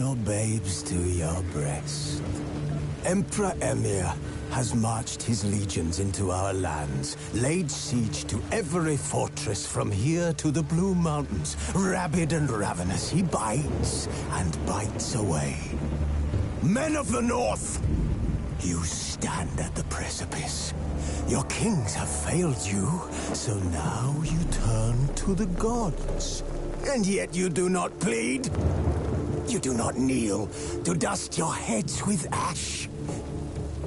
Your babes to your breast. Emperor Emir has marched his legions into our lands, laid siege to every fortress from here to the Blue Mountains. Rabid and ravenous, he bites and bites away. Men of the North, you stand at the precipice. Your kings have failed you, so now you turn to the gods. And yet you do not plead. You do not kneel to dust your heads with ash.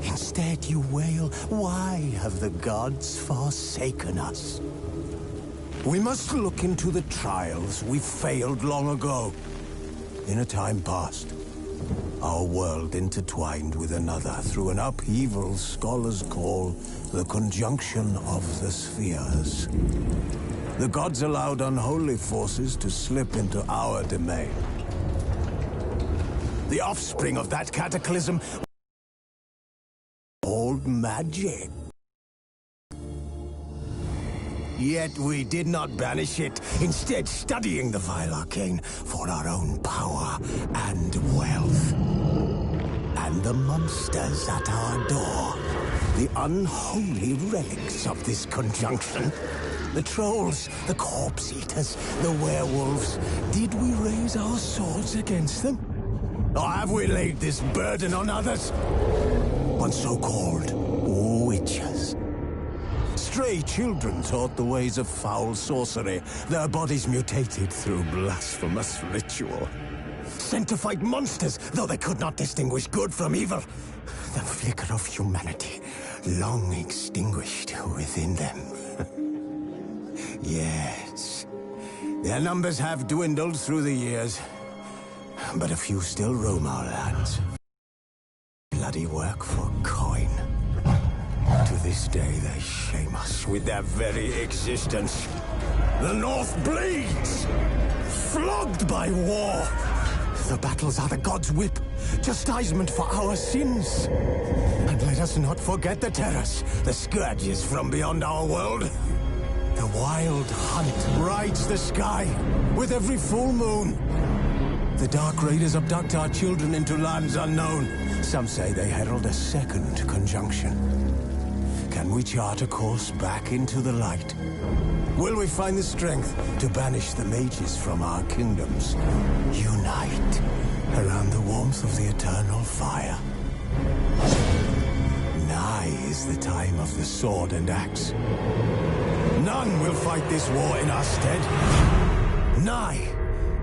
Instead you wail, why have the gods forsaken us? We must look into the trials we failed long ago. In a time past, our world intertwined with another through an upheaval scholars call the conjunction of the spheres. The gods allowed unholy forces to slip into our domain. The offspring of that cataclysm, old magic. Yet we did not banish it, instead studying the vile arcane for our own power and wealth. And the monsters at our door, the unholy relics of this conjunction. The trolls, the corpse-eaters, the werewolves. Did we raise our swords against them? Or have we laid this burden on others? On so-called witches. Stray children taught the ways of foul sorcery, their bodies mutated through blasphemous ritual. Sent to fight monsters, though they could not distinguish good from evil. The flicker of humanity, long extinguished within them. Yes, their numbers have dwindled through the years, but a few still roam our lands. Bloody work for coin. To this day they shame us with their very existence. The North bleeds, flogged by war. The battles are the gods' whip, chastisement for our sins. And let us not forget the terrors, the scourges from beyond our world. The wild hunt rides the sky with every full moon. The Dark Raiders abduct our children into lands unknown. Some say they herald a second conjunction. Can we chart a course back into the light? Will we find the strength to banish the mages from our kingdoms? Unite around the warmth of the eternal fire. Nigh is the time of the sword and axe. None will fight this war in our stead. Nigh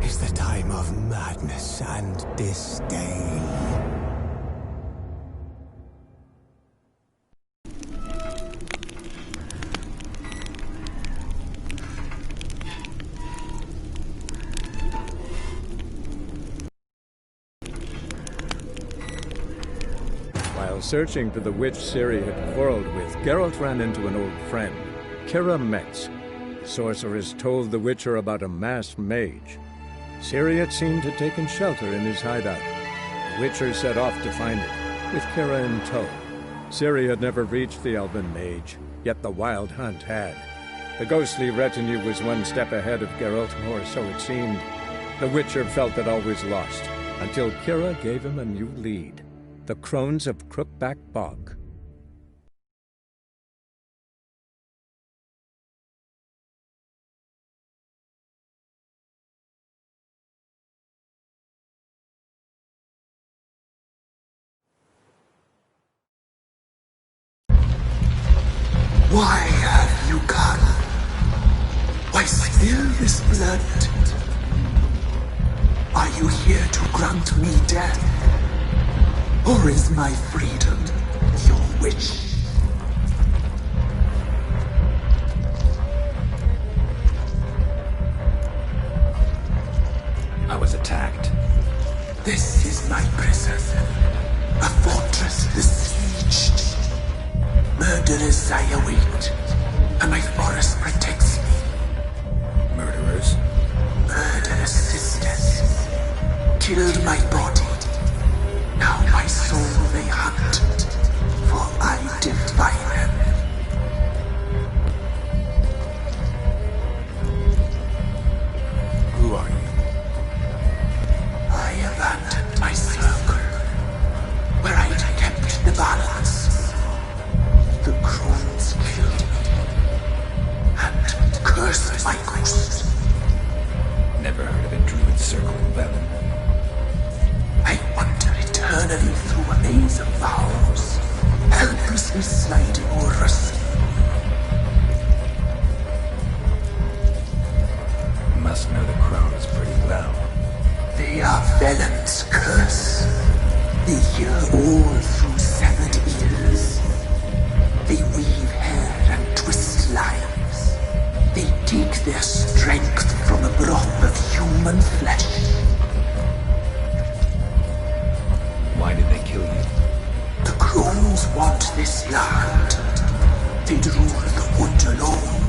is the time of madness and disdain. While searching for the witch Ciri had quarreled with, Geralt ran into an old friend, Kira Metz. The sorceress told the Witcher about a masked mage. Ciri had seemed to have taken shelter in his hideout. The Witcher set off to find it, with Kira in tow. Ciri had never reached the elven mage, yet the wild hunt had. The ghostly retinue was one step ahead of Geralt, or so it seemed. The Witcher felt that all was lost, until Kira gave him a new lead. The Crones of Crookback Bog. Why have you come? Why spill this blood? Are you here to grant me death? Or is my freedom your wish? I was attacked. This is my prison. A fortress besieged. Murderers I await, and my forest protects me. Murderers? Murderous sisters killed my body. Now my soul they hunt, for I defy them. Who are you? I abandoned chains of vows, helplessly sliding or rustling. You must know the crones pretty well. They are Velen's curse. They hear all through severed ears. They weave hair and twist lives. They take their strength from the broth of human flesh. Why did they kill you? The crones want this land. They'd rule the wood alone.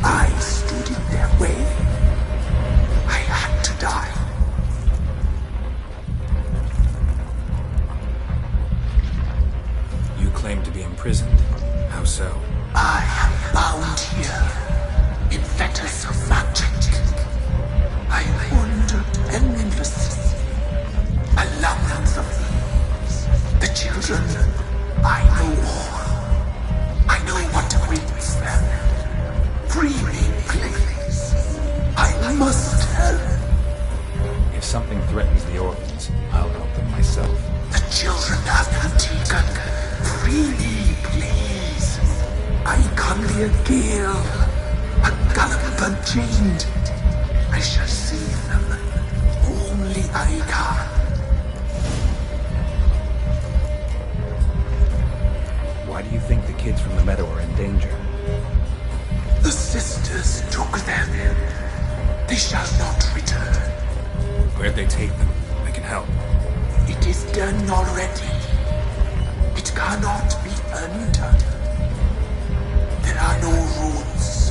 I stood in their way. I had to die. You claim to be imprisoned. How so? I am bound here in fetters of magic. I wandered endlessly along the fields. The children, I know all. I know what awaits them. Free me, please. I must help. If something threatens the orphans, I'll help them myself. The children have been taken. Free me, please. I can be a gale, a gallop unchained. I shall save them. Only I can. Why do you think the kids from the meadow are in danger? The sisters took them. They shall not return. Where'd they take them? I can help. It is done already. It cannot be undone. There are no rules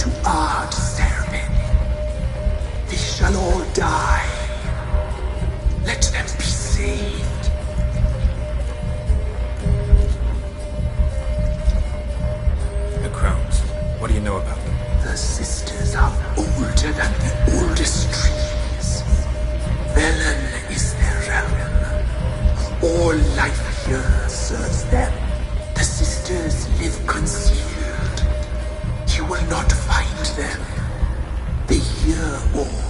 to our ceremony. They shall all die. Let them be saved. The crones. What do you know about them? The sisters are older than the oldest trees. Velen is their realm. All life here serves them. The sisters live concealed. You will not find them. They hear all.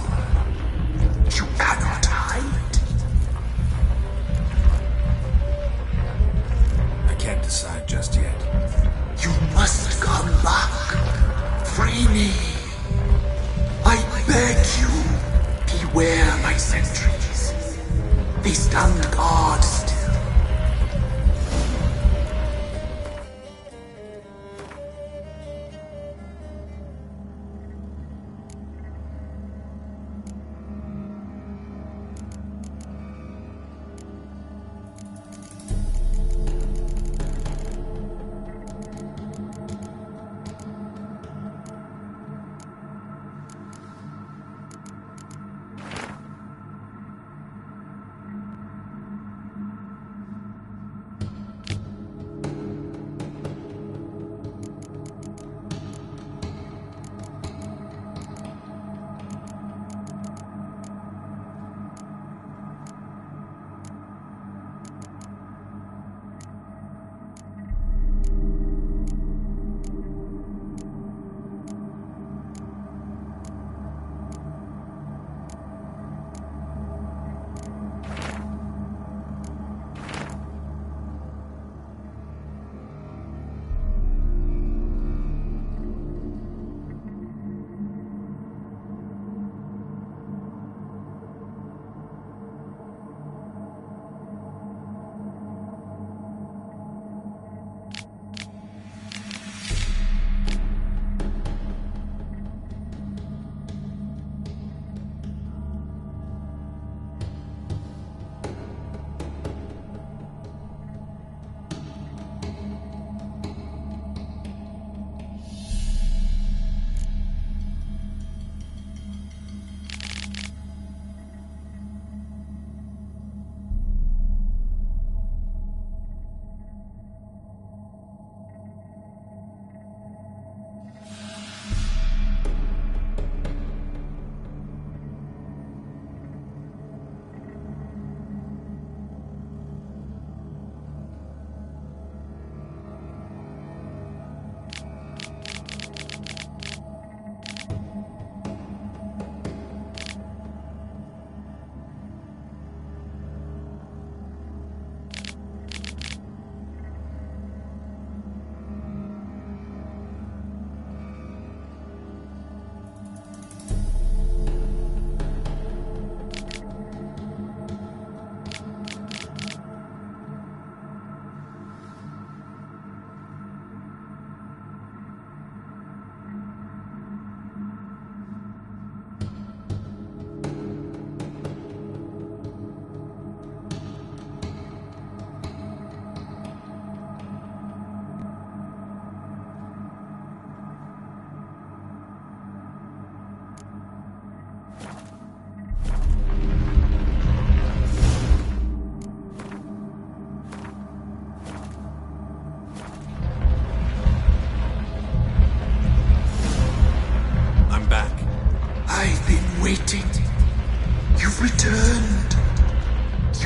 You cannot hide. I can't decide just yet. You must come back. Free me. I beg you. Beware my sentries. They stand guard still.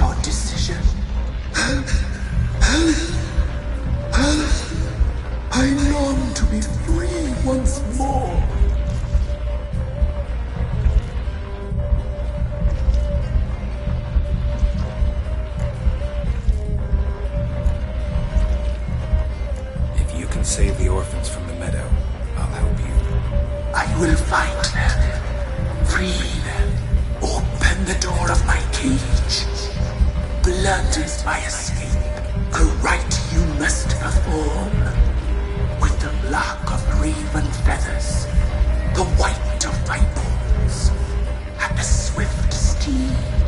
your decision. I long to be free once more. If you can save the orphans from the meadow, I'll help you. I will find them, free them, open the door of my cage. Blood is my escape, a rite you must perform. With the black of raven feathers, the white of my bones, and the swift steed,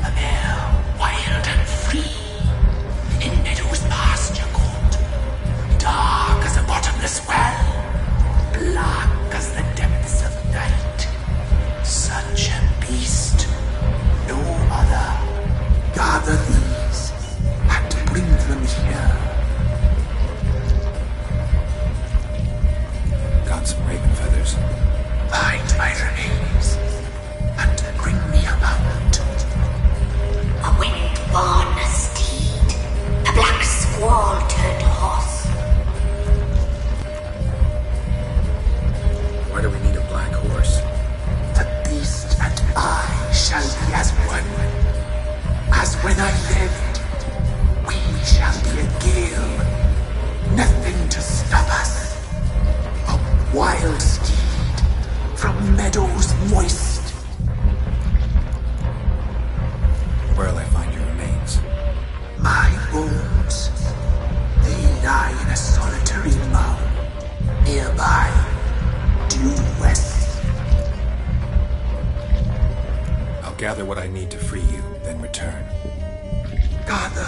a mare wild and free, in meadows pasture cold, dark as a bottomless well, black as the depths of night. Such a beast, no other. Gather these and bring them here. Got some raven feathers. Find my remains and bring me a mount. A wind-born steed, a black squall turned horse. Why do we need a black horse? The beast and I shall be as one. As when I lived, we shall be a gale. Nothing to stop us. A wild steed from meadows moist. Where'll I find your remains? My bones, they lie in a solitary mound nearby, due west. I'll gather what I need to free you, then return. Gather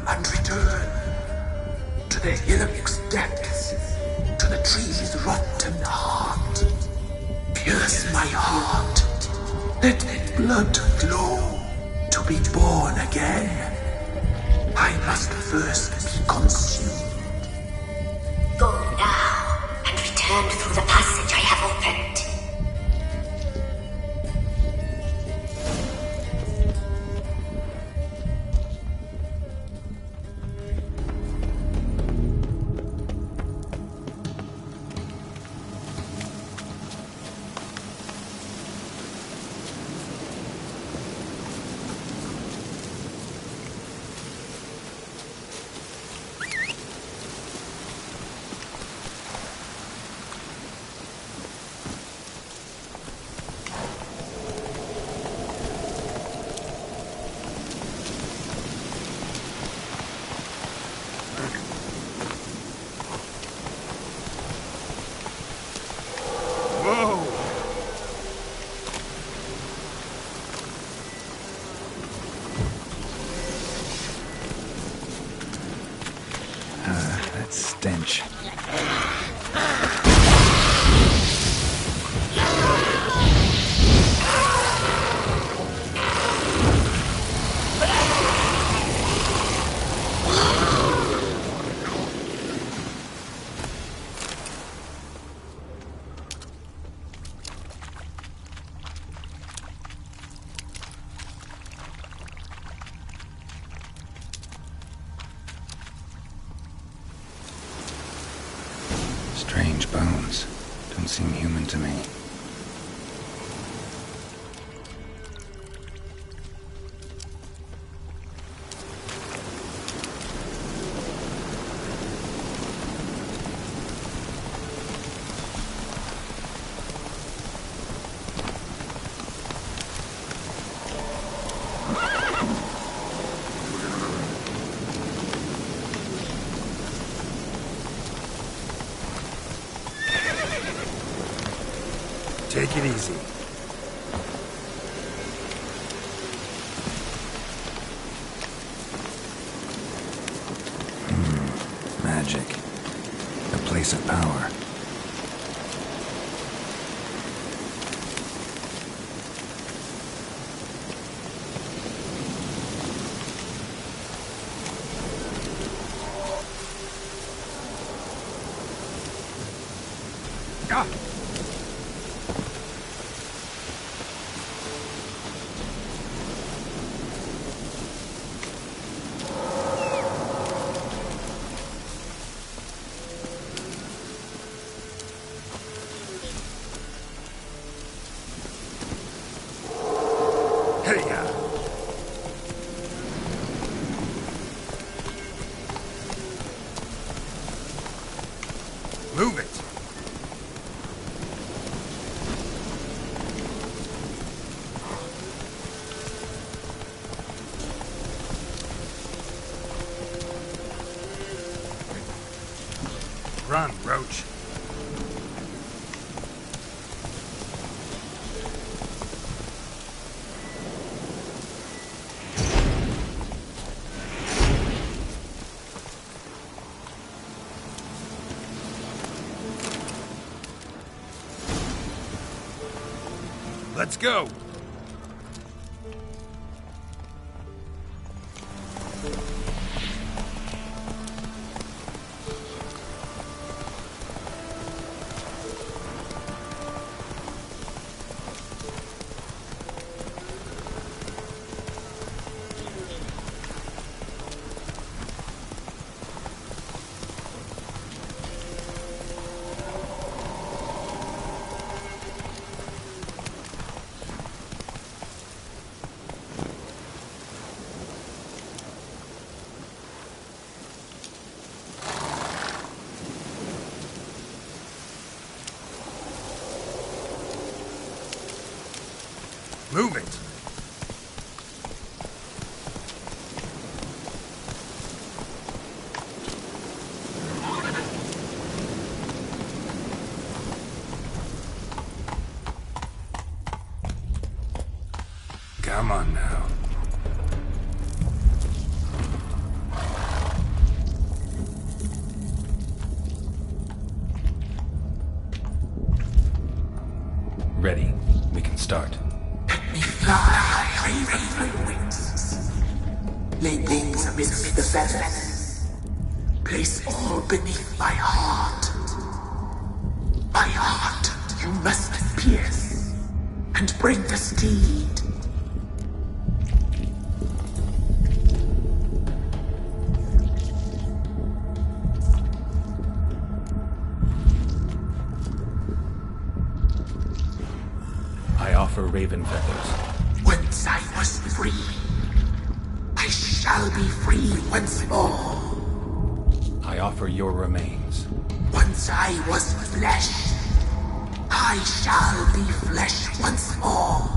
and return to the hillock's depths, to the tree's rotten heart. Pierce my heart, let blood flow to be born again. I must first be consumed. Go now and return through the passage I have opened. That stench. Strange bones. Don't seem human to me. Take it easy. Magic. A place of power. Run, Roach. Let's go! Move it! Come on now. Ready. We can start. Fly, raven wings. Lay wings amidst the feathers. Place all beneath my heart. My heart you must pierce, and bring the steed. I offer raven feathers. Once I was free, I shall be free once more. I offer your remains. Once I was flesh, I shall be flesh once more.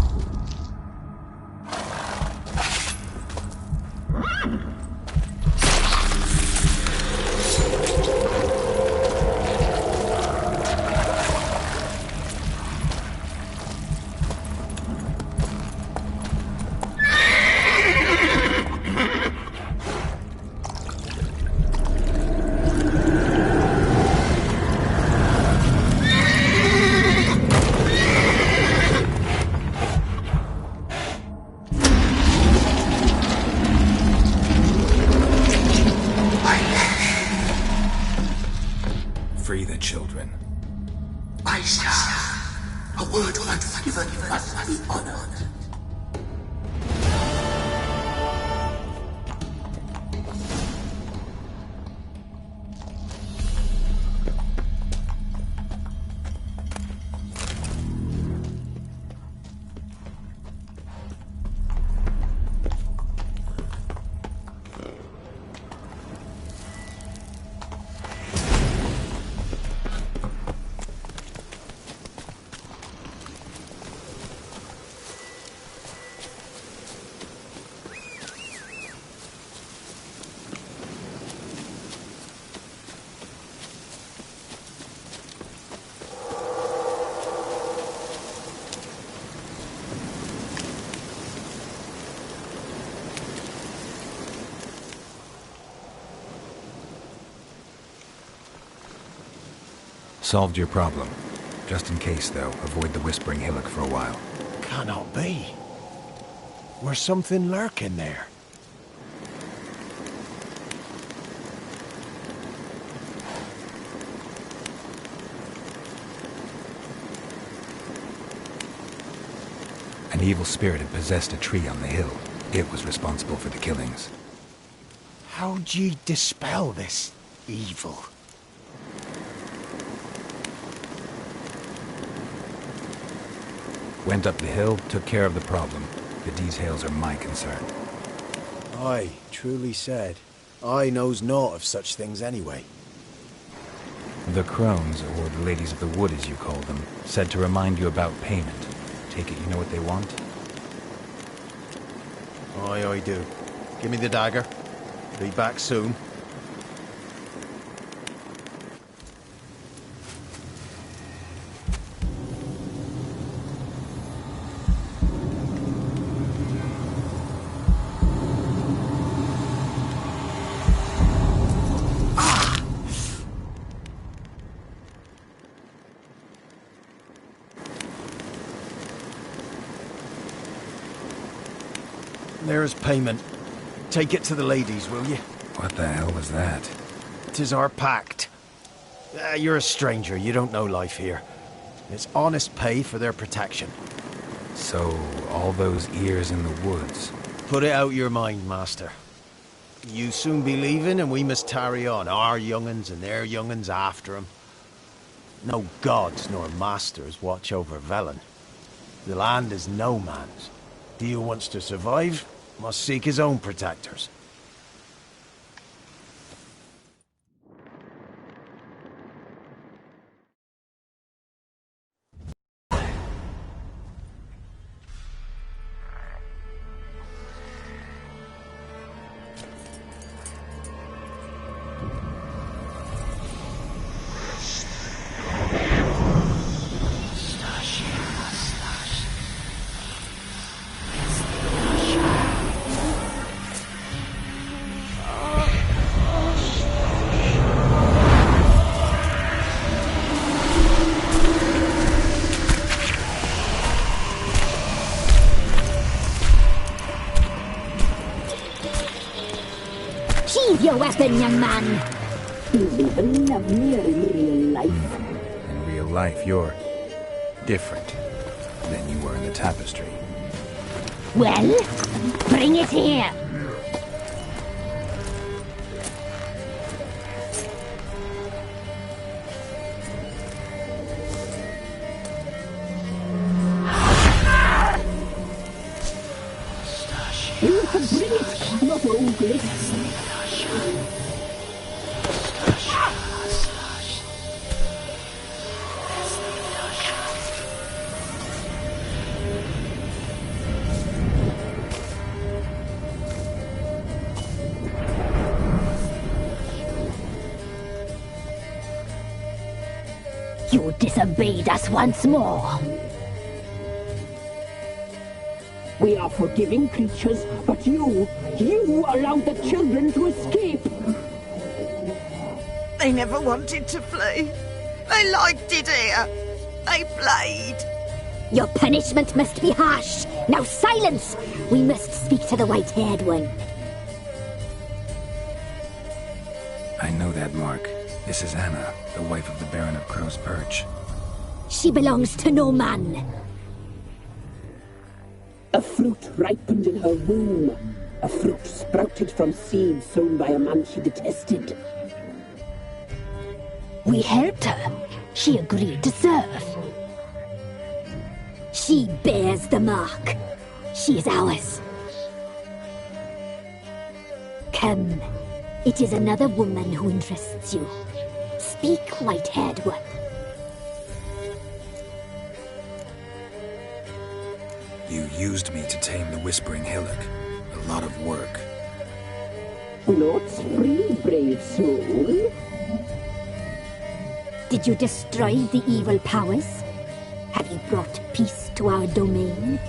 Free the children. I shall. A word once given must be honored. Solved your problem. Just in case, though, avoid the Whispering Hillock for a while. Cannot be. Where's something lurking there? An evil spirit had possessed a tree on the hill. It was responsible for the killings. How'd ye dispel this evil? Went up the hill, took care of the problem. The details are my concern. Aye, truly said. I knows naught of such things anyway. The crones, or the ladies of the wood as you call them, said to remind you about payment. Take it you know what they want? Aye, I do. Give me the dagger. Be back soon. There's payment. Take it to the ladies, will you? What the hell was that? 'Tis our pact. You're a stranger, you don't know life here. It's honest pay for their protection. So, all those ears in the woods. Put it out your mind, master. You soon be leaving and we must tarry on, our young'uns and their young'uns after 'em. No gods nor masters watch over Velen. The land is no man's. He who wants to survive must seek his own protectors. Sheathe your weapon, young man. You even love me in real life. In real life, you're different than you were in the tapestry. Well, bring it here. You can bring it, not only. You disobeyed us once more. We are forgiving creatures, but you allowed the children to escape. They never wanted to flee. They liked it here. They played. Your punishment must be harsh. Now silence! We must speak to the white-haired one. I know that mark. This is Anna, the wife of the Baron of Crow's Perch. She belongs to no man. A fruit ripened in her womb. A fruit sprouted from seeds sown by a man she detested. We helped her. She agreed to serve. She bears the mark. She is ours. Come. It is another woman who interests you. Speak, white-haired one. You used me to tame the Whispering Hillock. A lot of work. Not free, brave soul. Did you destroy the evil powers? Have you brought peace to our domain?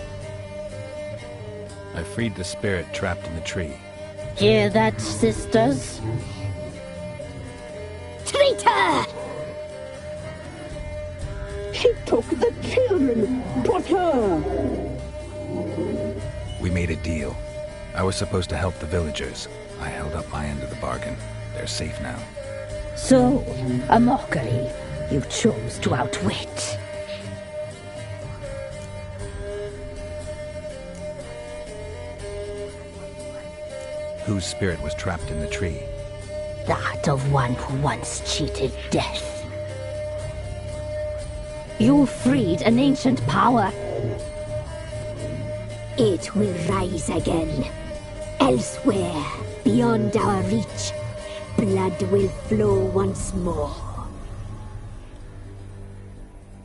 I freed the spirit trapped in the tree. Hear that, sisters? Traitor! She took the children. Put her. We made a deal. I was supposed to help the villagers. I held up my end of the bargain. They're safe now. So, a mockery you chose to outwit. Whose spirit was trapped in the tree? That of one who once cheated death. You freed an ancient power. It will rise again. Elsewhere, beyond our reach, blood will flow once more.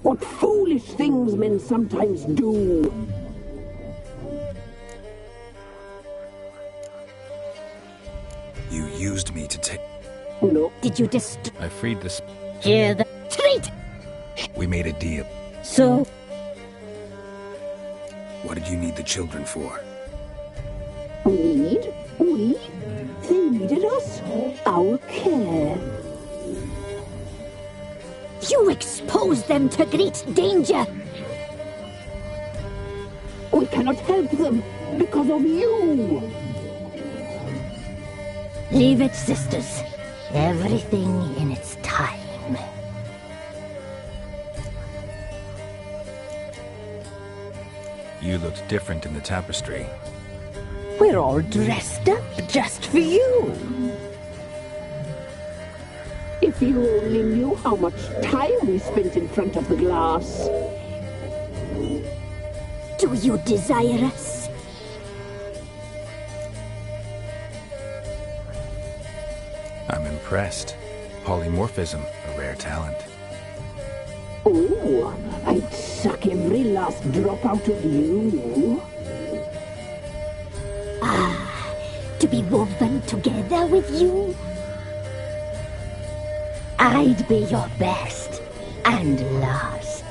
What foolish things men sometimes do. You used me to take... No. Did you just... I freed the... Hear the... Traitor! We made a deal. So... What did you need the children for? Need? We? They needed us. Our care. You exposed them to great danger! We cannot help them. Because of you! Leave it, sisters. Everything in its time. You looked different in the tapestry. We're all dressed up just for you. If you only knew how much time we spent in front of the glass. Do you desire us? I'm impressed. Polymorphism, a rare talent. Oh, I'd suck every last drop out of you. To be woven together with you? I'd be your best and last.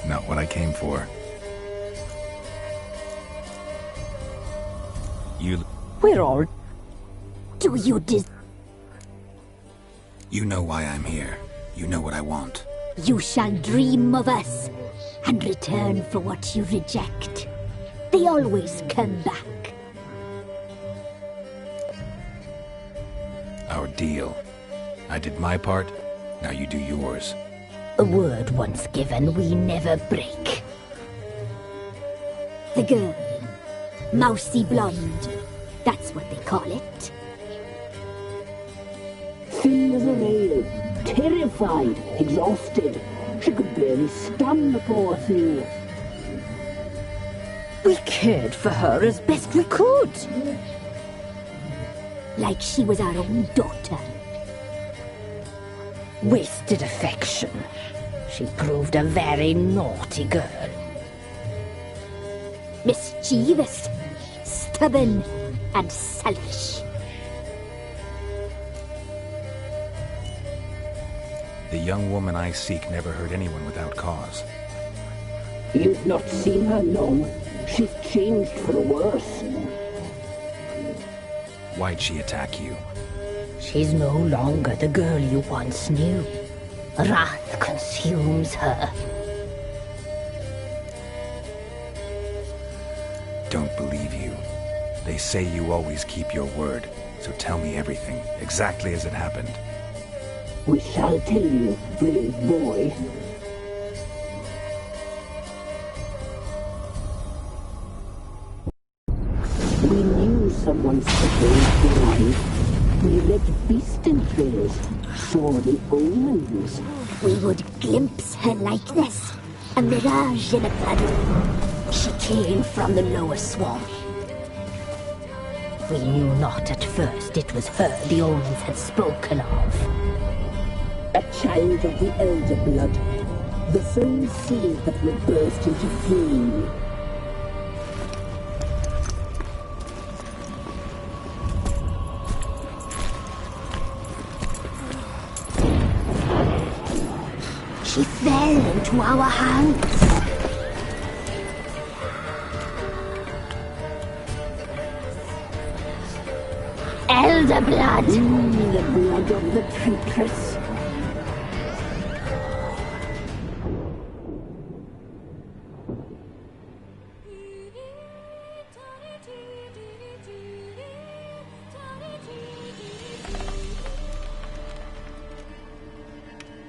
Not what I came for. We're all... Do you You know why I'm here. You know what I want. You shall dream of us and return for what you reject. They always come back. Our deal. I did my part, now you do yours. A word once given, we never break. The girl. Mousy blonde. That's what they call it. Thin as a rail, terrified, exhausted. She could barely stand the poor thing. We cared for her as best we could. Like she was our own daughter. Wasted affection. She proved a very naughty girl. Mischievous, stubborn, and selfish. The young woman I seek never hurt anyone without cause. You've not seen her long. She's changed for the worse. Why'd she attack you? She's no longer the girl you once knew. Wrath consumes her. Don't believe you. They say you always keep your word, so tell me everything, exactly as it happened. We shall tell you, brave boy. We knew someone special in. We read beast entrails, saw the omens. We would glimpse her like this, a mirage in a flood. She came from the lower swamp. We knew not at first it was her the omens had spoken of. A child of the elder blood, the same seed that will burst into flame. She fell into our hands. Elder blood! The blood of the traitress.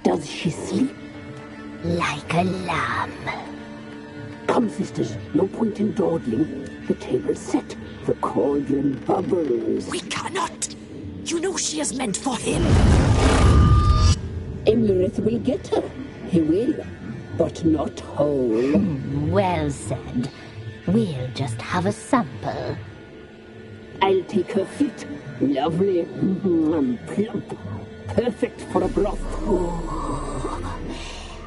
Does she sleep? Like a lamb. Come, sisters, no point in dawdling. The table's set, the cauldron bubbles. We cannot. You know she is meant for him. Imlerith will get her. He will, but not whole. Well said. We'll just have a sample. I'll take her feet. Lovely. Plump. Perfect for a broth.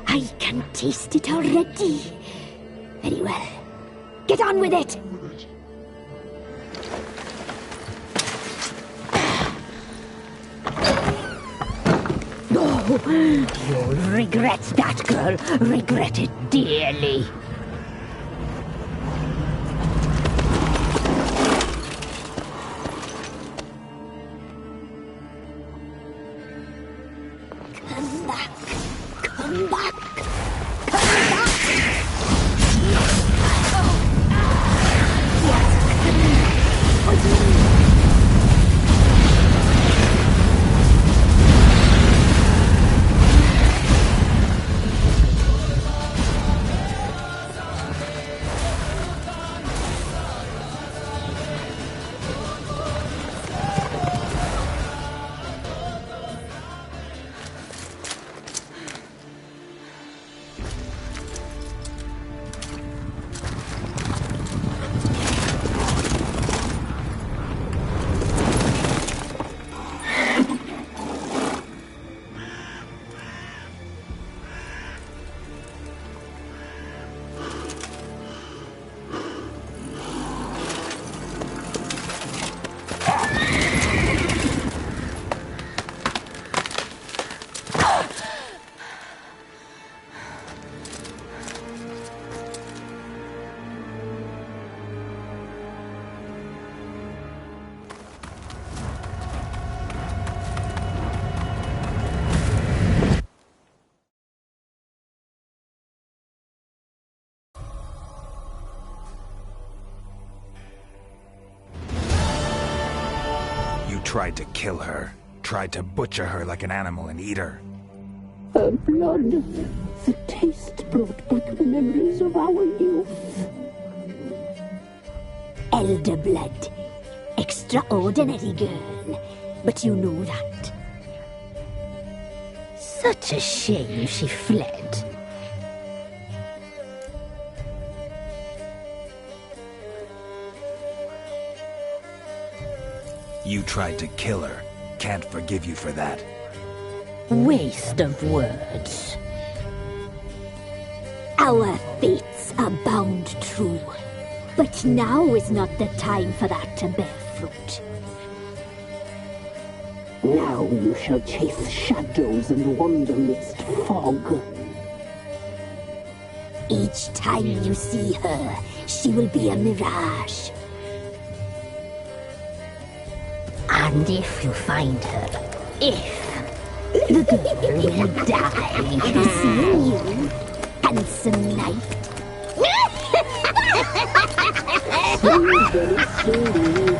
I can taste it already. Very well. Get on with it! Oh, you'll regret that, girl. Regret it dearly. Come back. Come back. Come back. tried to kill her. Tried to butcher her like an animal and eat her. Her blood. The taste brought back memories of our youth. Elder blood. Extraordinary girl. But you know that. Such a shame she fled. You tried to kill her. Can't forgive you for that. Waste of words. Our fates are bound true. But now is not the time for that to bear fruit. Now you shall chase shadows and wander midst fog. Each time you see her, she will be a mirage. And if you find her, the girl will die. Seeing you, handsome knight. Very slowly.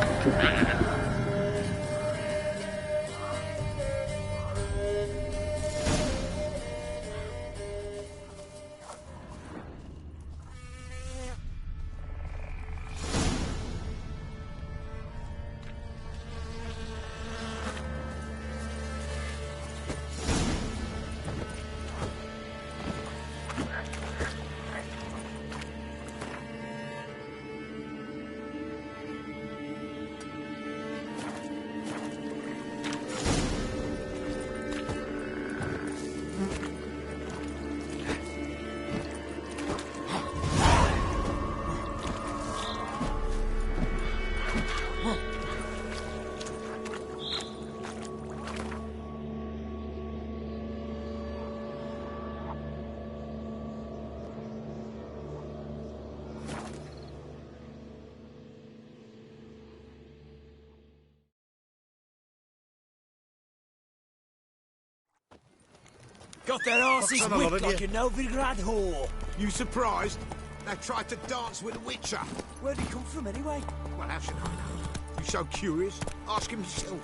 Got their asses whipped like a Novigrad whore. You surprised? They tried to dance with a witcher. Where'd he come from anyway? Well, how should I know? You so curious? Ask him yourself.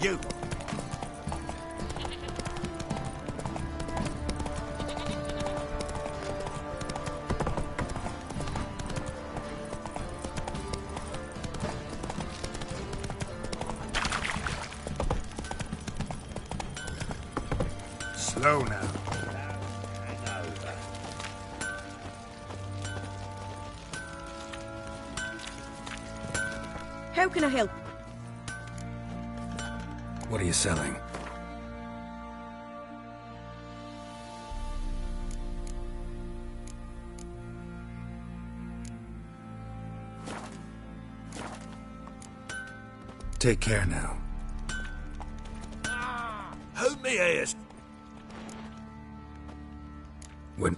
You! Slow now. How can I help? What are you selling? Take care now. Who me ears? When...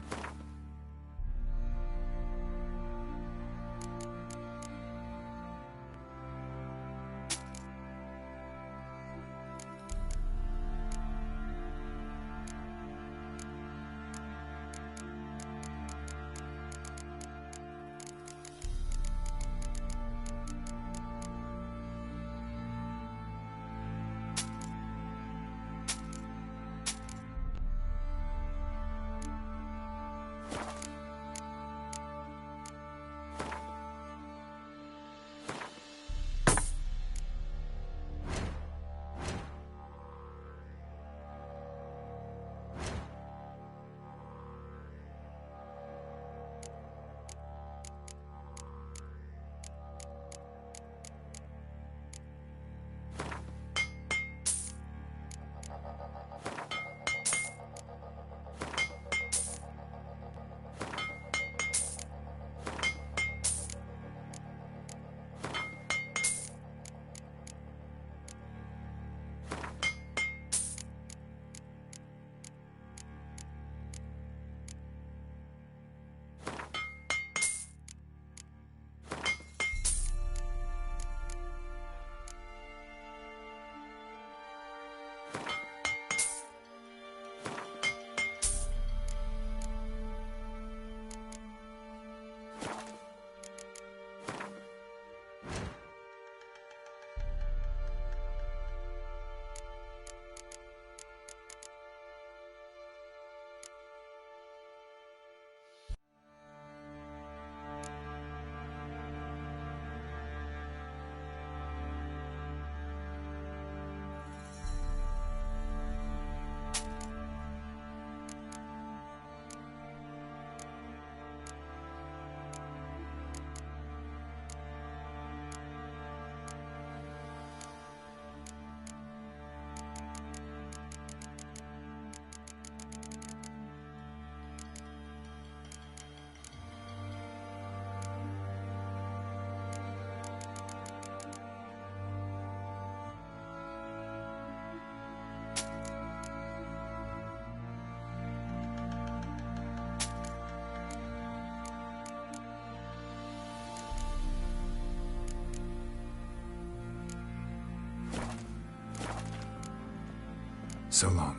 So long.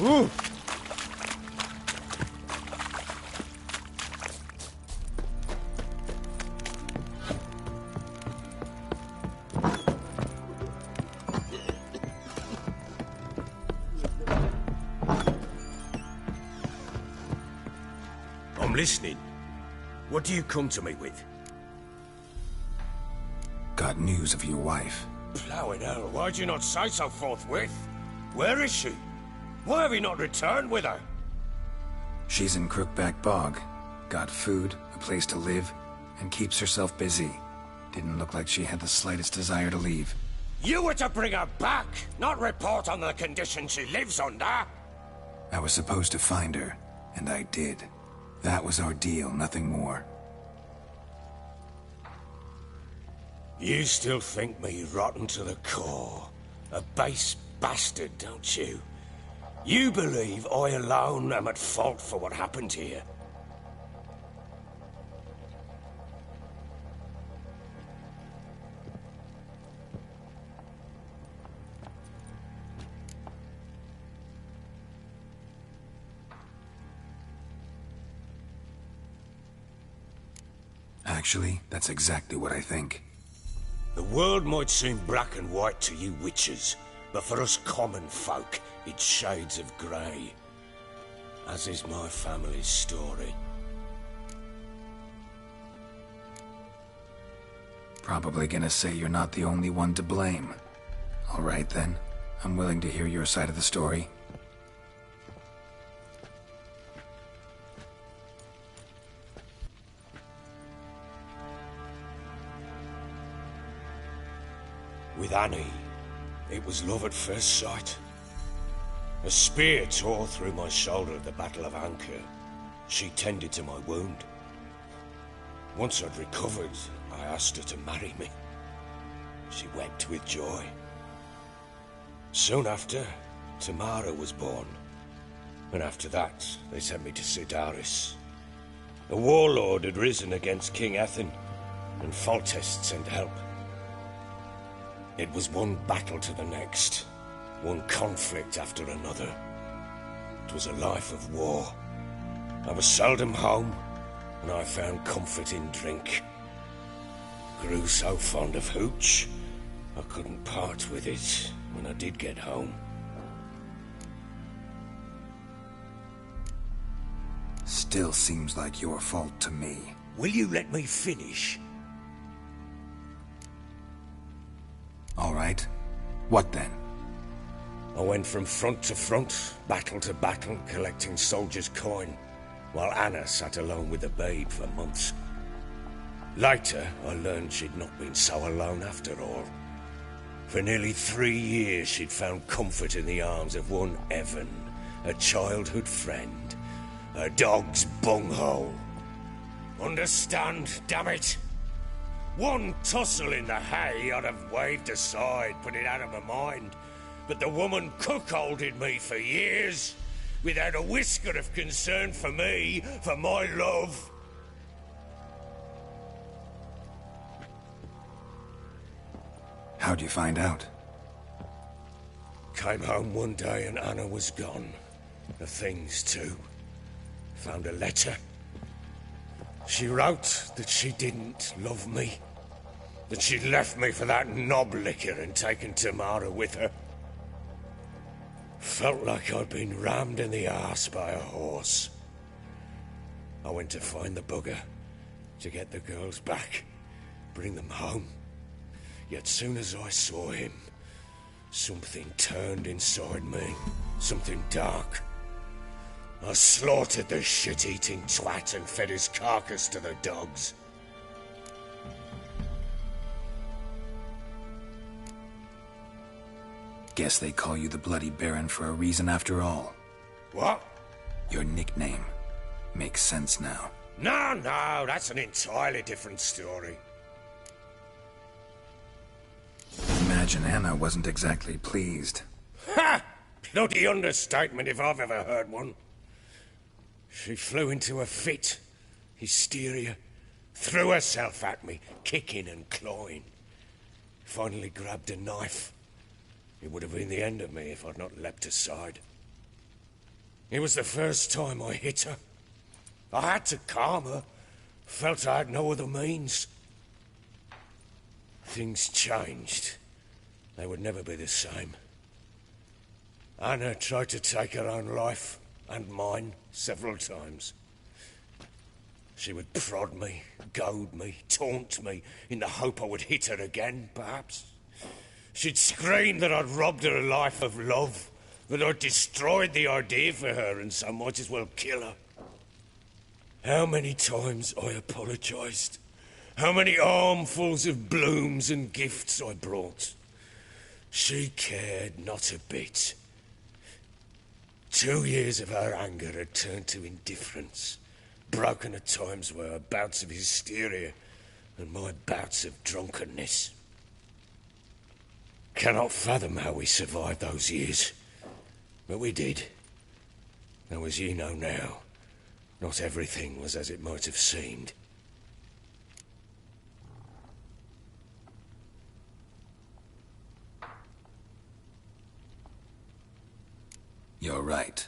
Ooh! I'm listening. What do you come to me with? Got news of your wife. Plowing hell, why'd you not say so forthwith? Where is she? Why have you not returned with her? She's in Crookback Bog. Got food, a place to live, and keeps herself busy. Didn't look like she had the slightest desire to leave. You were to bring her back, not report on the conditions she lives under. I was supposed to find her, and I did. That was our deal, nothing more. You still think me rotten to the core. A base bastard, don't you? You believe I alone am at fault for what happened here. Actually, that's exactly what I think. The world might seem black and white to you witches, but for us common folk, it's shades of grey. As is my family's story. Probably gonna say you're not the only one to blame. All right then, I'm willing to hear your side of the story. With Annie, it was love at first sight. A spear tore through my shoulder at the Battle of Anchor. She tended to my wound. Once I'd recovered, I asked her to marry me. She wept with joy. Soon after, Tamara was born. And after that, they sent me to Sidaris. A warlord had risen against King Ethan, and Foltest sent help. It was one battle to the next, one conflict after another. It was a life of war. I was seldom home, and I found comfort in drink. Grew so fond of hooch, I couldn't part with it when I did get home. Still seems like your fault to me. Will you let me finish? All right. What then? I went from front to front, battle to battle, collecting soldiers' coin, while Anna sat alone with the babe for months. Later, I learned she'd not been so alone after all. For nearly 3 years, she'd found comfort in the arms of one Evan, a childhood friend, a dog's bunghole. Understand, damn it? One tussle in the hay I'd have waved aside, put it out of my mind. But the woman cuckolded me for years, without a whisker of concern for me, for my love. How'd you find out? Came home one day and Anna was gone. The things too. Found a letter. She wrote that she didn't love me. That she'd left me for that knob licker and taken Tamara with her. Felt like I'd been rammed in the arse by a horse. I went to find the bugger, to get the girls back, bring them home. Yet soon as I saw him, something turned inside me, something dark. I slaughtered the shit-eating twat and fed his carcass to the dogs. Guess they call you the Bloody Baron for a reason after all. What? Your nickname. Makes sense now. No, that's an entirely different story. Imagine Anna wasn't exactly pleased. Ha! Bloody understatement if I've ever heard one. She flew into a fit, hysteria, threw herself at me, kicking and clawing. finally grabbed a knife. It would have been the end of me if I'd not leapt aside. It was the first time I hit her. I had to calm her. Felt I had no other means. Things changed. They would never be the same. Anna tried to take her own life, and mine, several times. She would prod me, goad me, taunt me, in the hope I would hit her again, perhaps. She'd scream that I'd robbed her life of love, that I'd destroyed the idea for her, and so might as well kill her. How many times I apologized. How many armfuls of blooms and gifts I brought. She cared not a bit. 2 years of her anger had turned to indifference, broken at times by her bouts of hysteria and my bouts of drunkenness. Cannot fathom how we survived those years, but we did. Though as you know now, not everything was as it might have seemed. You're right.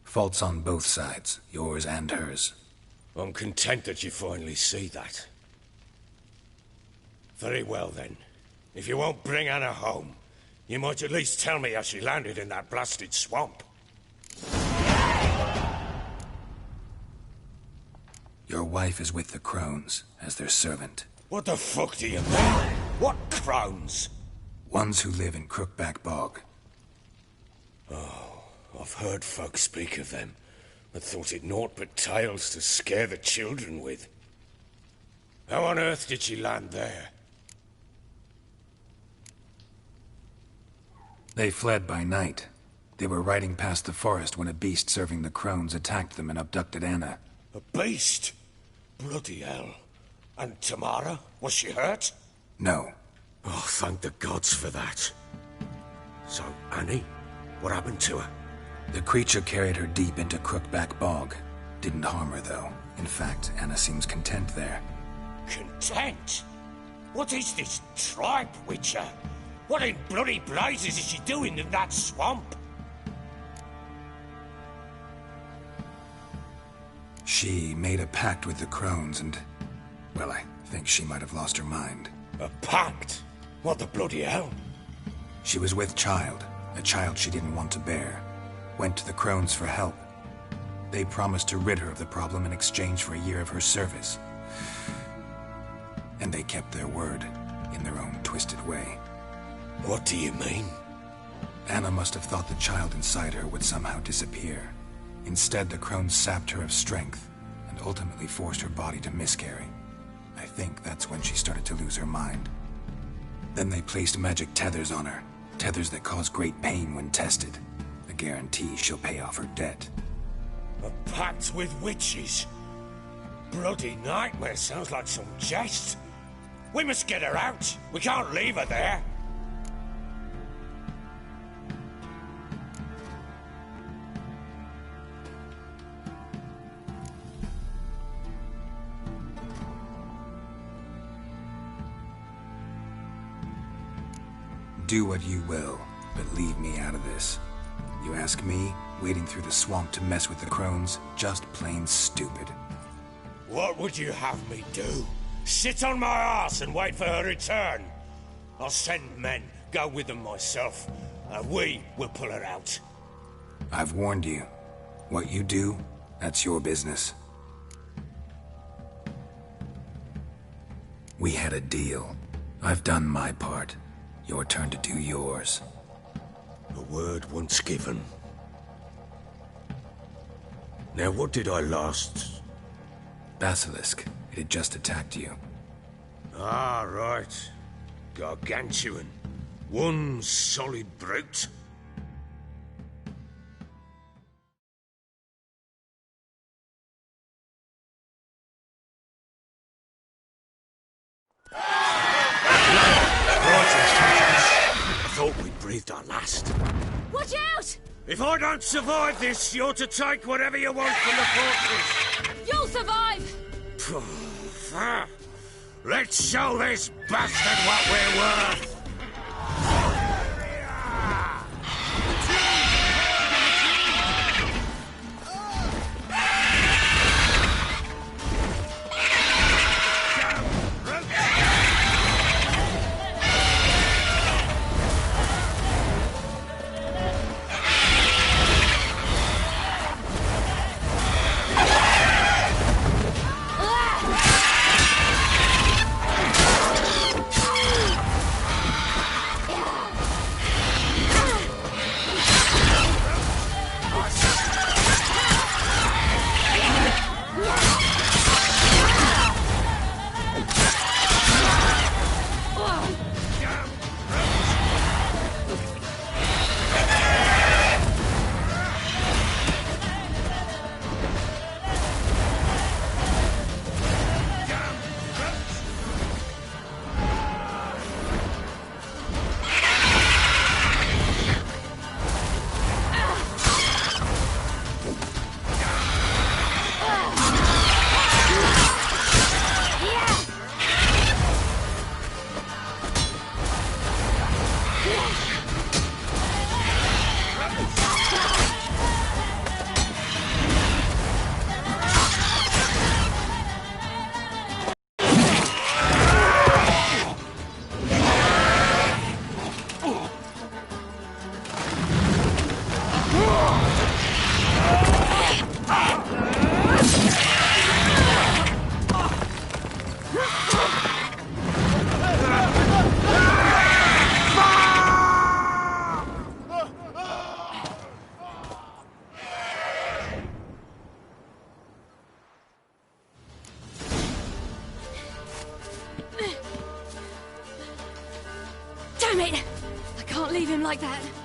Faults on both sides, yours and hers. I'm content that you finally see that. Very well then. If you won't bring Anna home, you might at least tell me how she landed in that blasted swamp. Your wife is with the crones, as their servant. What the fuck do you mean? What crones? Ones who live in Crookback Bog. Oh, I've heard folk speak of them, but thought it naught but tales to scare the children with. How on earth did she land there? They fled by night. They were riding past the forest when a beast serving the crones attacked them and abducted Anna. A beast? Bloody hell. And Tamara? Was she hurt? No. Oh, thank the gods for that. So, Annie? What happened to her? The creature carried her deep into Crookback Bog. Didn't harm her, though. In fact, Anna seems content there. Content? What is this tripe, Witcher? What in bloody blazes is she doing in that swamp? She made a pact with the crones and... well, I think she might have lost her mind. A pact? What the bloody hell? She was with child, a child she didn't want to bear. Went to the crones for help. They promised to rid her of the problem in exchange for a year of her service. And they kept their word, in their own twisted way. What do you mean? Anna must have thought the child inside her would somehow disappear. Instead, the crones sapped her of strength, and ultimately forced her body to miscarry. I think that's when she started to lose her mind. Then they placed magic tethers on her, tethers that cause great pain when tested. A guarantee she'll pay off her debt. A pact with witches? Bloody nightmare, sounds like some jest. We must get her out. We can't leave her there. Do what you will, but leave me out of this. You ask me, wading through the swamp to mess with the crones, just plain stupid. What would you have me do? Sit on my ass and wait for her return? I'll send men, go with them myself, and we will pull her out. I've warned you. What you do, that's your business. We had a deal. I've done my part. Your turn to do yours. A word once given. Now what did I last... Basilisk. It had just attacked you. Ah, right. Gargantuan. One solid brute. Breathed our last. Watch out! If I don't survive this, you're to take whatever you want from the fortress. You'll survive! Let's show this bastard what we're worth! like that.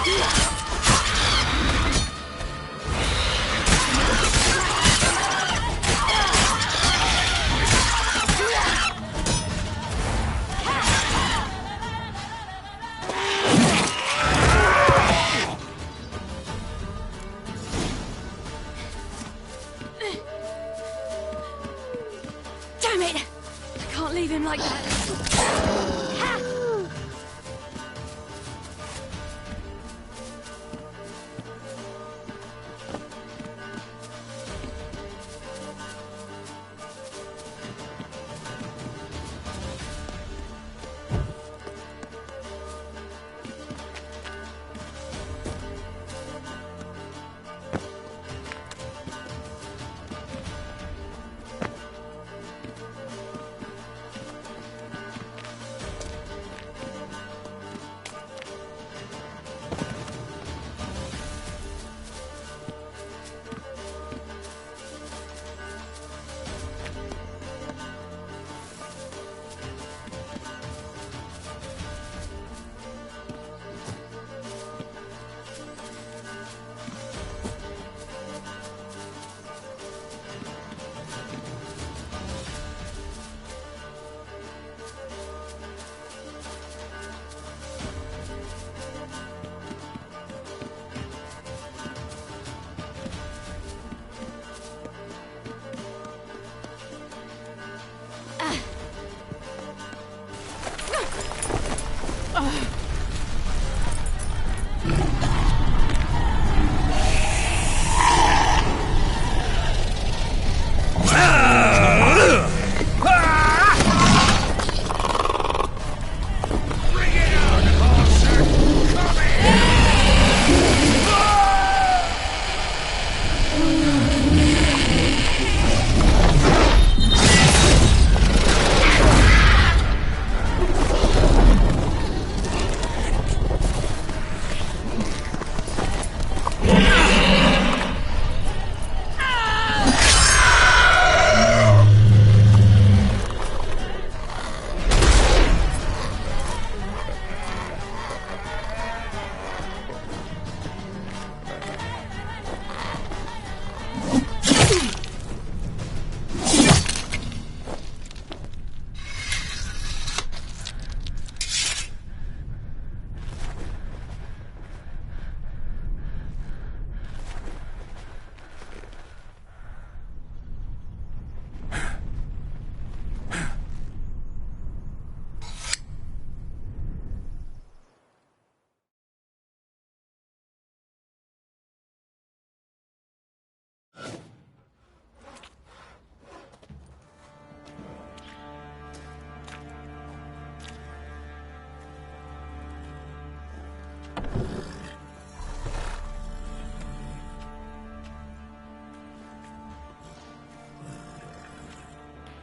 Damn it! I can't leave him like that.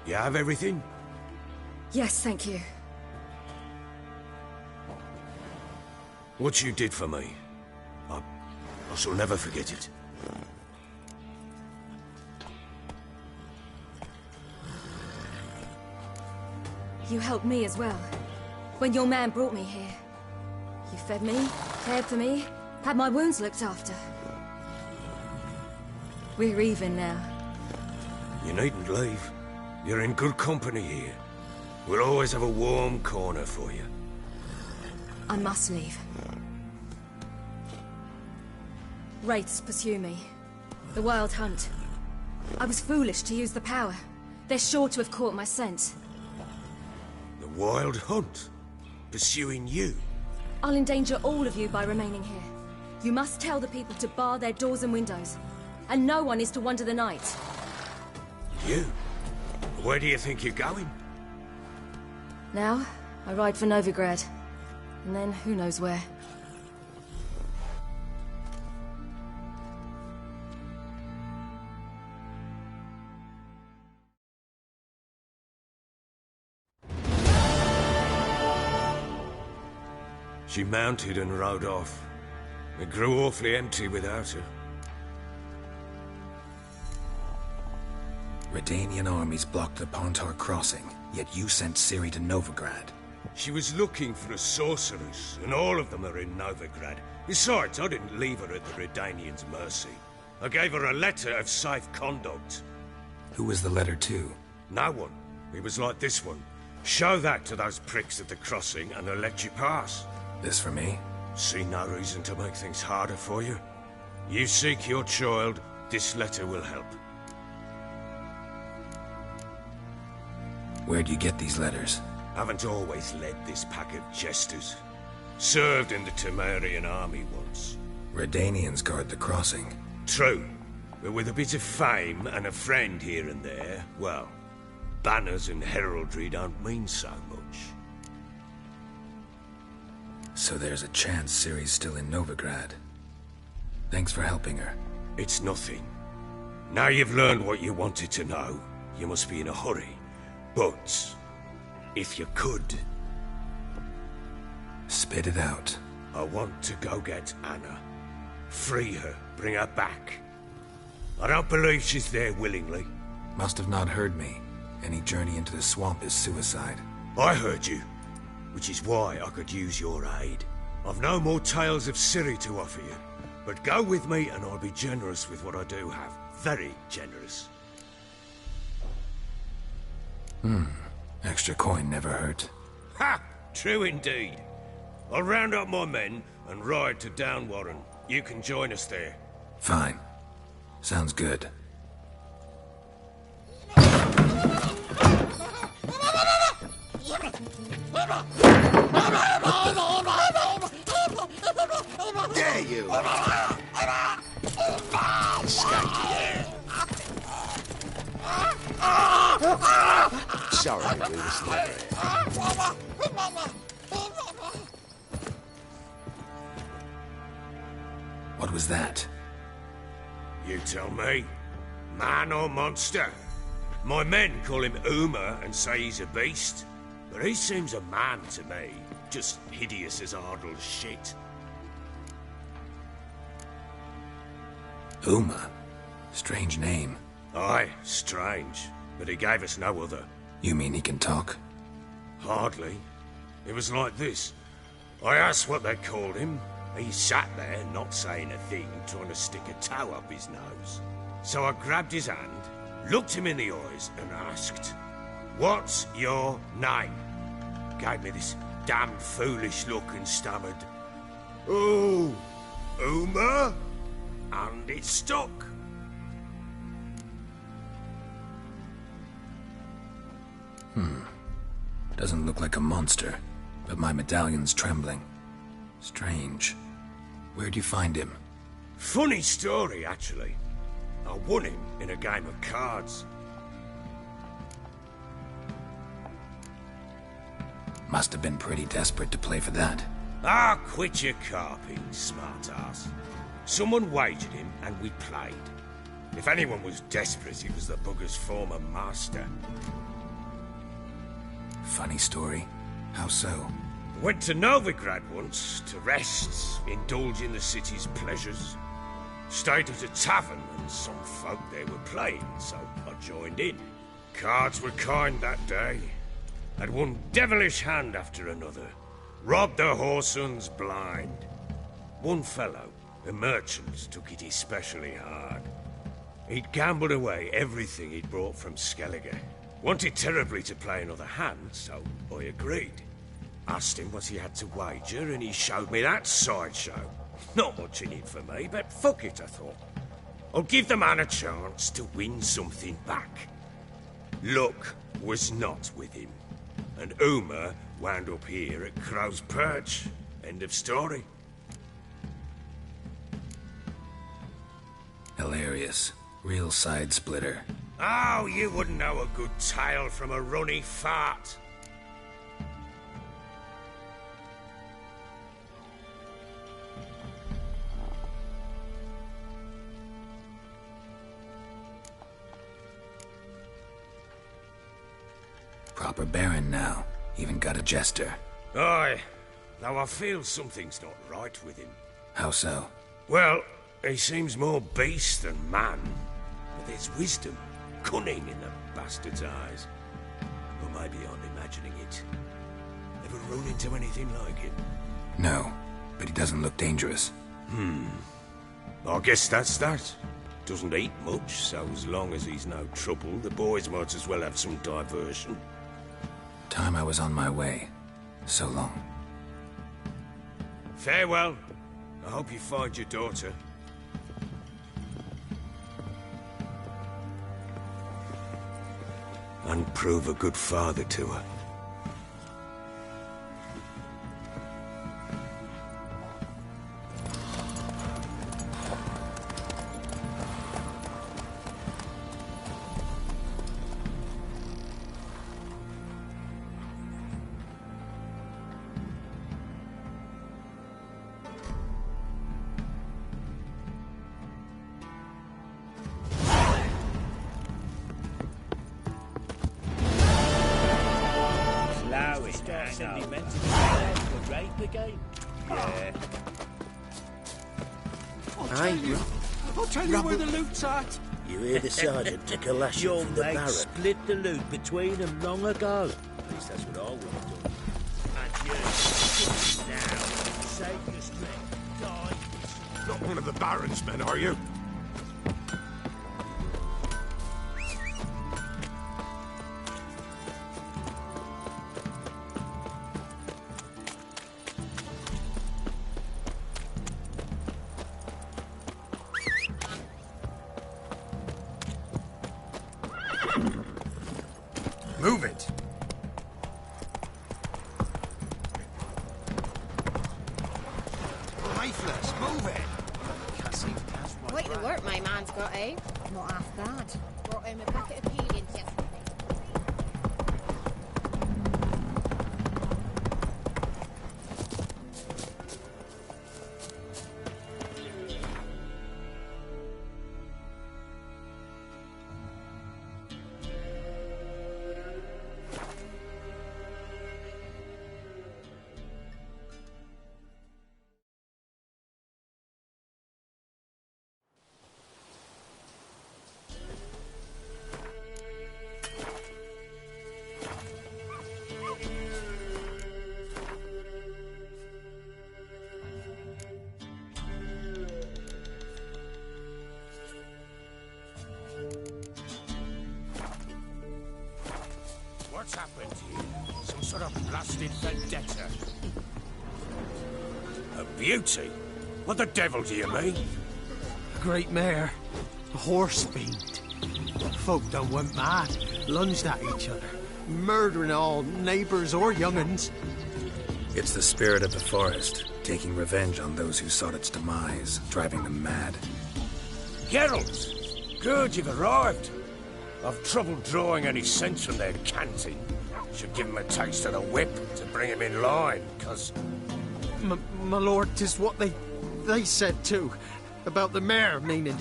You have everything? Yes, thank you. What you did for me, I shall never forget it. You helped me as well. When your man brought me here. You fed me, cared for me, had my wounds looked after. We're even now. You needn't leave. You're in good company here. We'll always have a warm corner for you. I must leave. Wraiths pursue me. The Wild Hunt. I was foolish to use the power. They're sure to have caught my scent. The Wild Hunt? Pursuing you? I'll endanger all of you by remaining here. You must tell the people to bar their doors and windows. And no one is to wander the night. You? Where do you think you're going? Now, I ride for Novigrad. And then who knows where. She mounted and rode off. It grew awfully empty without her. Redanian armies blocked the Pontar crossing, yet you sent Ciri to Novigrad. She was looking for a sorceress, and all of them are in Novigrad. Besides, I didn't leave her at the Redanians' mercy. I gave her a letter of safe conduct. Who was the letter to? No one. It was like this one. Show that to those pricks at the crossing, and they'll let you pass. This for me? See no reason to make things harder for you. You seek your child, this letter will help. Where'd you get these letters? Haven't always led this pack of jesters. Served in the Temerian army once. Redanians guard the crossing. True, but with a bit of fame and a friend here and there, well, banners and heraldry don't mean so much. So there's a chance Ciri's still in Novigrad. Thanks for helping her. It's nothing. Now you've learned what you wanted to know, you must be in a hurry. But, if you could... Spit it out. I want to go get Anna. Free her, bring her back. I don't believe she's there willingly. Must have not heard me. Any journey into the swamp is suicide. I heard you, which is why I could use your aid. I've no more tales of Ciri to offer you, but go with me and I'll be generous with what I do have. Very generous. Extra coin never hurt. Ha! True indeed. I'll round up my men and ride to Downwarren. You can join us there. Fine. Sounds good. Dare you! Skanky. Sorry, we were slippery. What was that? You tell me. Man or monster? My men call him Uma and say he's a beast, but he seems a man to me. Just hideous as Ardle's shit. Uma? Strange name. Aye, strange. But he gave us no other. You mean he can talk? Hardly. It was like this. I asked what they called him. He sat there, not saying a thing, trying to stick a toe up his nose. So I grabbed his hand, looked him in the eyes, and asked, "What's your name?" Gave me this damn foolish look and stammered, "Oh, Uma?" And it stuck. Doesn't look like a monster, but my medallion's trembling. Strange. Where'd you find him? Funny story, actually. I won him in a game of cards. Must have been pretty desperate to play for that. Ah, quit your carping, smartass. Someone wagered him, and we played. If anyone was desperate, it was the bugger's former master. Funny story. How so? Went to Novigrad once, to rest, indulge in the city's pleasures. Stayed at a tavern, and some folk there were playing, so I joined in. Cards were kind that day. Had one devilish hand after another. Robbed the whoresons blind. One fellow, a merchant, took it especially hard. He'd gambled away everything he'd brought from Skellige. Wanted terribly to play another hand, so I agreed. Asked him what he had to wager, and he showed me that sideshow. Not much in it for me, but fuck it, I thought. I'll give the man a chance to win something back. Luck was not with him, and Uma wound up here at Crow's Perch. End of story. Hilarious. Real side splitter. Oh, you wouldn't know a good tale from a runny fart. Proper baron now. Even got a jester. Aye, though I feel something's not right with him. How so? Well, he seems more beast than man. But there's wisdom, cunning in the bastard's eyes. Or maybe I'm imagining it. Have ever run into anything like it? No, but he doesn't look dangerous. I guess that's that. Doesn't eat much, so as long as he's no trouble, the boys might as well have some diversion. Time I was on my way. So long. Farewell. I hope you find your daughter. And prove a good father to her. I'll tell you where the loot's at. You hear the sergeant took a lashing Your from the mate barrack. split the loot between them long ago. At least that's what I would have done. And you, now, save your strength, die. Not one of the Baron's men, are you? Move it! Lifeless, move it! Quite the work my man's got, eh? Not half bad. Brought home a bucket of peelings yesterday. What's happened here? Some sort of blasted vendetta. A beauty? What the devil do you mean? A great mare. A horse fiend. Folk done went mad. Lunged at each other. Murdering all neighbours or young'uns. It's the spirit of the forest, taking revenge on those who sought its demise, driving them mad. Geralt! Good, you've arrived. I've trouble drawing any sense from their canting. Should give him a taste of the whip to bring him in line, 'cause... My lord, 'tis what they said too. About the mare, meaning...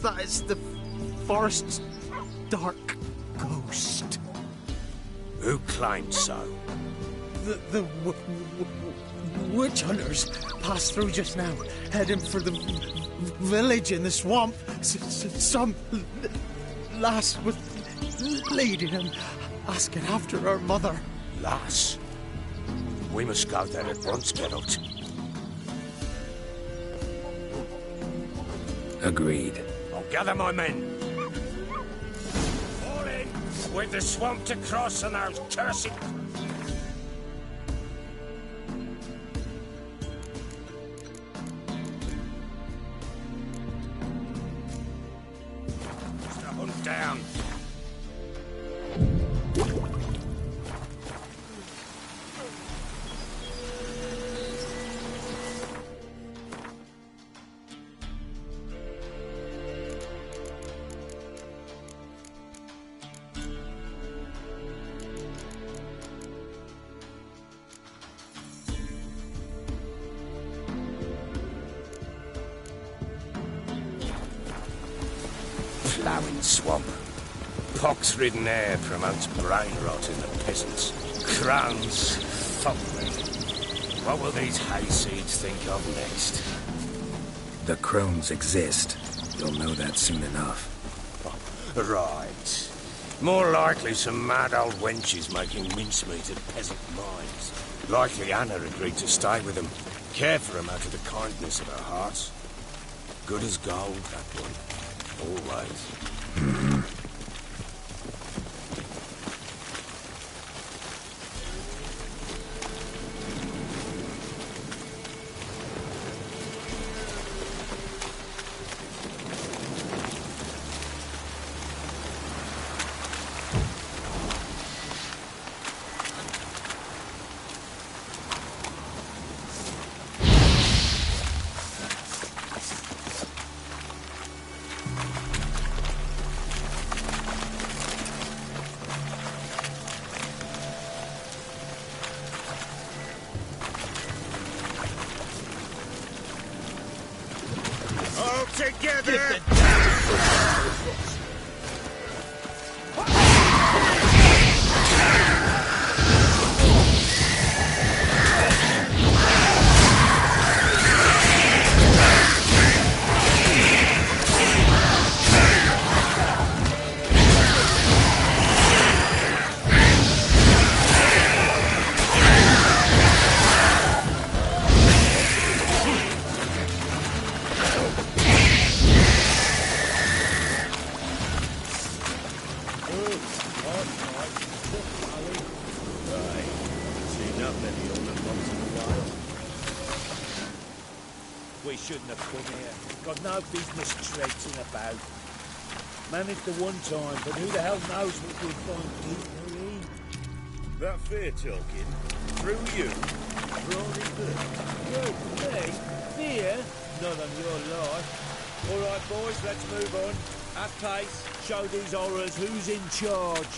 that is the forest's dark ghost. Who claimed so? The witch hunters passed through just now, heading for the village in the swamp. Some lass was leading him, asking after her mother. Lass? We must go there at once, Geralt. Agreed. I'll gather my men. Fall in! With the swamp to cross and those cursed... Hunt down. Ploughing swamp. Pox-ridden air promotes brain rot in the peasants. Crowns, fuck me. What will these hayseeds think of next? The crones exist. You'll know that soon enough. Right. More likely some mad old wenches making mincemeat of peasant minds. Likely Anna agreed to stay with them, care for them out of the kindness of her heart. Good as gold, that one. Always. Together! We shouldn't have come here. Got no business traipsing about. Managed the one time, but who the hell knows what we'll find deeper in. That fair talking? Through you? Brought it good. Good, me? Fear? Not on your life. All right, boys, let's move on. At pace, show these horrors who's in charge.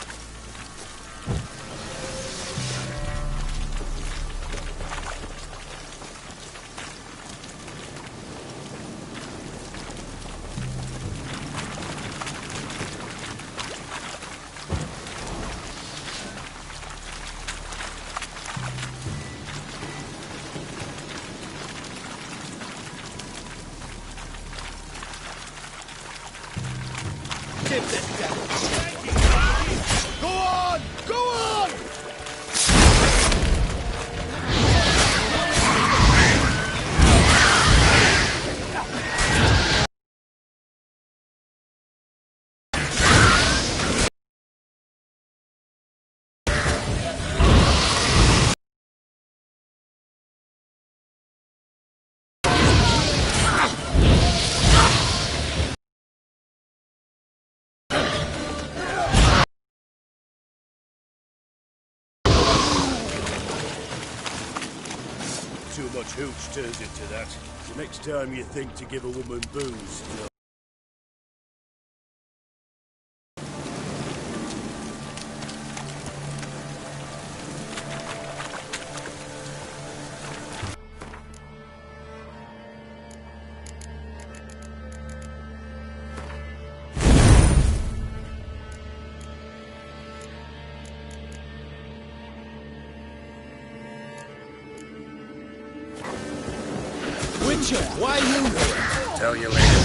Go on! Go on! Too much hooch turns into that. The next time you think to give a woman booze, Why are you here? Tell you later.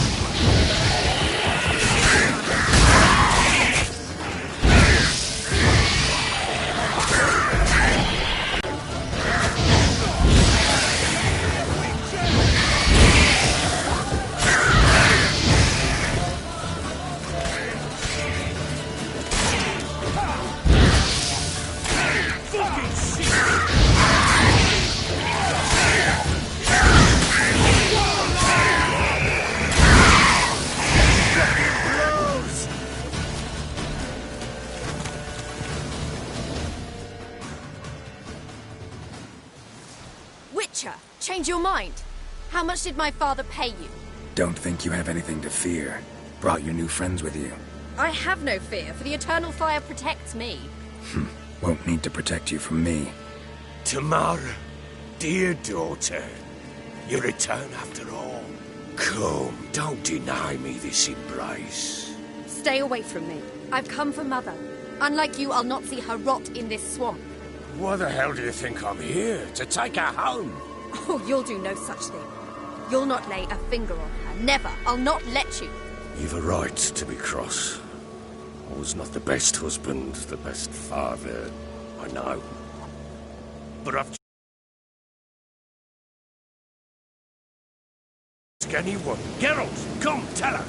Change your mind. How much did my father pay you? Don't think you have anything to fear. Brought your new friends with you. I have no fear, for the eternal fire protects me. Won't need to protect you from me. Tamara, dear daughter, you return after all. Come, don't deny me this embrace. Stay away from me. I've come for Mother. Unlike you, I'll not see her rot in this swamp. Why the hell do you think I'm here? To take her home? Oh, you'll do no such thing. You'll not lay a finger on her. Never. I'll not let you. You've a right to be cross. I was not the best husband, the best father, I know. But I've... Ask anyone. Geralt, come, tell her!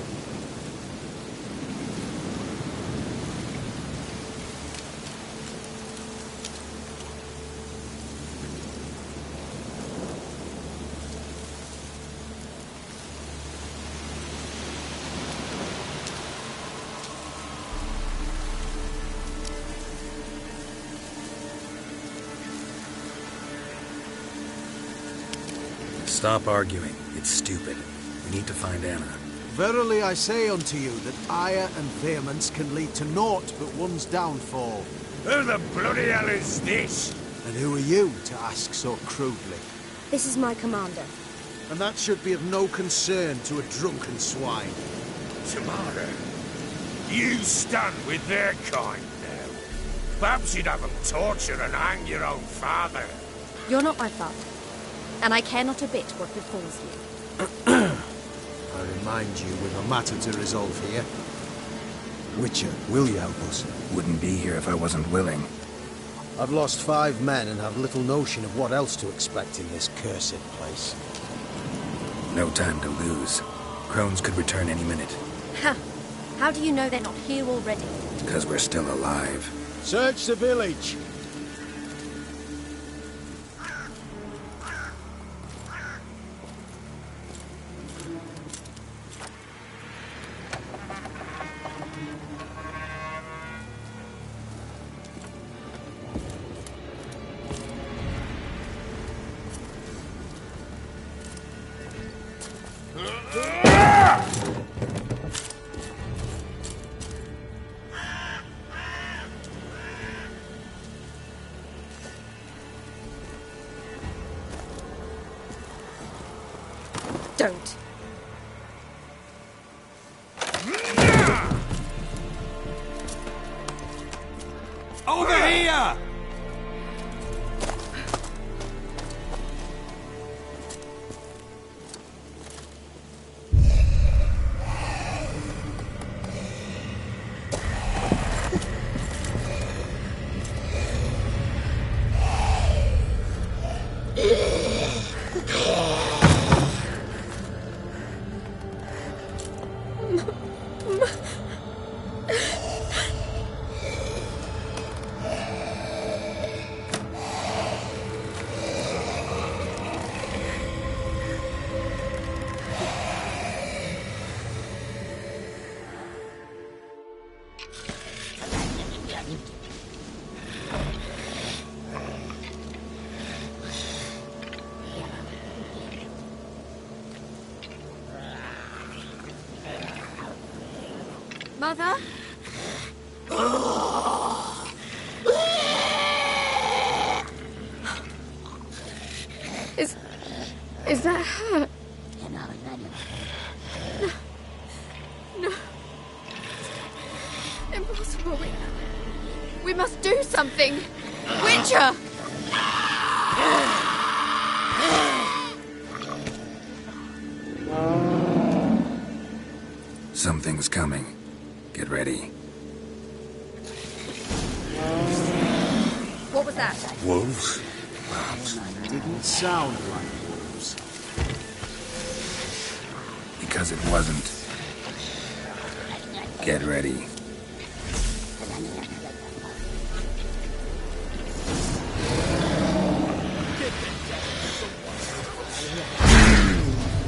Stop arguing. It's stupid. We need to find Anna. Verily I say unto you that ire and vehemence can lead to naught but one's downfall. Who the bloody hell is this? And who are you to ask so crudely? This is my commander. And that should be of no concern to a drunken swine. Tamara, you stand with their kind now. Perhaps you'd have them torture and hang your own father. You're not my father, and I care not a bit what befalls you. I remind you, we've a matter to resolve here. Witcher, will you help us? Wouldn't be here if I wasn't willing. I've lost 5 men and have little notion of what else to expect in this cursed place. No time to lose. Crones could return any minute. Ha! How do you know they're not here already? Because we're still alive. Search the village! Don't. Over here! Mother? Is that her? No. Impossible. We must do something. Witcher! Something's coming. Get ready. What was that? Wolves? Didn't sound like wolves. Because it wasn't. Get ready.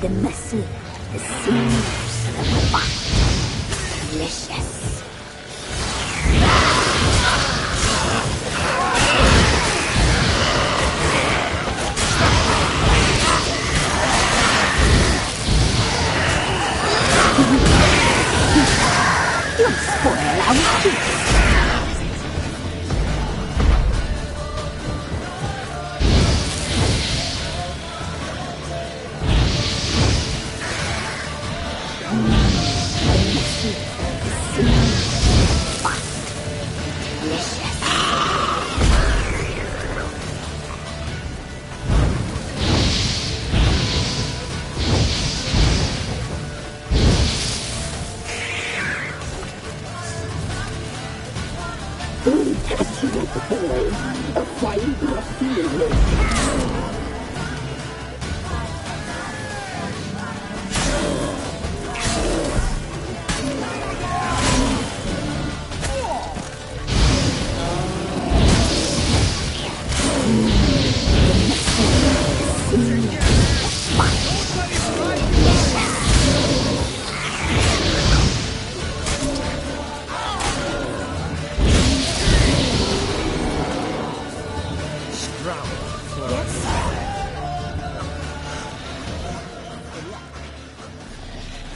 The muscle, the sinews, the fat. Delicious. Don't spoil our feast.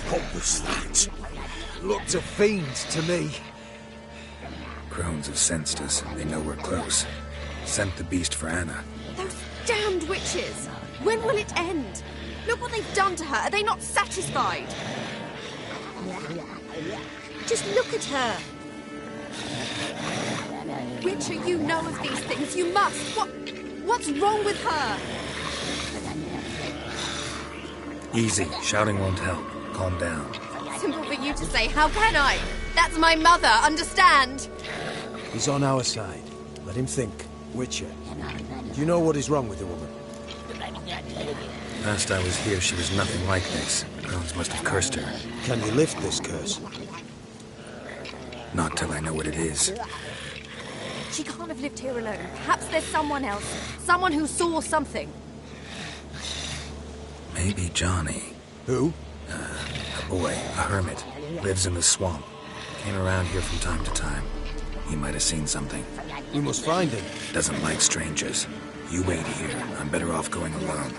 What was that? Looked a fiend to me. Crones have sensed us. They know we're close. Sent the beast for Anna. Those damned witches! When will it end? Look what they've done to her. Are they not satisfied? Just look at her. Witcher, you know of these things. You must. What's wrong with her? Easy. Shouting won't help. Calm down. Simple for you to say. How can I? That's my mother. Understand? He's on our side. Let him think. Witcher, do you know what is wrong with the woman? Last I was here, she was nothing like this. Crones must have cursed her. Can you lift this curse? Not till I know what it is. She can't have lived here alone. Perhaps there's someone else. Someone who saw something. Maybe Johnny. Who? A boy, a hermit. Lives in the swamp. Came around here from time to time. He might have seen something. We must find him. Doesn't like strangers. You wait here. I'm better off going alone.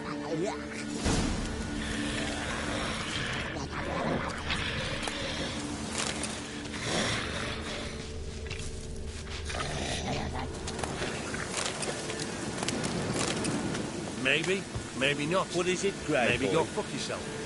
Maybe, maybe not. What is it, Grey Maybe boy? go fuck yourself.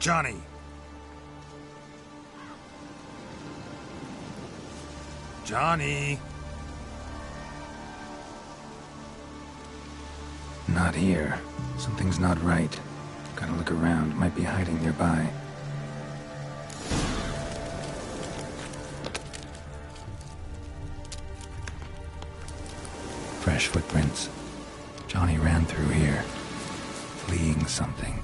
Johnny! Johnny! Not here. Something's not right. Gotta look around. Might be hiding nearby. Fresh footprints. Johnny ran through here, fleeing something.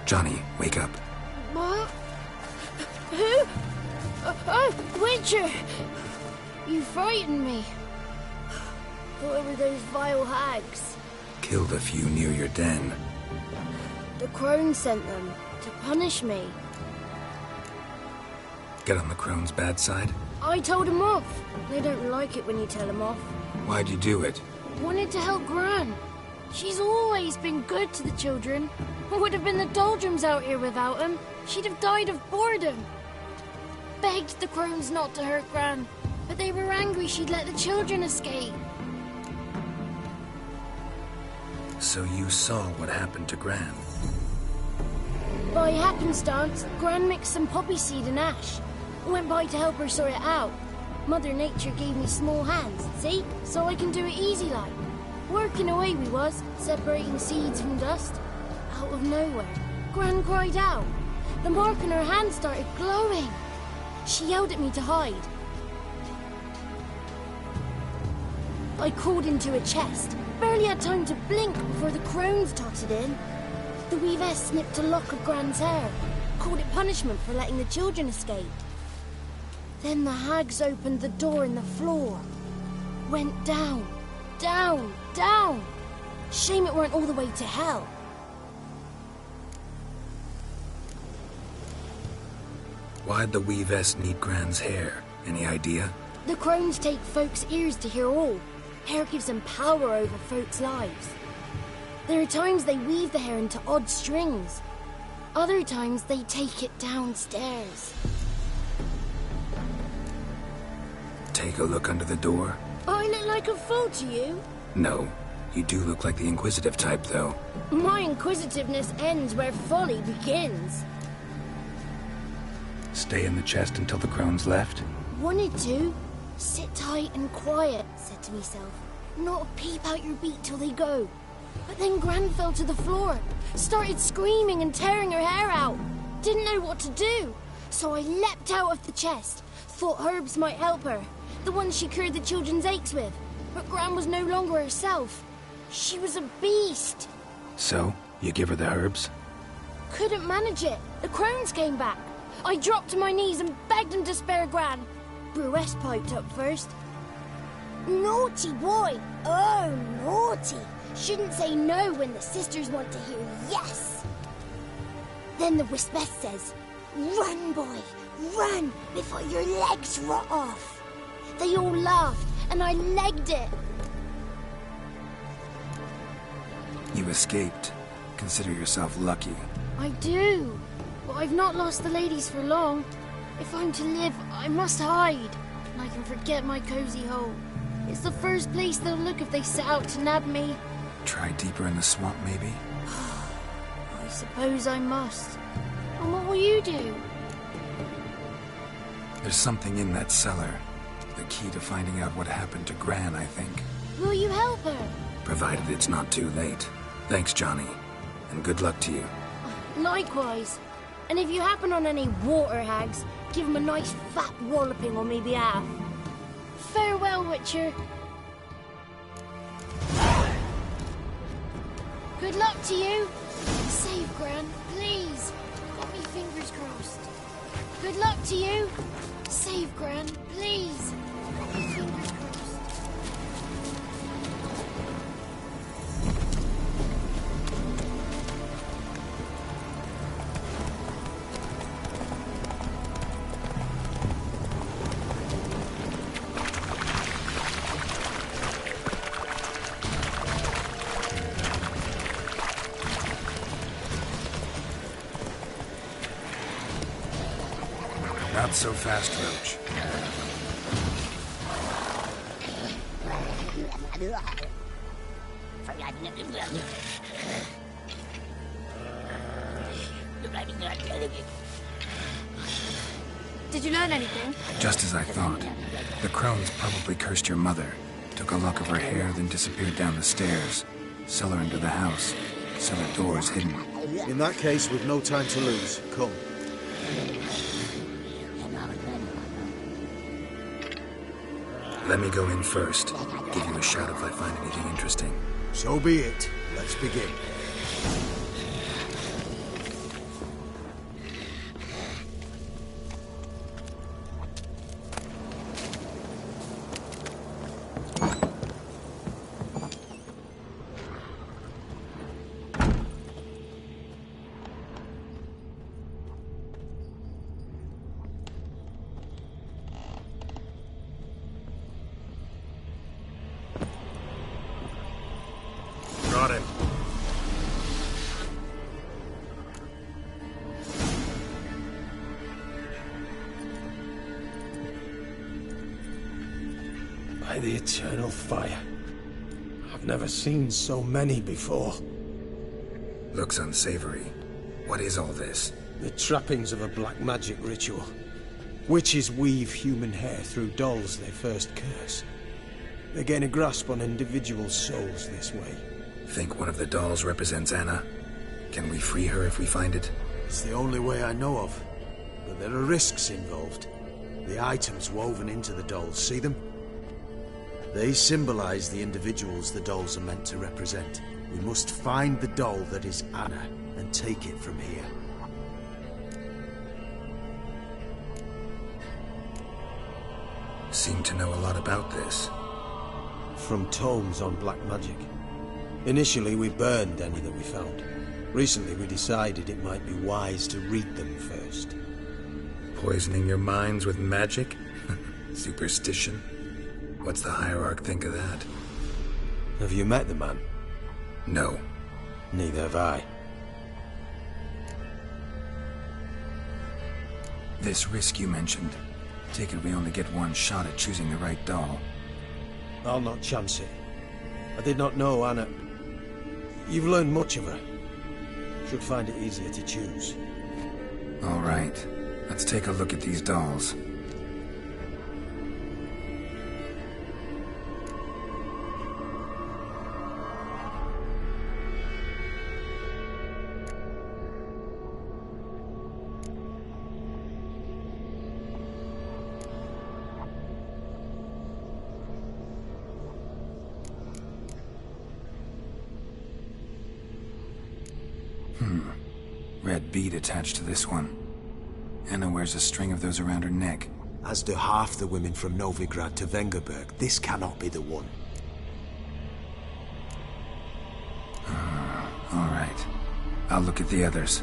Johnny, wake up. What? Who? Oh, Witcher! You frightened me. Thought it were those vile hags. Killed a few near your den. The crone sent them to punish me. Get on the crone's bad side? I told them off. They don't like it when you tell them off. Why'd you do it? Wanted to help Gran. She's always been good to the children. It would have been the doldrums out here without him. She'd have died of boredom. Begged the crones not to hurt Gran, but they were angry she'd let the children escape. So you saw what happened to Gran? By happenstance, Gran mixed some poppy seed and ash. Went by to help her sort it out. Mother Nature gave me small hands, see? So I can do it easy like. Working away we was, separating seeds from dust. Out of nowhere, Gran cried out. The mark on her hand started glowing. She yelled at me to hide. I crawled into a chest. Barely had time to blink before the crones totted in. The weavess snipped a lock of Gran's hair. Called it punishment for letting the children escape. Then the hags opened the door in the floor. Went down, down, down. Shame it weren't all the way to hell. Why'd the weavess need Gran's hair? Any idea? The crones take folks' ears to hear all. Hair gives them power over folks' lives. There are times they weave the hair into odd strings. Other times they take it downstairs. Take a look under the door? I look like a fool to you? No. You do look like the inquisitive type, though. My inquisitiveness ends where folly begins. Stay in the chest until the crone's left? Wanted to. Sit tight and quiet, said to myself. Not a peep out your beat till they go. But then Gran fell to the floor, started screaming and tearing her hair out. Didn't know what to do. So I leapt out of the chest. Thought herbs might help her. The ones she cured the children's aches with. But Gran was no longer herself. She was a beast. So, you give her the herbs? Couldn't manage it. The crones came back. I dropped to my knees and begged him to spare Gran. Bruce piped up first. Naughty boy. Oh, naughty. Shouldn't say no when the sisters want to hear yes. Then the Wispeth says, run, boy, run before your legs rot off. They all laughed, and I legged it. You escaped. Consider yourself lucky. I do. But I've not lost the ladies for long. If I'm to live, I must hide. And I can forget my cozy hole. It's the first place they'll look if they set out to nab me. Try deeper in the swamp, maybe? I suppose I must. And what will you do? There's something in that cellar. The key to finding out what happened to Gran, I think. Will you help her? Provided it's not too late. Thanks, Johnny. And good luck to you. Likewise. And if you happen on any water hags, give them a nice fat walloping on me behalf. Farewell, Witcher. Good luck to you. Save Gran, please. Got me fingers crossed. Good luck to you. Save Gran, please. Got me fingers crossed. Not so fast, Roach. Did you learn anything? Just as I thought. The crones probably cursed your mother. Took a lock of her hair, then disappeared down the stairs. Cellar into the house. Cellar doors hidden. In that case, we've no time to lose. Come. Let me go in first. Give you a shout if I find anything interesting. So be it. Let's begin. Got him. By the eternal fire. I've never seen so many before. Looks unsavory. What is all this? The trappings of a black magic ritual. Witches weave human hair through dolls they first curse. They gain a grasp on individual souls this way. Think one of the dolls represents Anna? Can we free her if we find it? It's the only way I know of. But there are risks involved. The items woven into the dolls, see them? They symbolize the individuals the dolls are meant to represent. We must find the doll that is Anna and take it from here. Seem to know a lot about this. From tomes on black magic. Initially, we burned any that we found. Recently, we decided it might be wise to read them first. Poisoning your minds with magic? Superstition? What's the hierarch think of that? Have you met the man? No. Neither have I. This risk you mentioned. Take it we only get one shot at choosing the right doll. I'll not chance it. I did not know Anna. You've learned much of her. Should find it easier to choose. All right. Let's take a look at these dolls. Red bead attached to this one. Anna wears a string of those around her neck. As do half the women from Novigrad to Vengerberg. This cannot be the one. All right. I'll look at the others.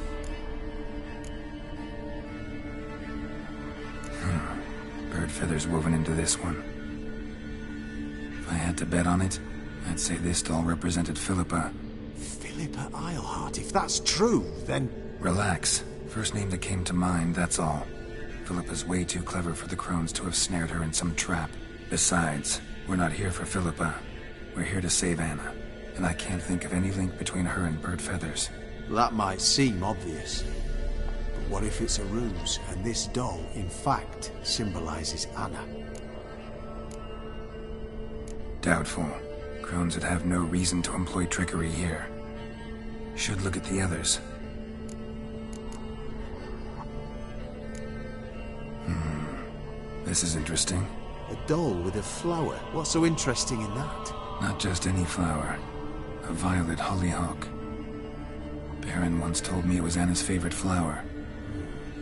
Bird feathers woven into this one. If I had to bet on it, I'd say this doll represented Philippa. Philippa Eilhart, if that's true, then... Relax. First name that came to mind, that's all. Philippa's way too clever for the crones to have snared her in some trap. Besides, we're not here for Philippa. We're here to save Anna. And I can't think of any link between her and bird feathers. That might seem obvious. But what if it's a ruse, and this doll, in fact, symbolizes Anna? Doubtful. Crones would have no reason to employ trickery here. Should look at the others. This is interesting. A doll with a flower. What's so interesting in that? Not just any flower. A violet hollyhock. Baron once told me it was Anna's favorite flower.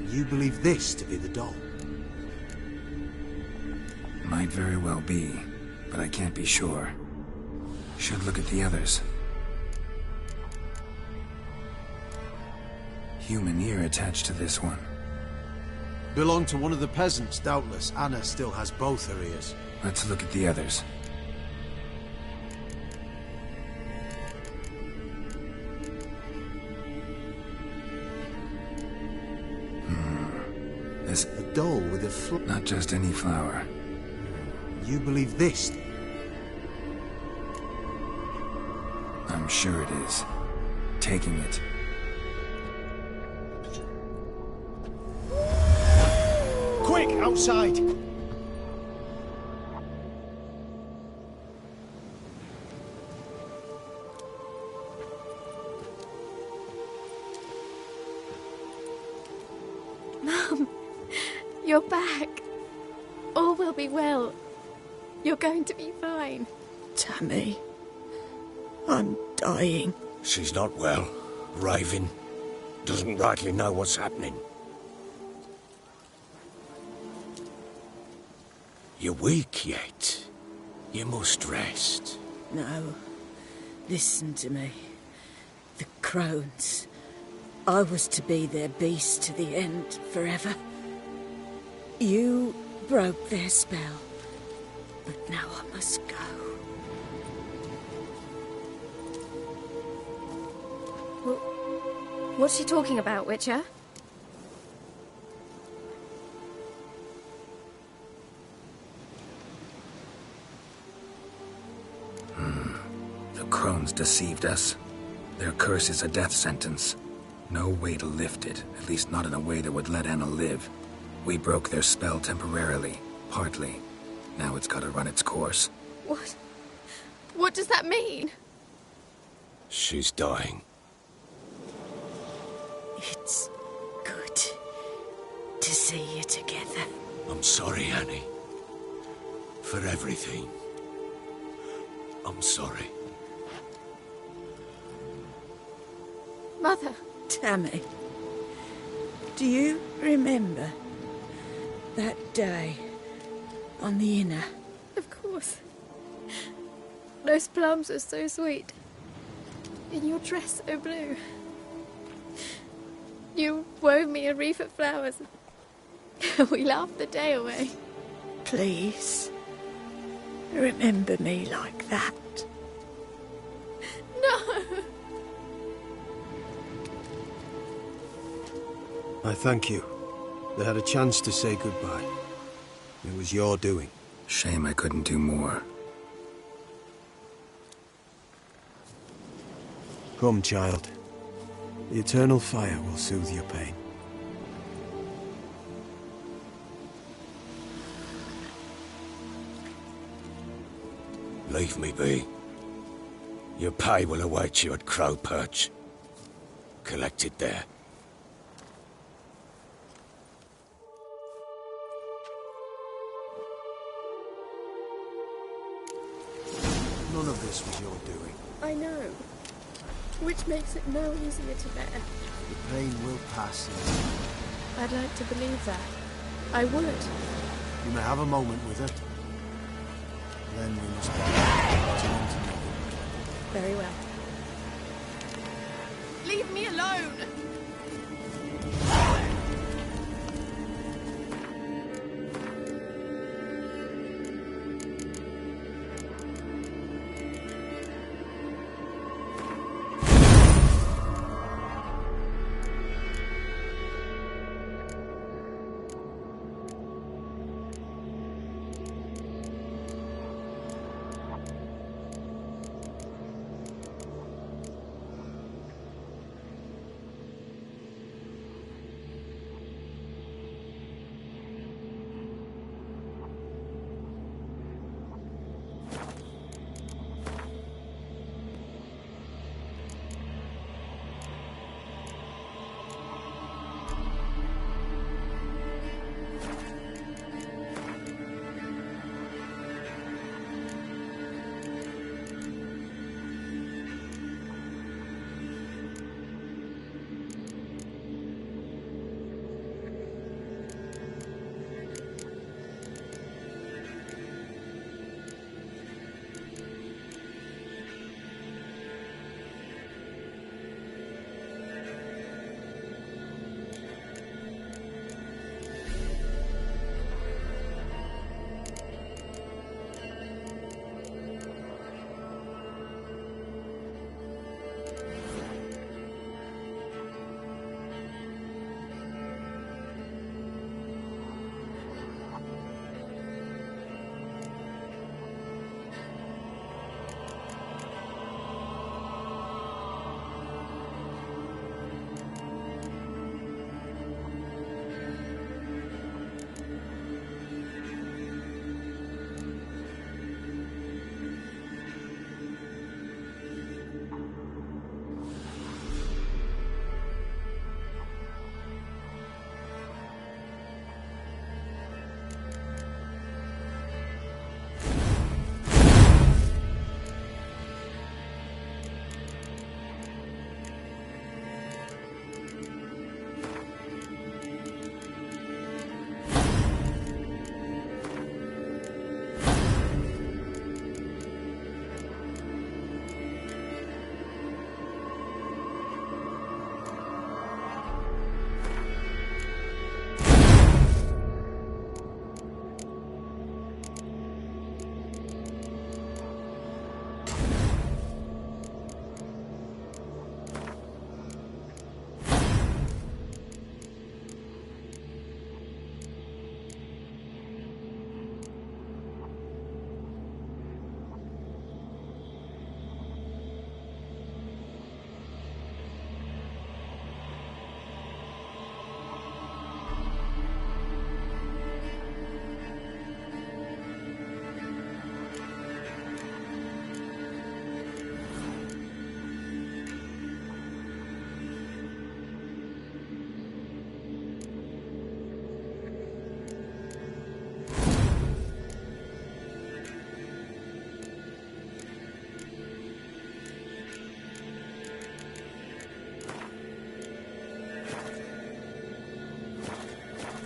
You believe this to be the doll? Might very well be, but I can't be sure. Should look at the others. Human ear attached to this one. Belonged to one of the peasants, doubtless. Anna still has both her ears. Let's look at the others. This... A doll with a flower. Not just any flower. You believe this? I'm sure it is. Taking it. Quick, outside! Mum, you're back. All will be well. You're going to be fine. Tammy, I'm dying. She's not well. Raving. Doesn't rightly know what's happening. You're weak yet. You must rest. No. Listen to me. The crones. I was to be their beast to the end, forever. You broke their spell. But now I must go. What's she talking about, Witcher? The crones deceived us. Their curse is a death sentence. No way to lift it, at least not in a way that would let Anna live. We broke their spell temporarily, partly. Now it's gotta run its course. What? What does that mean? She's dying. It's good to see you together. I'm sorry, Annie. For everything. I'm sorry. Mother. Tammy, do you remember that day on the Inner? Of course. Those plums are so sweet. And your dress so blue. You wove me a wreath of flowers. We laughed the day away. Please, remember me like that. I thank you. They had a chance to say goodbye. It was your doing. Shame I couldn't do more. Come, child. The eternal fire will soothe your pain. Leave me be. Your pay will await you at Crow Perch. Collect it there. None of this was your doing. I know. Which makes it no easier to bear. The pain will pass. I'd like to believe that. I would. You may have a moment with it. Then we must go. Very well. Leave me alone!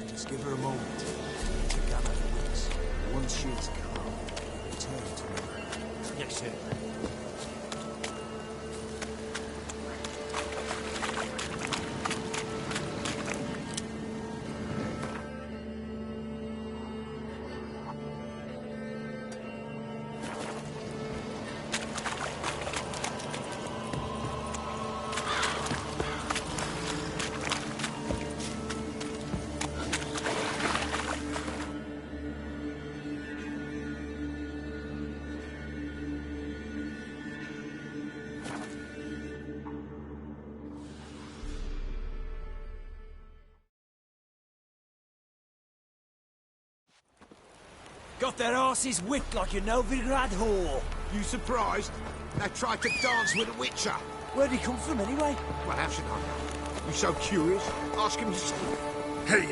Just give her a moment to gather her wits. Once she is calm, return to me. Yes, sir. Got their asses whipped like a Novigrad whore. You surprised? They tried to dance with a witcher. Where'd he come from anyway? Well, how should I know? You so curious? Ask him yourself. Hey,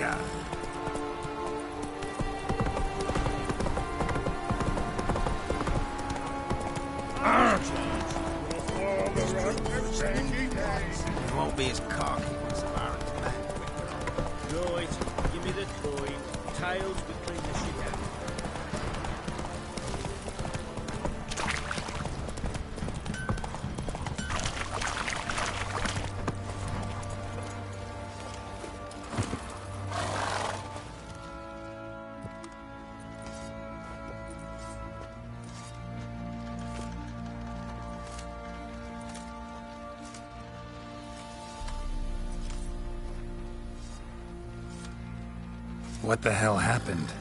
He won't be as cocky once the Baron's back. Right, give me the coin. Tails, we clean the shit out. What the hell happened?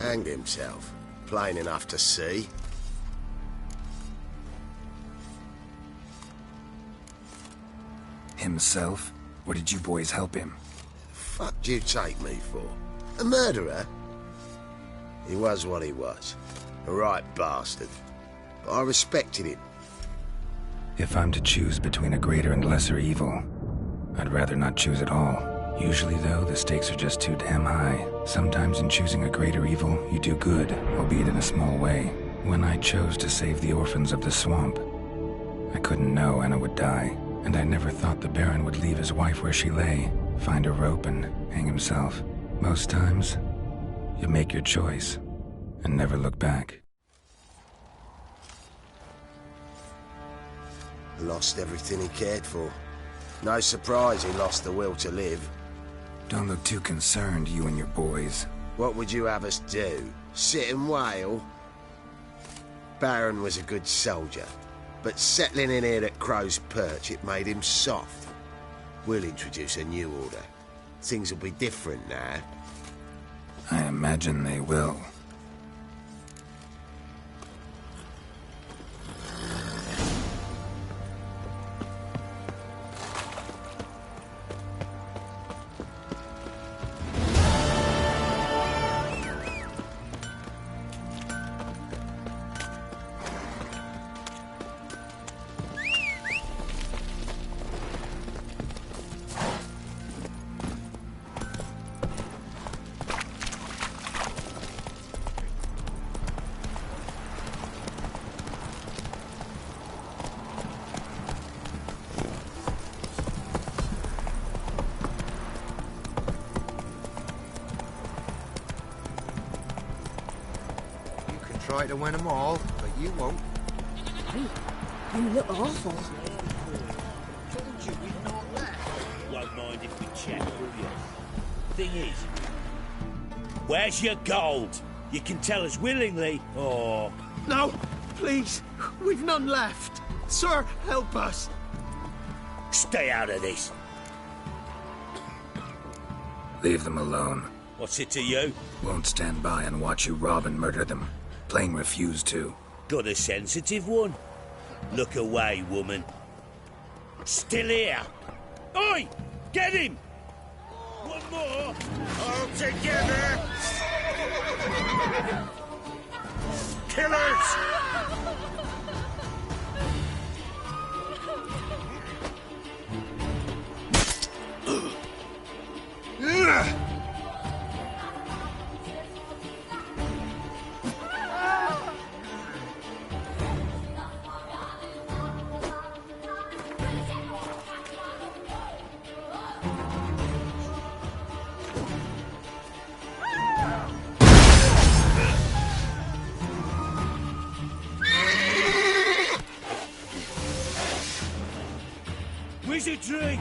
Hanged himself. Plain enough to see. Himself? Or did you boys help him? Fuck do you take me for? A murderer? He was what he was. A right bastard. But I respected him. If I'm to choose between a greater and lesser evil, I'd rather not choose at all. Usually, though, the stakes are just too damn high. Sometimes in choosing a greater evil, you do good, albeit in a small way. When I chose to save the orphans of the swamp, I couldn't know Anna would die, and I never thought the Baron would leave his wife where she lay, find a rope and hang himself. Most times, you make your choice and never look back. Lost everything he cared for. No surprise he lost the will to live. Don't look too concerned, you and your boys. What would you have us do? Sit and wail? Baron was a good soldier, but settling in here at Crow's Perch, it made him soft. We'll introduce a new order. Things will be different now. I imagine they will. Try to win them all, but you won't. You look awful. Told you we'd not left. Won't mind if we check, will you? Thing is, where's your gold? You can tell us willingly, or... No, please. We've none left. Sir, help us. Stay out of this. Leave them alone. What's it to you? Won't stand by and watch you rob and murder them. Plain refuse to. Got a sensitive one? Look away, woman. Still here. Oi! Get him! One more! All together! Killers! Wizardry!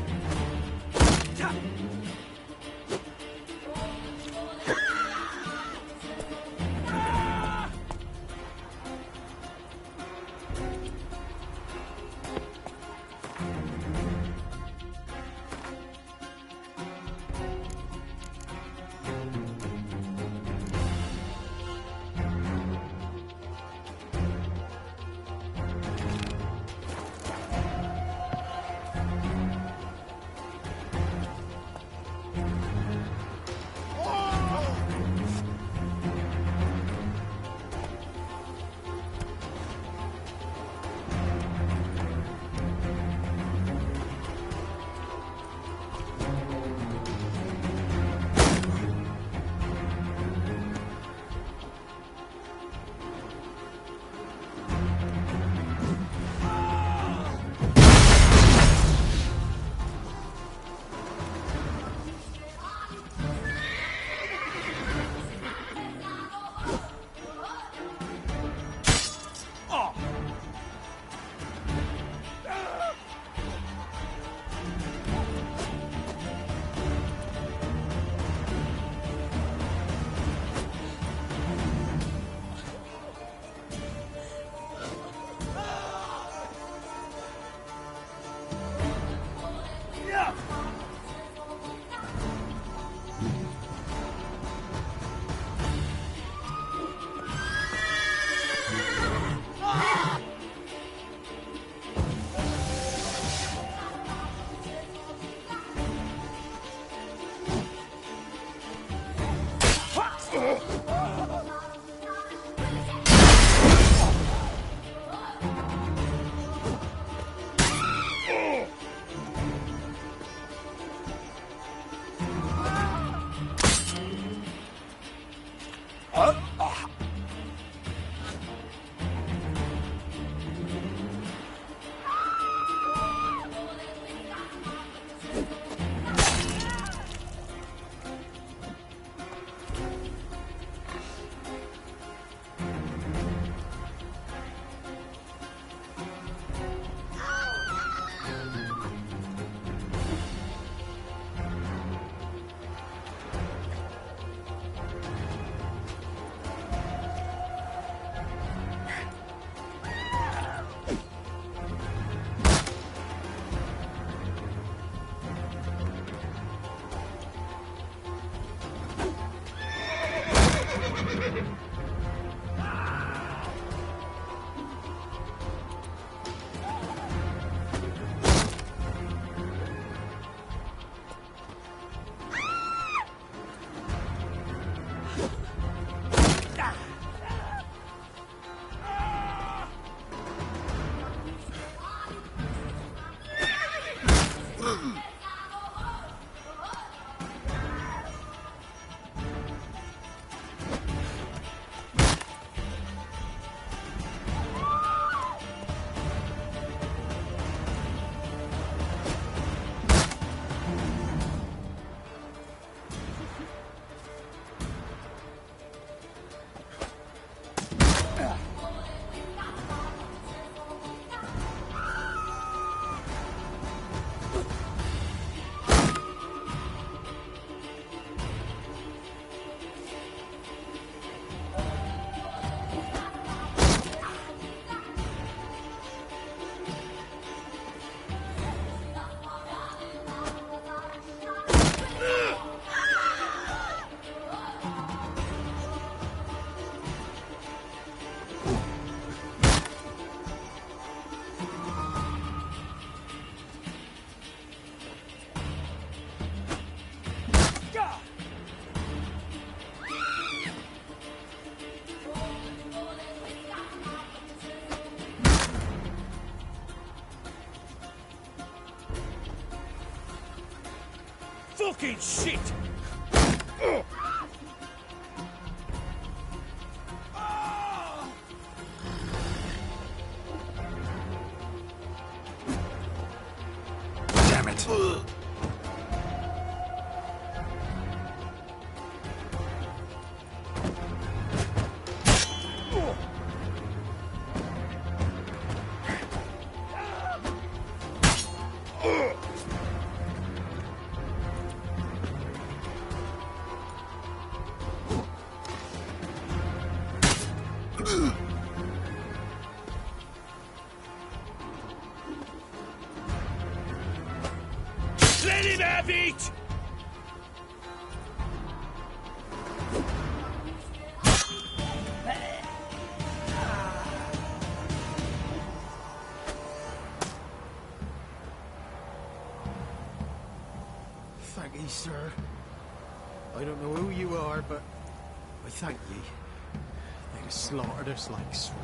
Fucking shit! Damn it! Let him have it! Thank ye, sir. I don't know who you are, but I thank ye. They'd have slaughtered us like swine.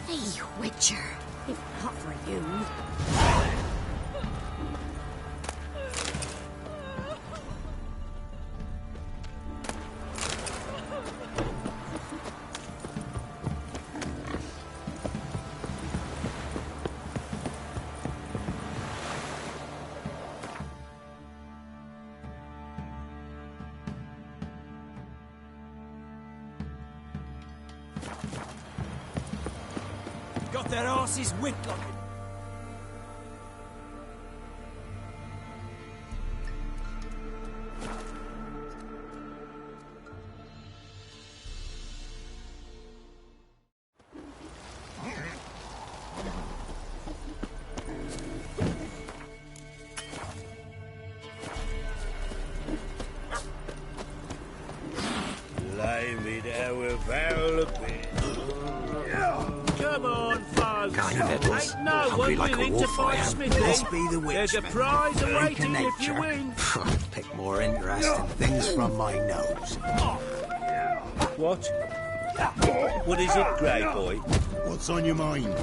Hey, Witcher. If not for you... Got their asses whipped like Blimey, now we're foul a bit. Come on, folks. Ain't no one willing to fight Smithy. Let's be the There's a witchman. prize awaiting Nature. if you win. Pick more interesting things from my nose. What? What is it, Grey Boy? What's on your mind?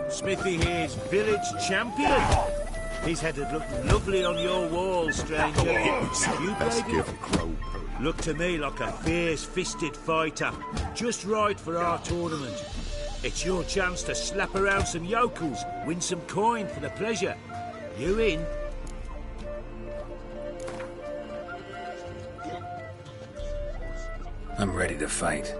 Smithy here's village champion. His head had looked lovely on your wall, stranger. You, baby? Look to me like a fierce-fisted fighter. Just right for our tournament. It's your chance to slap around some yokels, win some coin for the pleasure. You in? I'm ready to fight.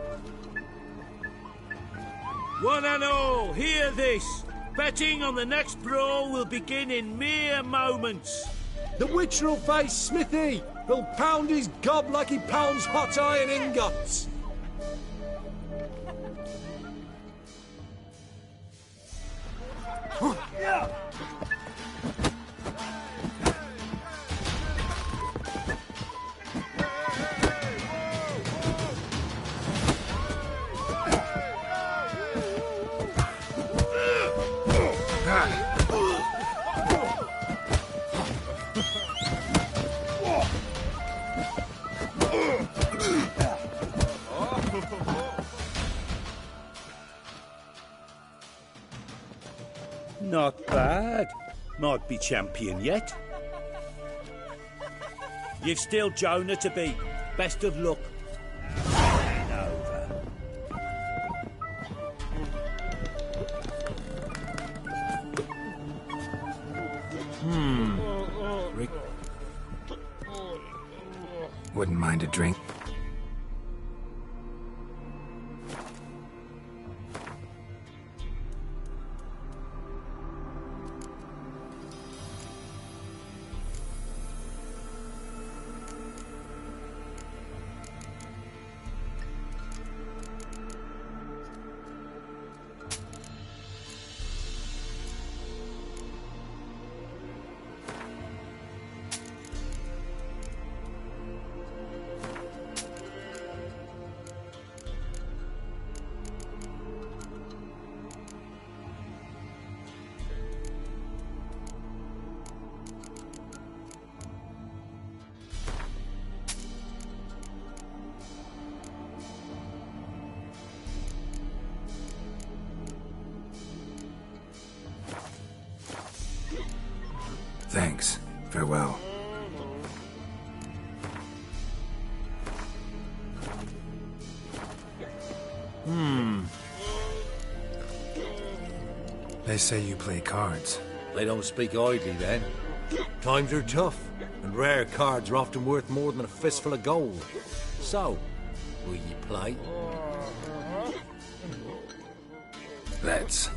One and all, hear this. Betting on the next brawl will begin in mere moments. The Witcher will face Smithy. He'll pound his gob like he pounds hot iron ingots. Might be champion yet. You've still Jonah to beat. Best of luck. And over. Rick. Wouldn't mind a drink. Thanks. Farewell. They say you play cards. They don't speak idly then. Times are tough, and rare cards are often worth more than a fistful of gold. So, will you play? Let's.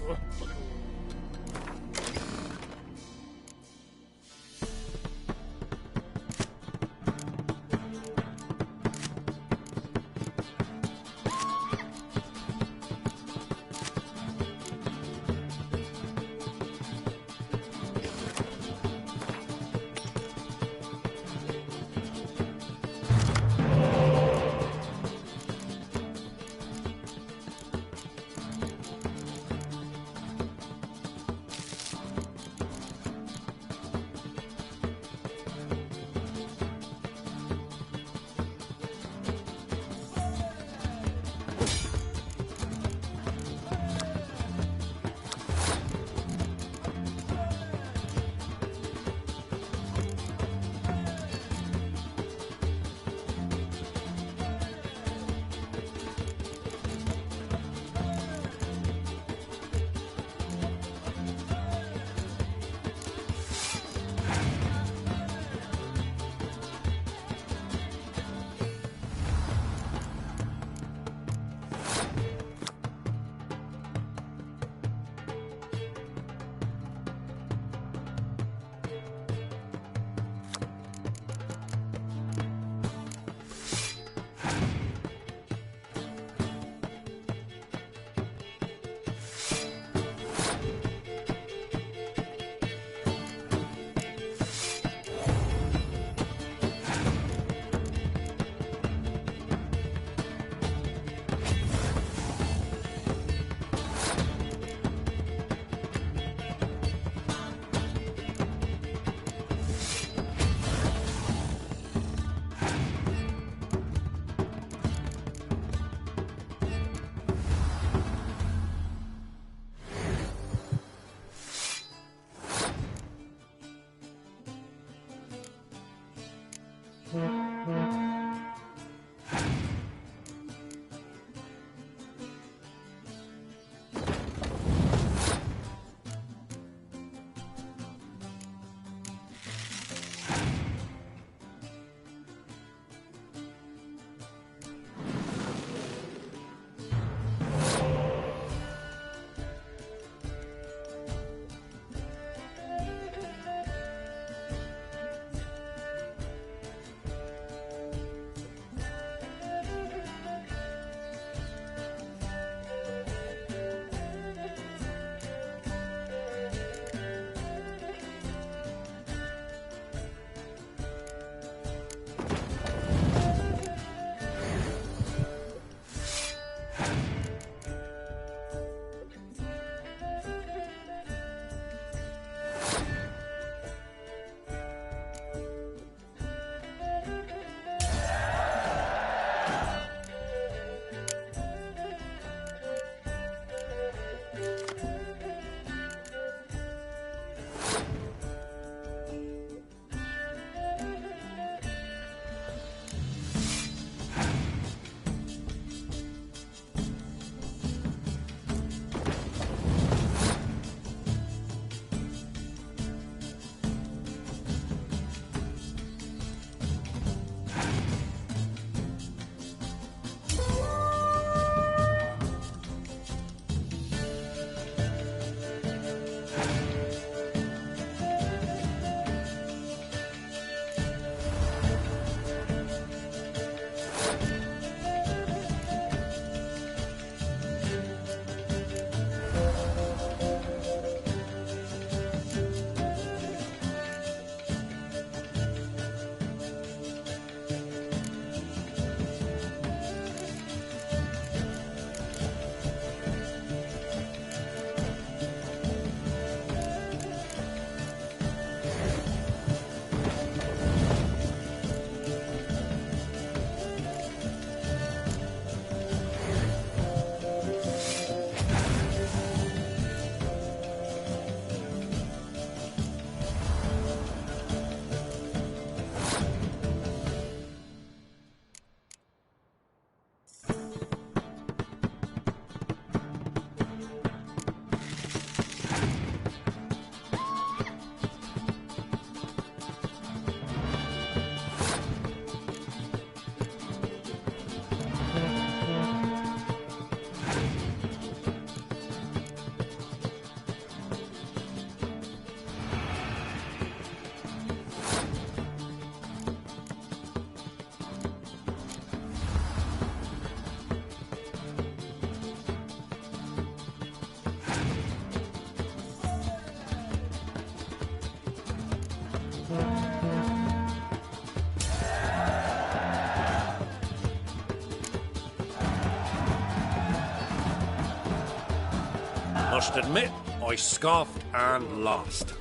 must admit, I scoffed and lost.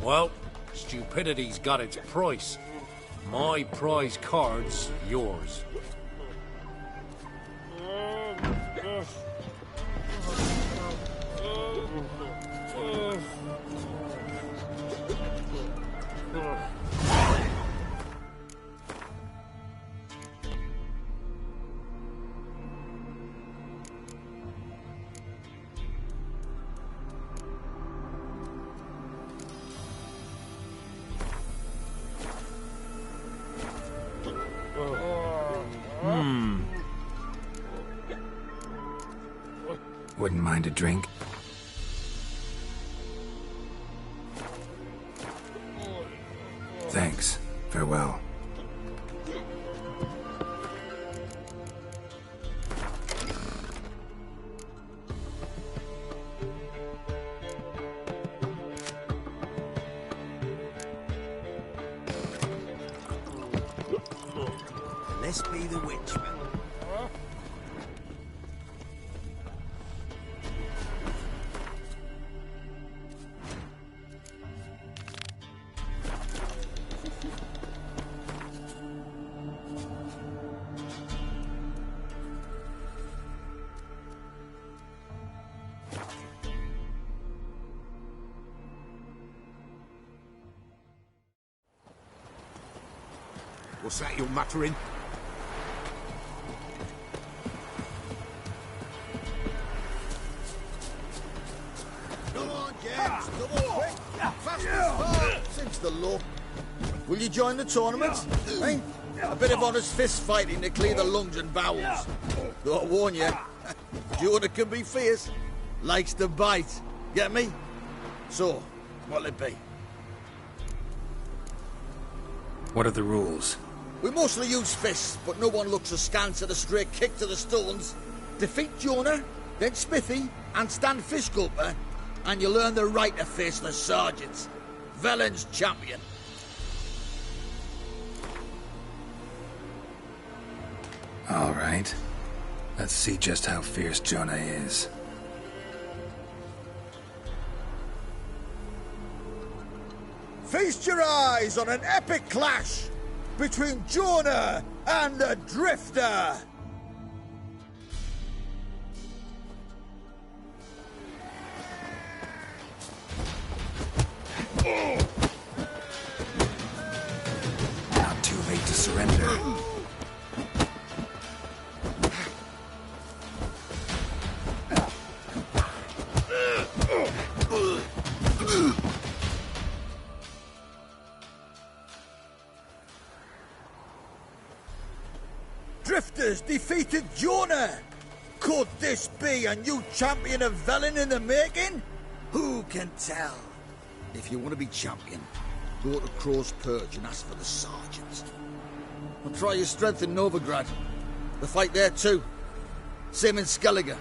Well, stupidity's got its price. My prize card's yours. Wouldn't mind a drink? Thanks. Farewell. Let's be the witchman. What's that you're muttering? Come on, James. Come on, quick. Fast as far. Since the law. Will you join the tournament? Eh? A bit of honest fist fighting to clear the lungs and bowels. Though I warn you, Jonah can be fierce. Likes to bite. Get me? So, what'll it be? What are the rules? We mostly use fists, but no one looks askance at a straight kick to the stones. Defeat Jonah, then Smithy, and stand fish gulper, and you'll earn the right to face the sergeants. Velen's champion. All right. Let's see just how fierce Jonah is. Feast your eyes on an epic clash between Jonah and the Drifter. Not too late to surrender. Drifters defeated Jonah! Could this be a new champion of Velen in the making? Who can tell? If you want to be champion, go to Crow's Purge and ask for the sergeant. And try your strength in Novigrad. The fight there too. Same in Skellige.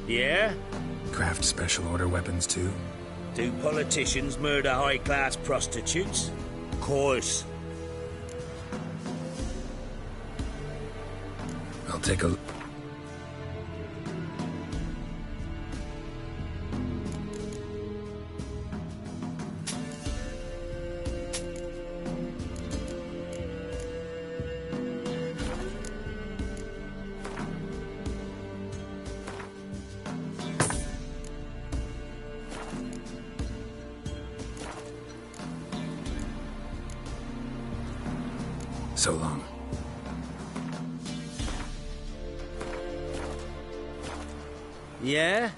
Yeah? Craft special order weapons too? Do politicians murder high-class prostitutes? Course. I'll take a... So long. Yeah?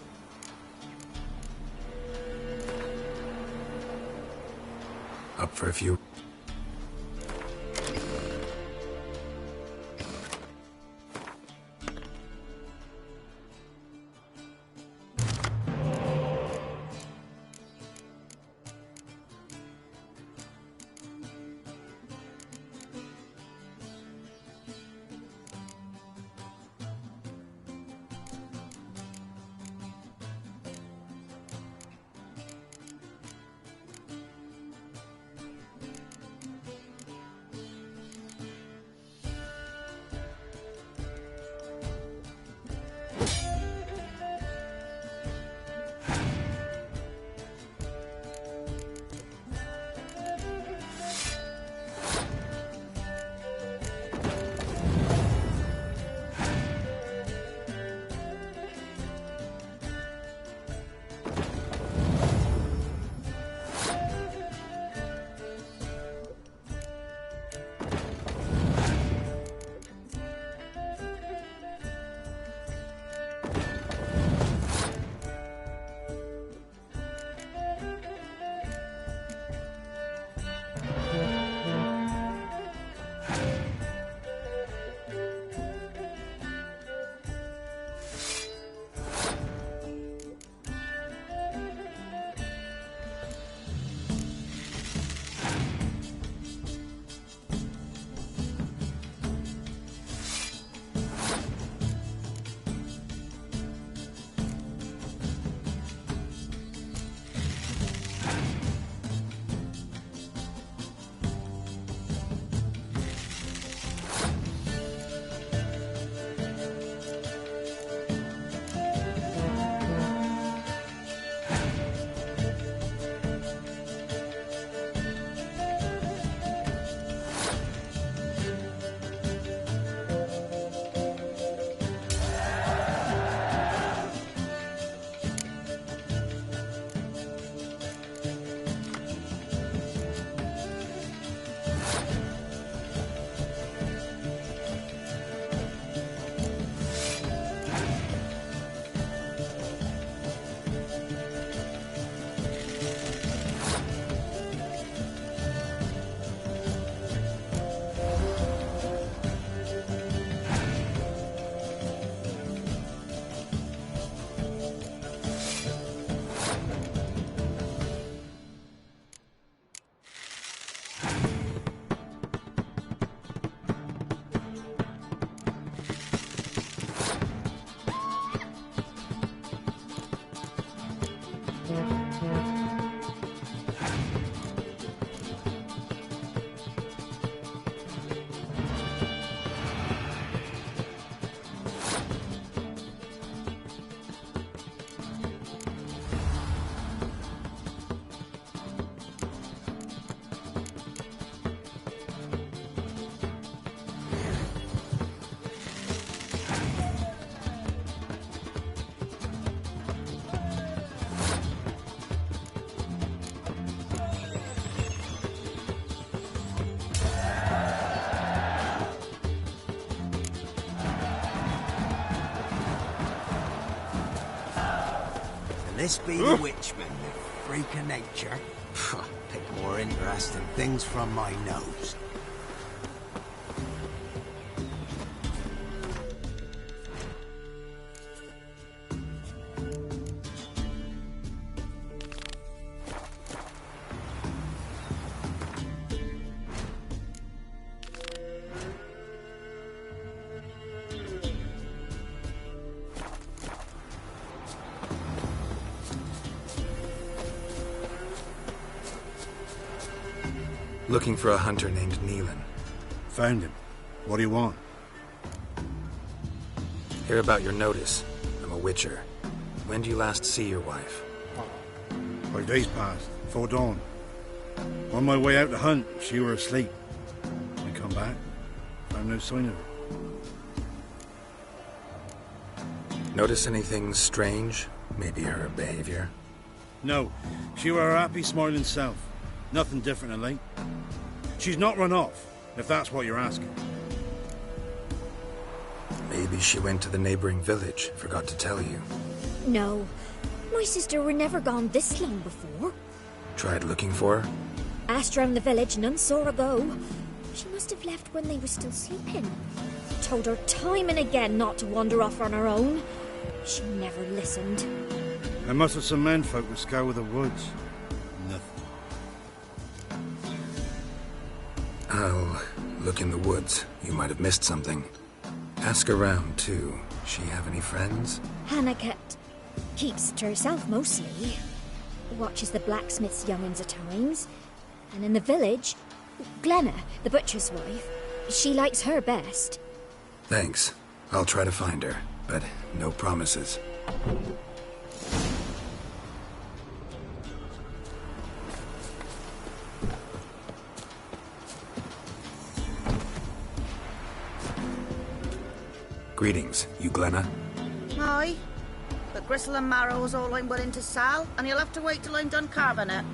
Up for a few? This be the witchman, the freak of nature. Pick more interesting things from my nose. Looking for a hunter named Neelan. Found him. What do you want? Hear about your notice. I'm a witcher. When do you last see your wife? 5 days passed, before dawn. On my way out to hunt, she were asleep. I come back, found no sign of her. Notice anything strange? Maybe her behavior? No, she were her happy, smiling self. Nothing different of late. She's not run off, if that's what you're asking. Maybe she went to the neighboring village, forgot to tell you. No, my sister were never gone this long before. Tried looking for her? Asked round the village, none saw her go. She must have left when they were still sleeping. Told her time and again not to wander off on her own. She never listened. There must have some menfolk who scour the woods. Nothing. I'll look in the woods. You might have missed something. Ask around, too. She have any friends? Hannah keeps to herself mostly. Watches the blacksmith's young'uns at times. And in the village, Glenna, the butcher's wife, she likes her best. Thanks. I'll try to find her, but no promises. Greetings, you Glenna? Aye. But gristle and marrow is all I'm willing to sell, and you'll have to wait till I'm done carving it.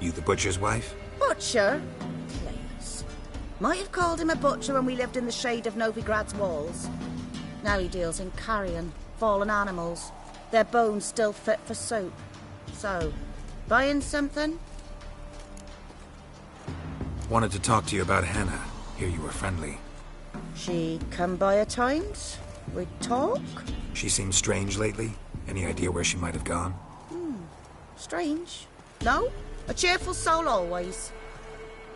You the butcher's wife? Butcher? Please. Might have called him a butcher when we lived in the shade of Novigrad's walls. Now he deals in carrion, fallen animals. Their bones still fit for soup. So, buying something? Wanted to talk to you about Hannah. Hear you were friendly. She come by at times? We talk? She seems strange lately. Any idea where she might have gone? Strange. No? A cheerful soul always.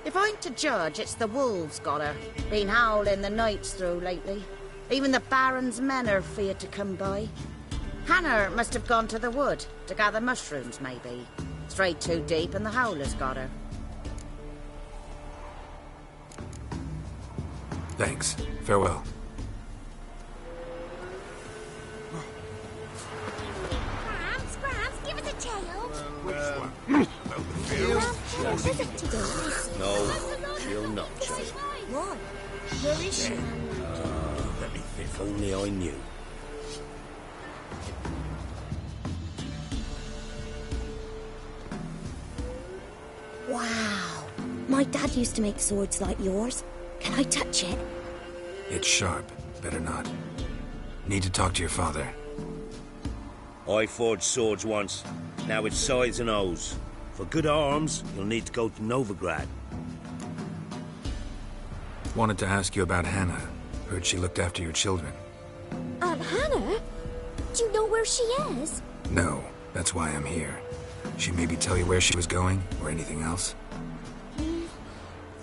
If I'm to judge, it's the wolves got her. Been howling the nights through lately. Even the Baron's men are feared to come by. Hannah must have gone to the wood to gather mushrooms, maybe. Strayed too deep and the howlers got her. Thanks. Farewell. Scraps, give us a tail. No, she'll not, Jane. Why? Where is she? Let me think. If only I knew. Wow. My dad used to make swords like yours. Can I touch it? It's sharp. Better not. Need to talk to your father. I forged swords once. Now it's size and O's. For good arms, you'll need to go to Novigrad. Wanted to ask you about Hannah. Heard she looked after your children. Aunt Hannah? Do you know where she is? No, that's why I'm here. She maybe tell you where she was going, or anything else?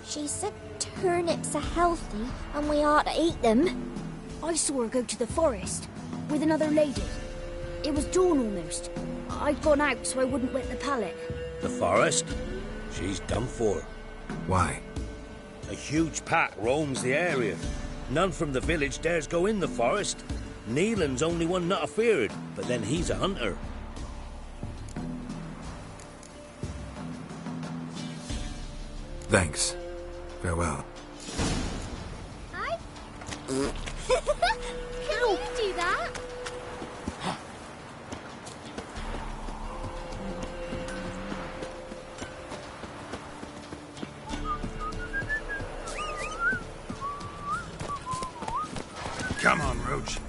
She said turnips are healthy, and we ought to eat them. I saw her go to the forest with another lady. It was dawn almost. I'd gone out so I wouldn't wet the pallet. The forest? She's done for. Why? A huge pack roams the area. None from the village dares go in the forest. Neelan's only one not afeared, but then he's a hunter. Thanks. Farewell. Hi. Can you do that? Come on, Roach.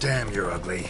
Damn, you're ugly.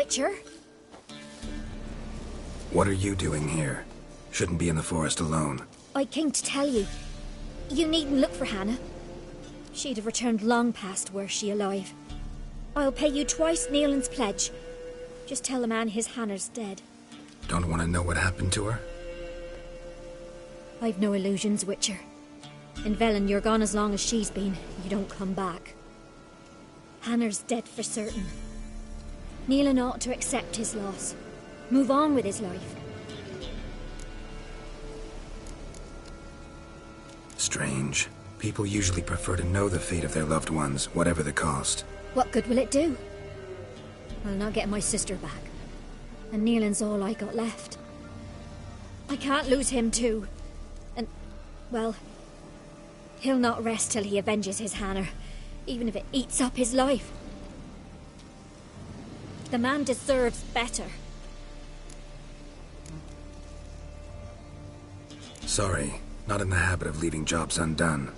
Witcher. What are you doing here? Shouldn't be in the forest alone. I came to tell you. You needn't look for Hannah. She'd have returned long past were she alive. I'll pay you twice Nealon's pledge. Just tell the man his Hannah's dead. Don't want to know what happened to her? I've no illusions, Witcher. In Velen, you're gone as long as she's been. You don't come back. Hannah's dead for certain. Nealon ought to accept his loss. Move on with his life. Strange. People usually prefer to know the fate of their loved ones, whatever the cost. What good will it do? I'll not get my sister back. And Nealon's all I got left. I can't lose him too. And, well, he'll not rest till he avenges his Hannah, even if it eats up his life. The man deserves better. Sorry, not in the habit of leaving jobs undone.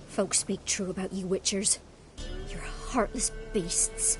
Folks speak true about you Witchers. You're heartless beasts.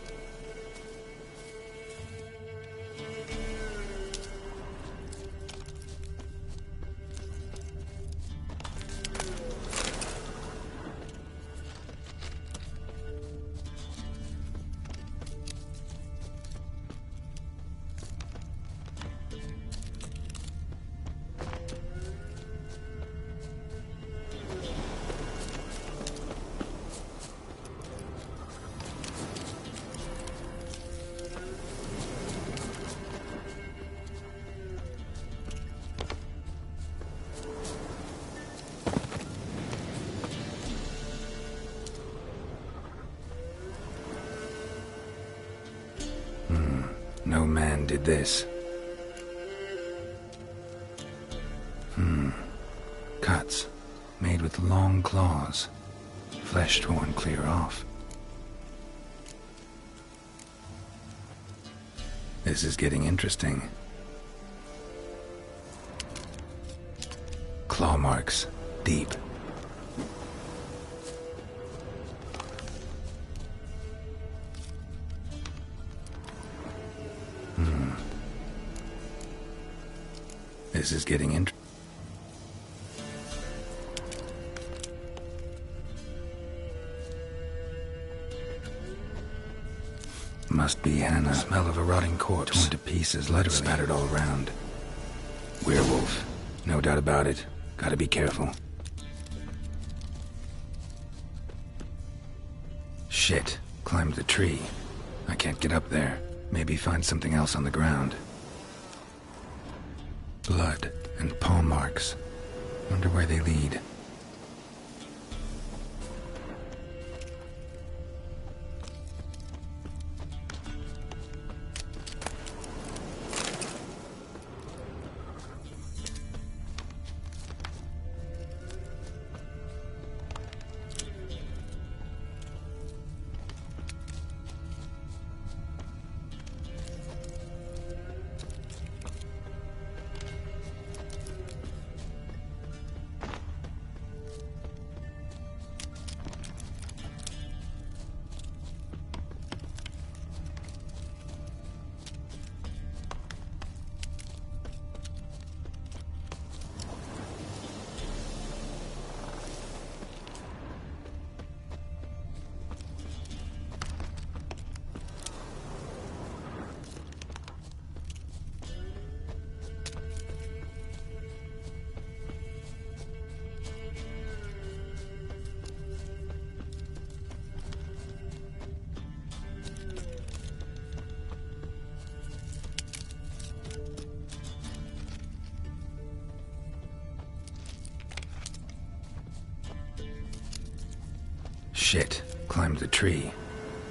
No man did this. Cuts. Made with long claws. Flesh torn clear off. This is getting interesting. Claw marks. Deep. This is getting interesting. Must be Hannah. Smell of a rotting corpse. Torn to pieces, literally. Spattered all around. Werewolf. No doubt about it. Gotta be careful. Shit. Climbed the tree. I can't get up there. Maybe find something else on the ground. Blood and paw marks. Wonder where they lead. Shit. Climbed the tree.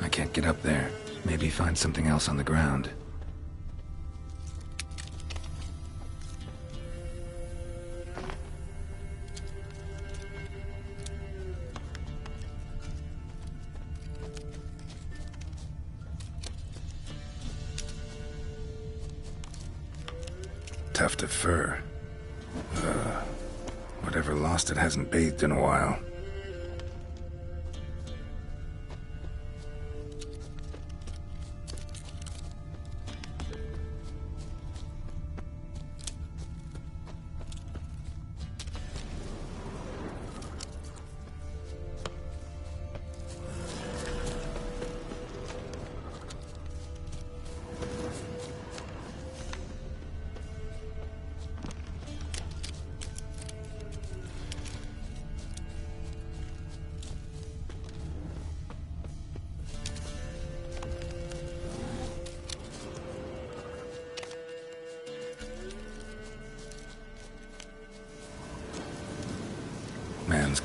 I can't get up there. Maybe find something else on the ground. Tuft of fur. Whatever lost it hasn't bathed in a while.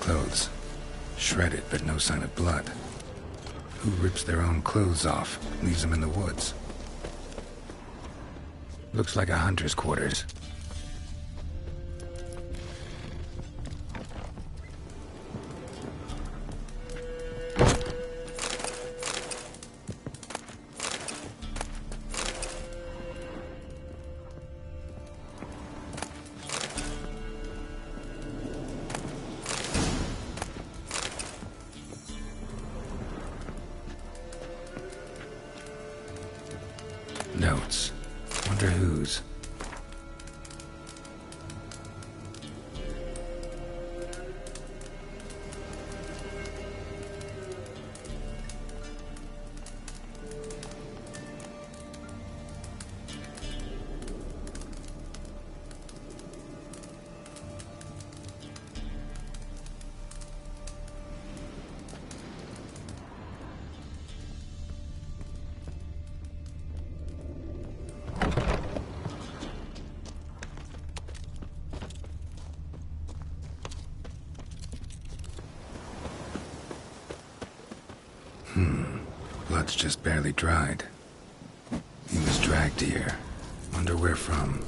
clothes. Shredded, but no sign of blood. Who rips their own clothes off, leaves them in the woods? Looks like a hunter's quarters. Notes. Wonder whose. Blood's just barely dried. He was dragged here. Wonder where from.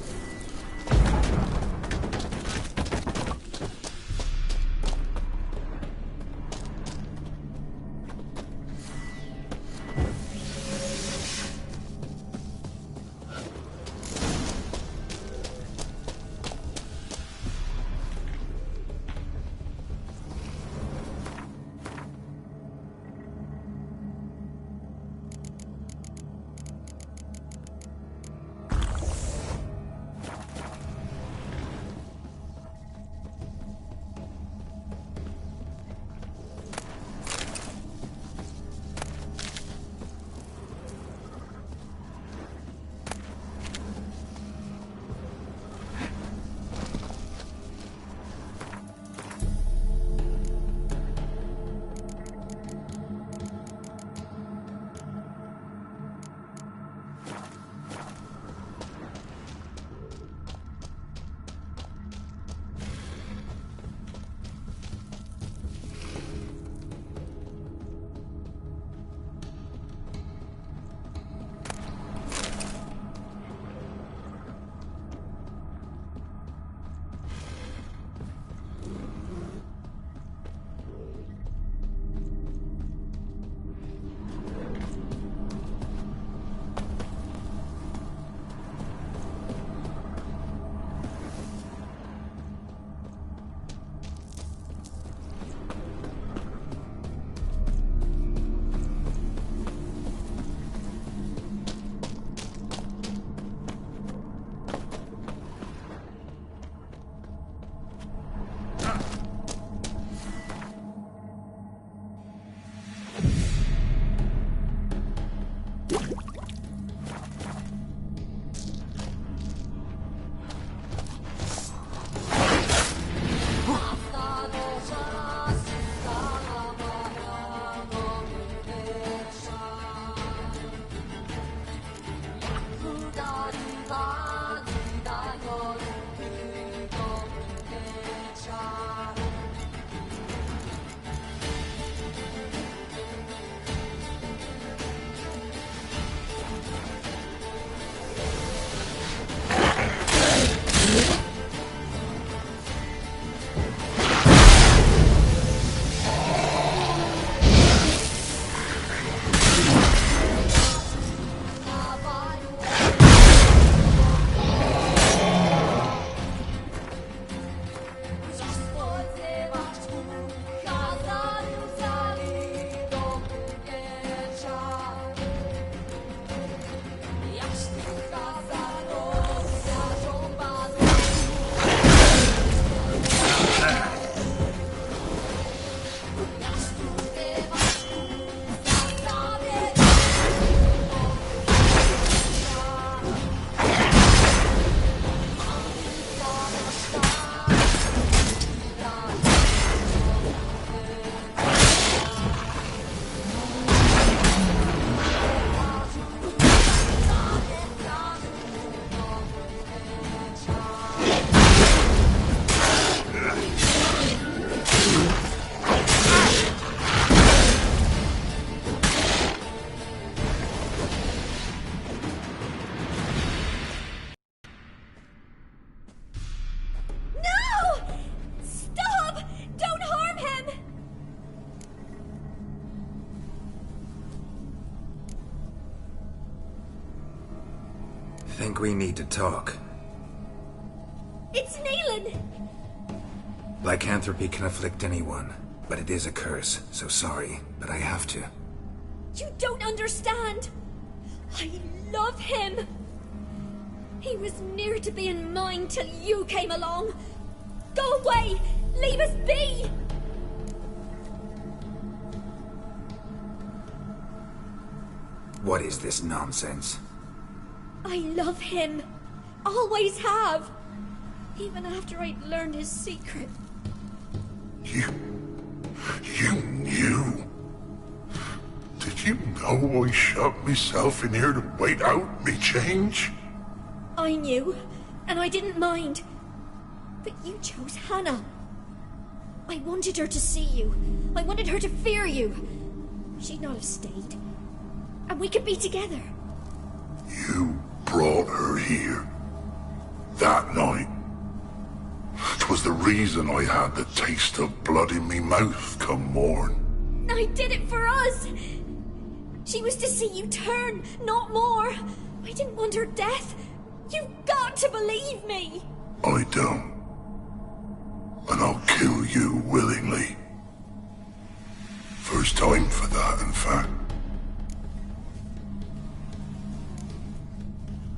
think we need to talk. It's Neelan! Lycanthropy can afflict anyone, but it is a curse, so sorry, but I have to. You don't understand! I love him! He was near to being mine till you came along! Go away! Leave us be! What is this nonsense? I love him. Always have. Even after I'd learned his secret. You knew? Did you know I shut myself in here to wait out me change? I knew, and I didn't mind. But you chose Hannah. I wanted her to see you. I wanted her to fear you. She'd not have stayed. And we could be together. You brought her here. That night. 'Twas the reason I had the taste of blood in me mouth come morn. I did it for us. She was to see you turn, not more. I didn't want her death. You've got to believe me. I don't. And I'll kill you willingly. First time for that, in fact.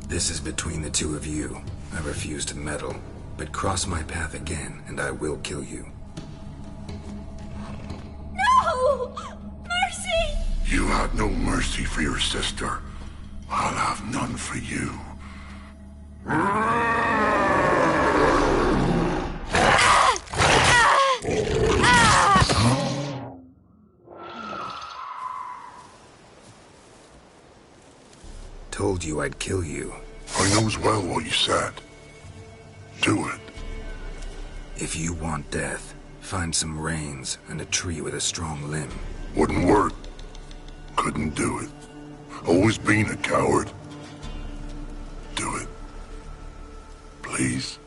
This is between the two of you. I refuse to meddle, but cross my path again, and I will kill you. No! Mercy! You had no mercy for your sister. I'll have none for you. Told you I'd kill you. I knows well what you said. Do it. If you want death, find some reins and a tree with a strong limb. Wouldn't work. Couldn't do it. Always been a coward. Do it. Please.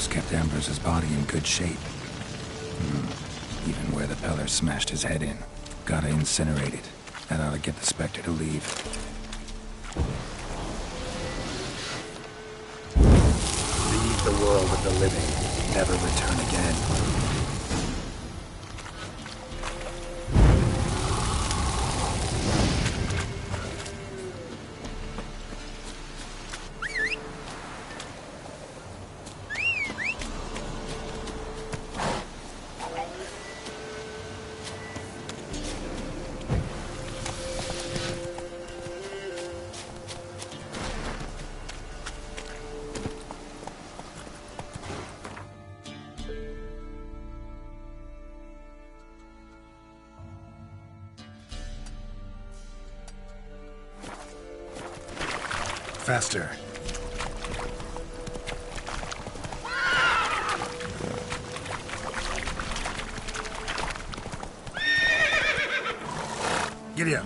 wolves kept Ambrose's body in good shape. Even where the Peller smashed his head in. Gotta incinerate it. That ought to get the Spectre to leave. Leave the world of the living. Never return again. Faster. Giddy up.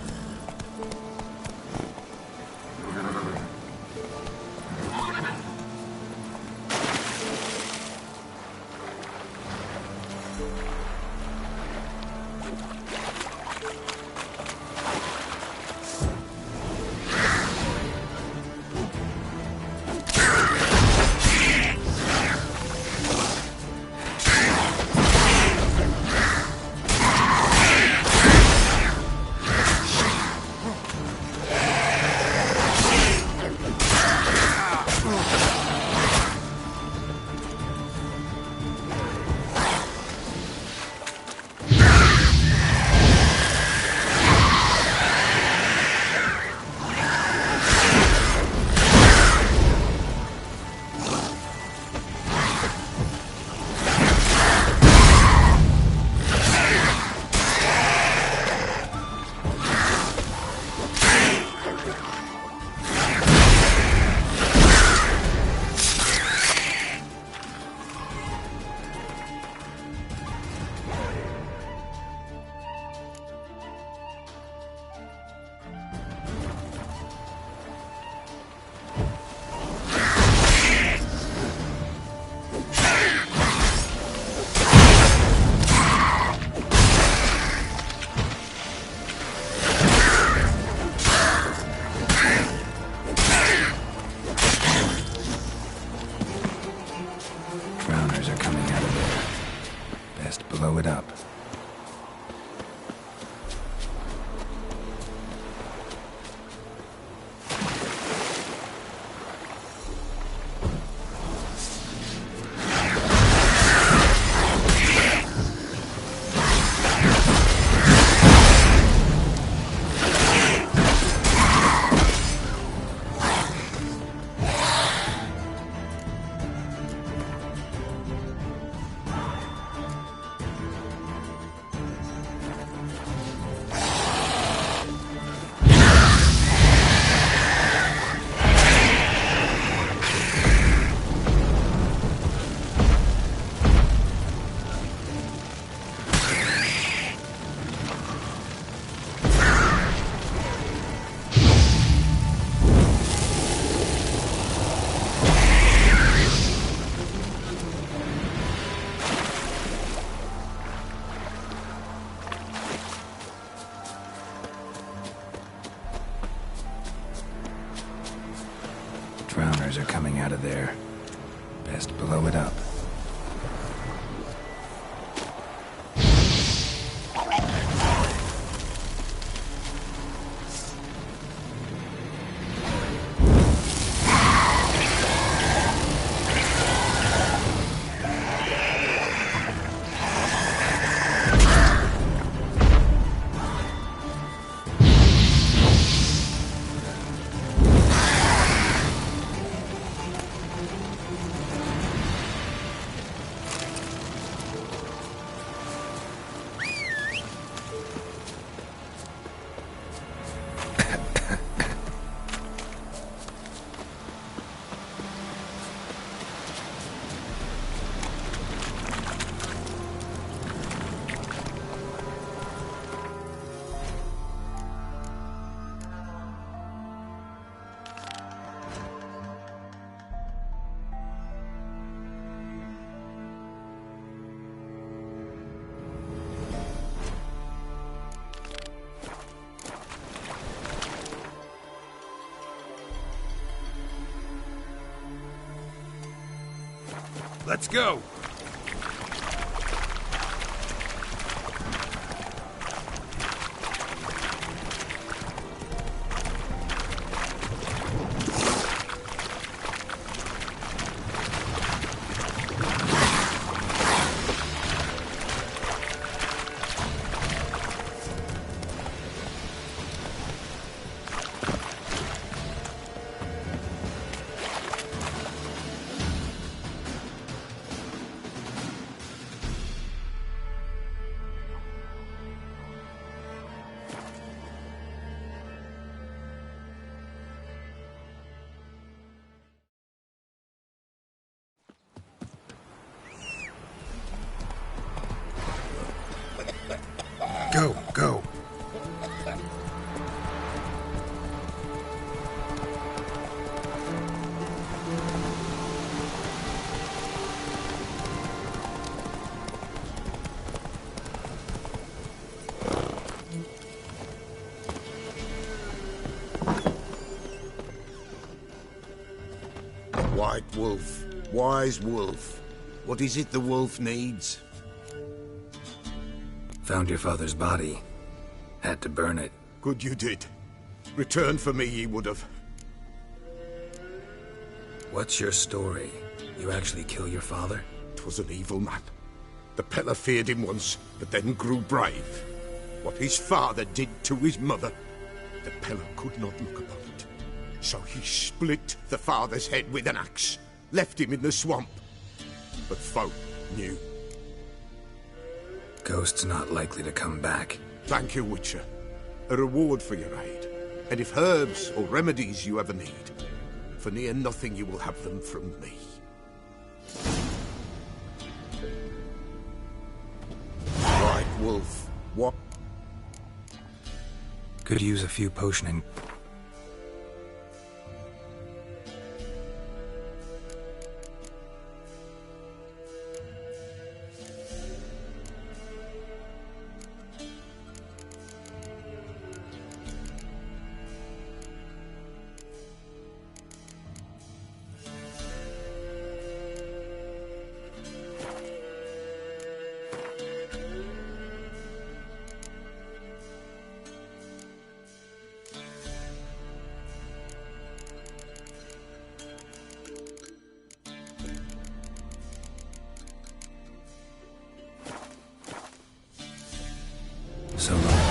Blow it up. Drowners are coming out of there. Best blow it up. Let's go. Go, go. White wolf, wise wolf. What is it the wolf needs? Found your father's body. Had to burn it. Good you did. Return for me ye would have. What's your story? You actually kill your father? 'Twas an evil man. The Peller feared him once, but then grew brave. What his father did to his mother, the Peller could not look upon it. So he split the father's head with an axe, left him in the swamp. But folk knew. Ghost's not likely to come back. Thank you, Witcher. A reward for your aid. And if herbs or remedies you ever need, for near nothing you will have them from me. Right, wolf. What? Could use a few potioning. So long.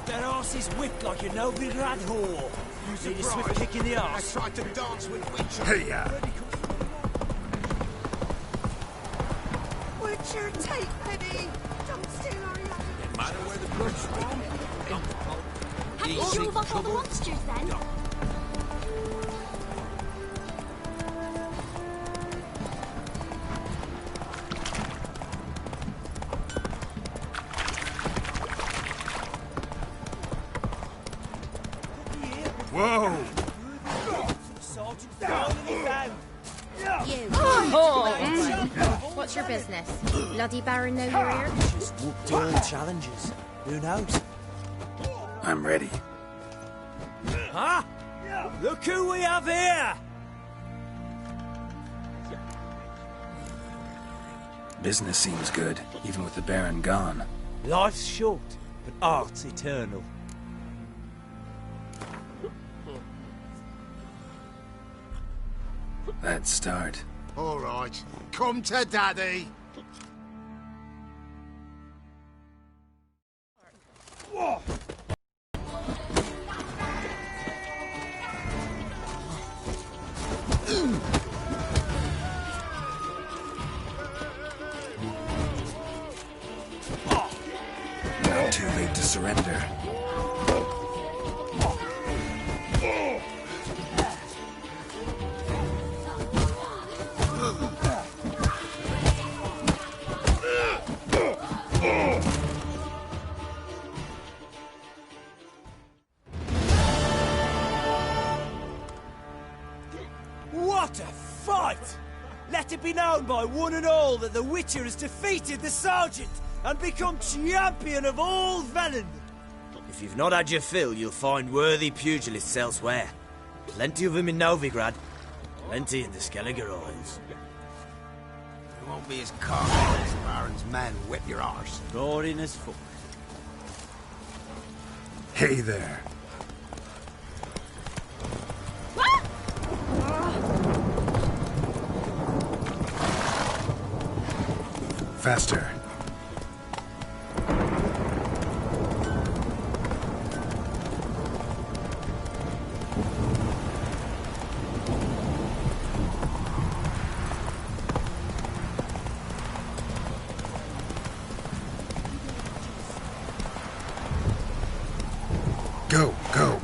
That arse is whipped like a no-good lad whore. Need a swift kick in the arse. I tried to dance with Witcher. Hey-ya! Witcher, take pity! Don't steal our love! No matter where the blood's from. Have you drove off all the monsters then? Whoa! Sergeant finally found. You. What's your business? Bloody Baron know you're here? Just whooped all challenges. Who knows? I'm ready. Huh? Look who we have here! Business seems good, even with the Baron gone. Life's short, but art's eternal. Let's start. All right, come to Daddy. Not too late to surrender. What a fight! Let it be known by one and all that the Witcher has defeated the Sergeant and become champion of all Velen. If you've not had your fill, you'll find worthy pugilists elsewhere. Plenty of them in Novigrad, plenty in the Skelliger Isles. You won't be as cocky as Baron's men whip your arse. Boring as fuck. Hey there. Faster. Go, go.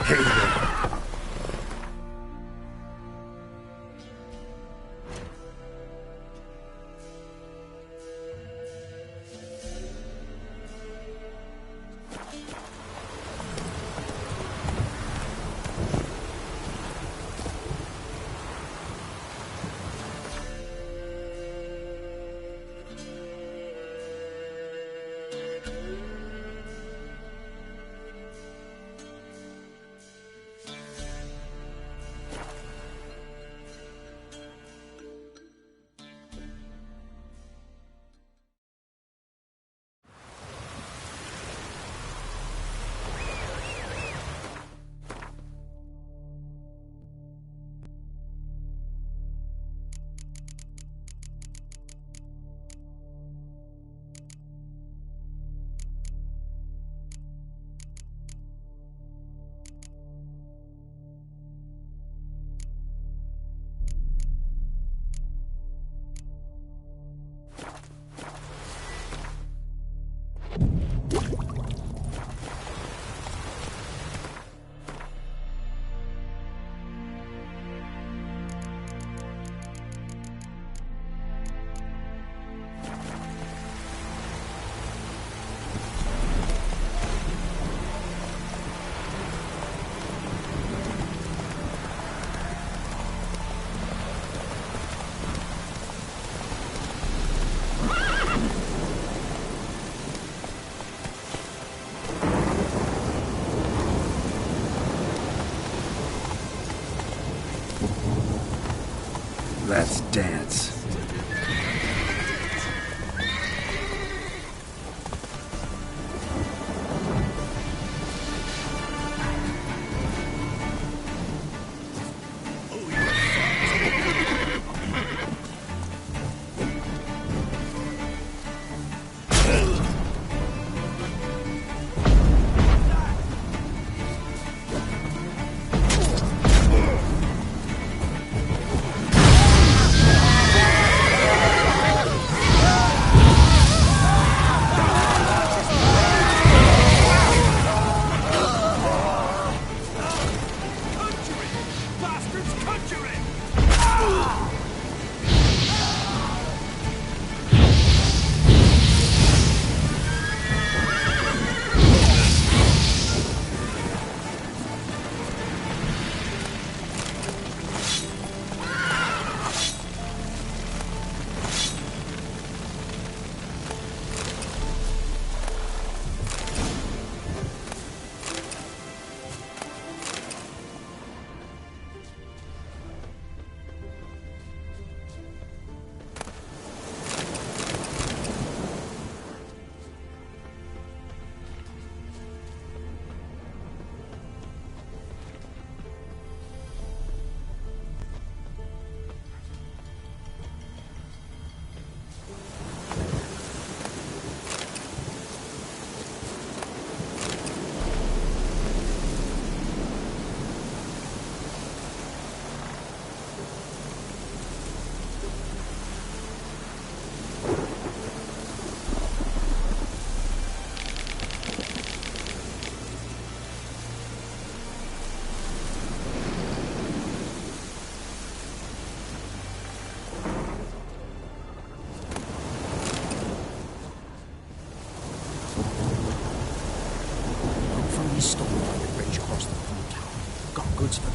Hey there.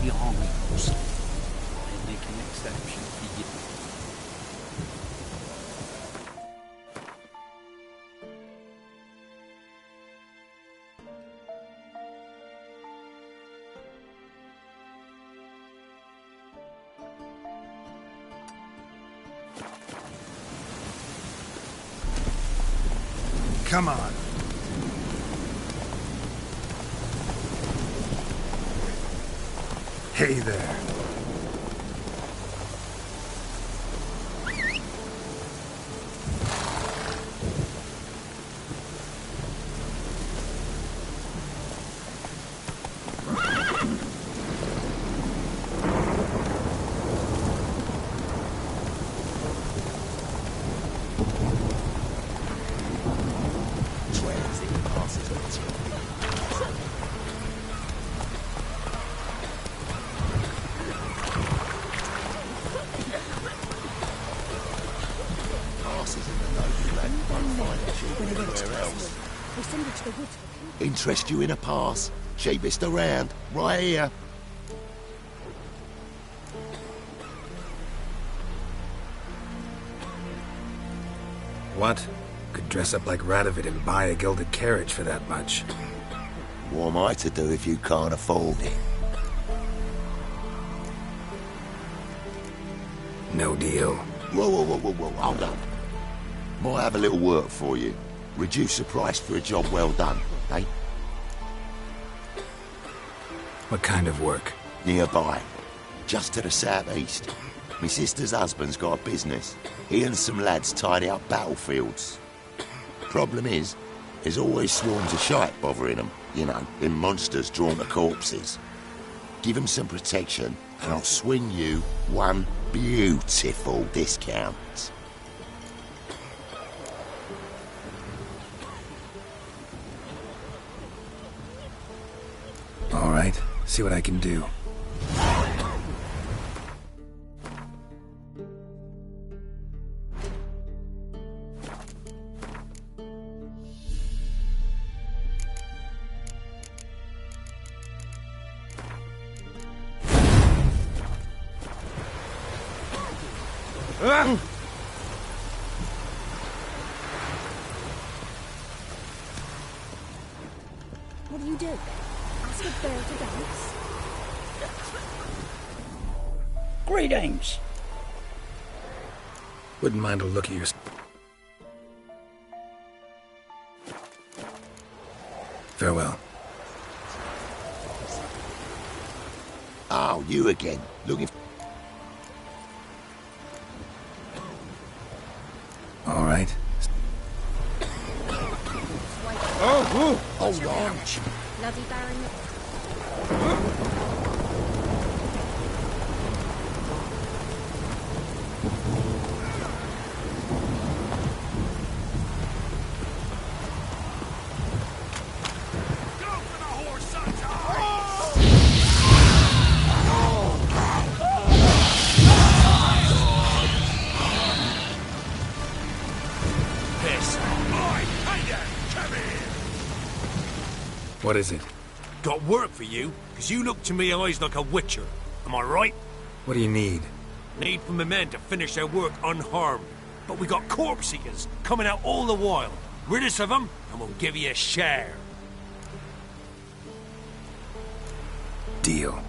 behind. I make an exception for you. Come on. Hey there. Interest you in a pass? Cheapest around, right here. What? Could dress up like Radovid and buy a gilded carriage for that much. What am I to do if you can't afford it? No deal. Whoa, hold on. Might have a little work for you. Reduce the price for a job well done, eh? What kind of work? Nearby. Just to the southeast. My sister's husband's got a business. He and some lads tidy up battlefields. Problem is, there's always swarms of shite bothering them. You know, them monsters drawn to corpses. Give them some protection, and I'll swing you one beautiful discount. All right, see what I can do. What do you do? Ask a bird to dance? Greetings. Wouldn't mind a look at your... Farewell. Oh, you again. Looking... All right. Oh, hold on. Bloody Baron. What is it? Got work for you, because you look to me eyes like a witcher. Am I right? What do you need? Need for my men to finish their work unharmed. But we got corpse seekers coming out all the while. Rid us of them, and we'll give you a share. Deal.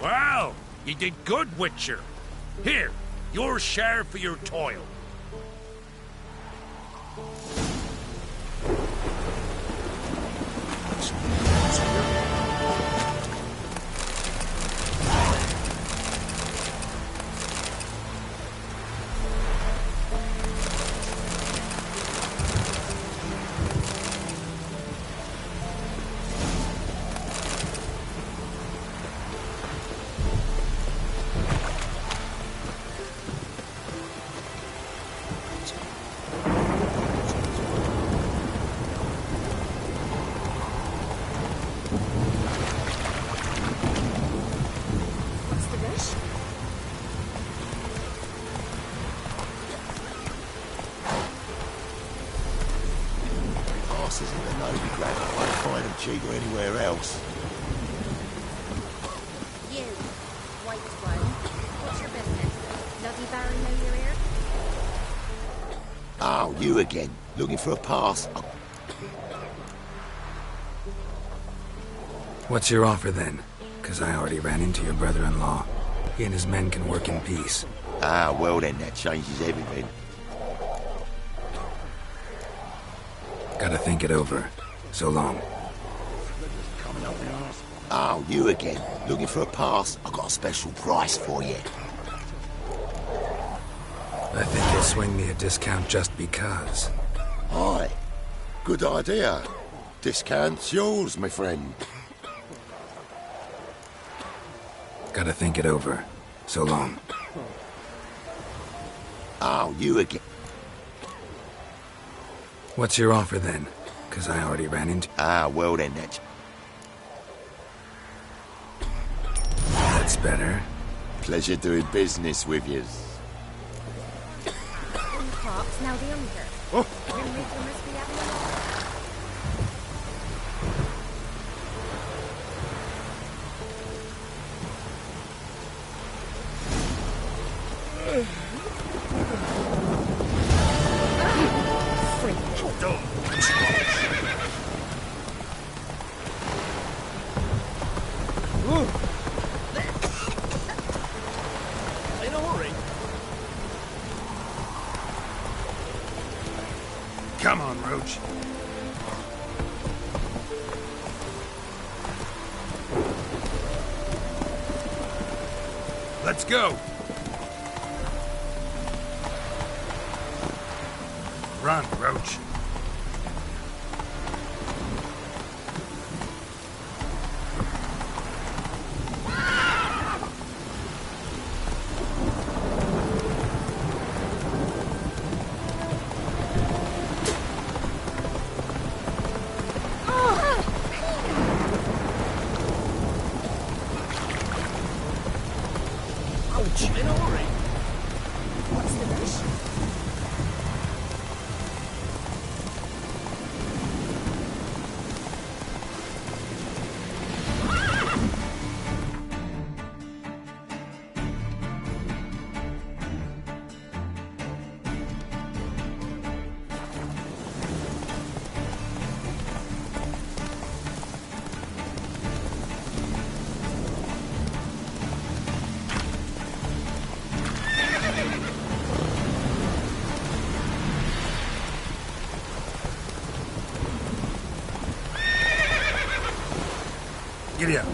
Well, you did good, Witcher. Here, your share for your toil. Cheaper anywhere else. You, white one. What's your business? Bloody Baron know you're here? Oh, you again. Looking for a pass? What's your offer then? Because I already ran into your brother-in-law. He and his men can work in peace. Ah, well then, that changes everything. Gotta think it over. So long. Oh, you again. Looking for a pass? I've got a special price for you. I think you'll swing me a discount just because. Aye. Good idea. Discount's yours, my friend. Gotta think it over. So long. Oh, you again. What's your offer then? Because I already ran into... Ah, well then, that's... That's better. Pleasure doing business with you. In the crops, now the under. Oh. Your maker must be having a Come on, Roach. Let's go. Run, Roach. Giddy up.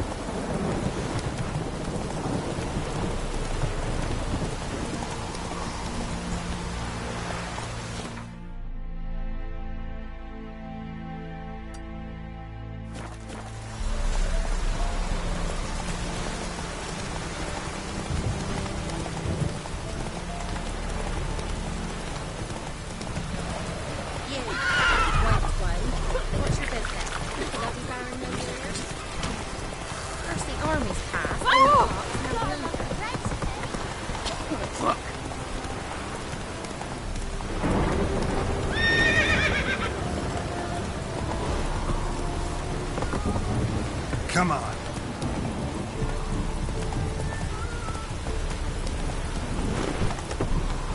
Come on.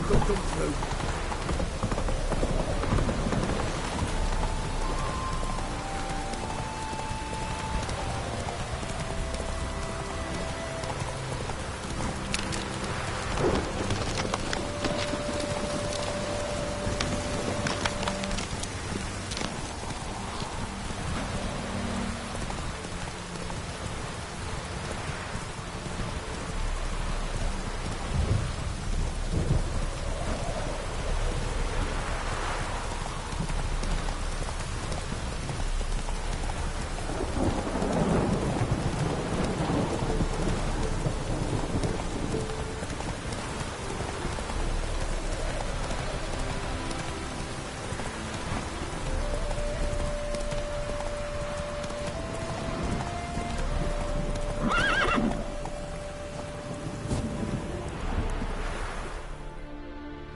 Come through.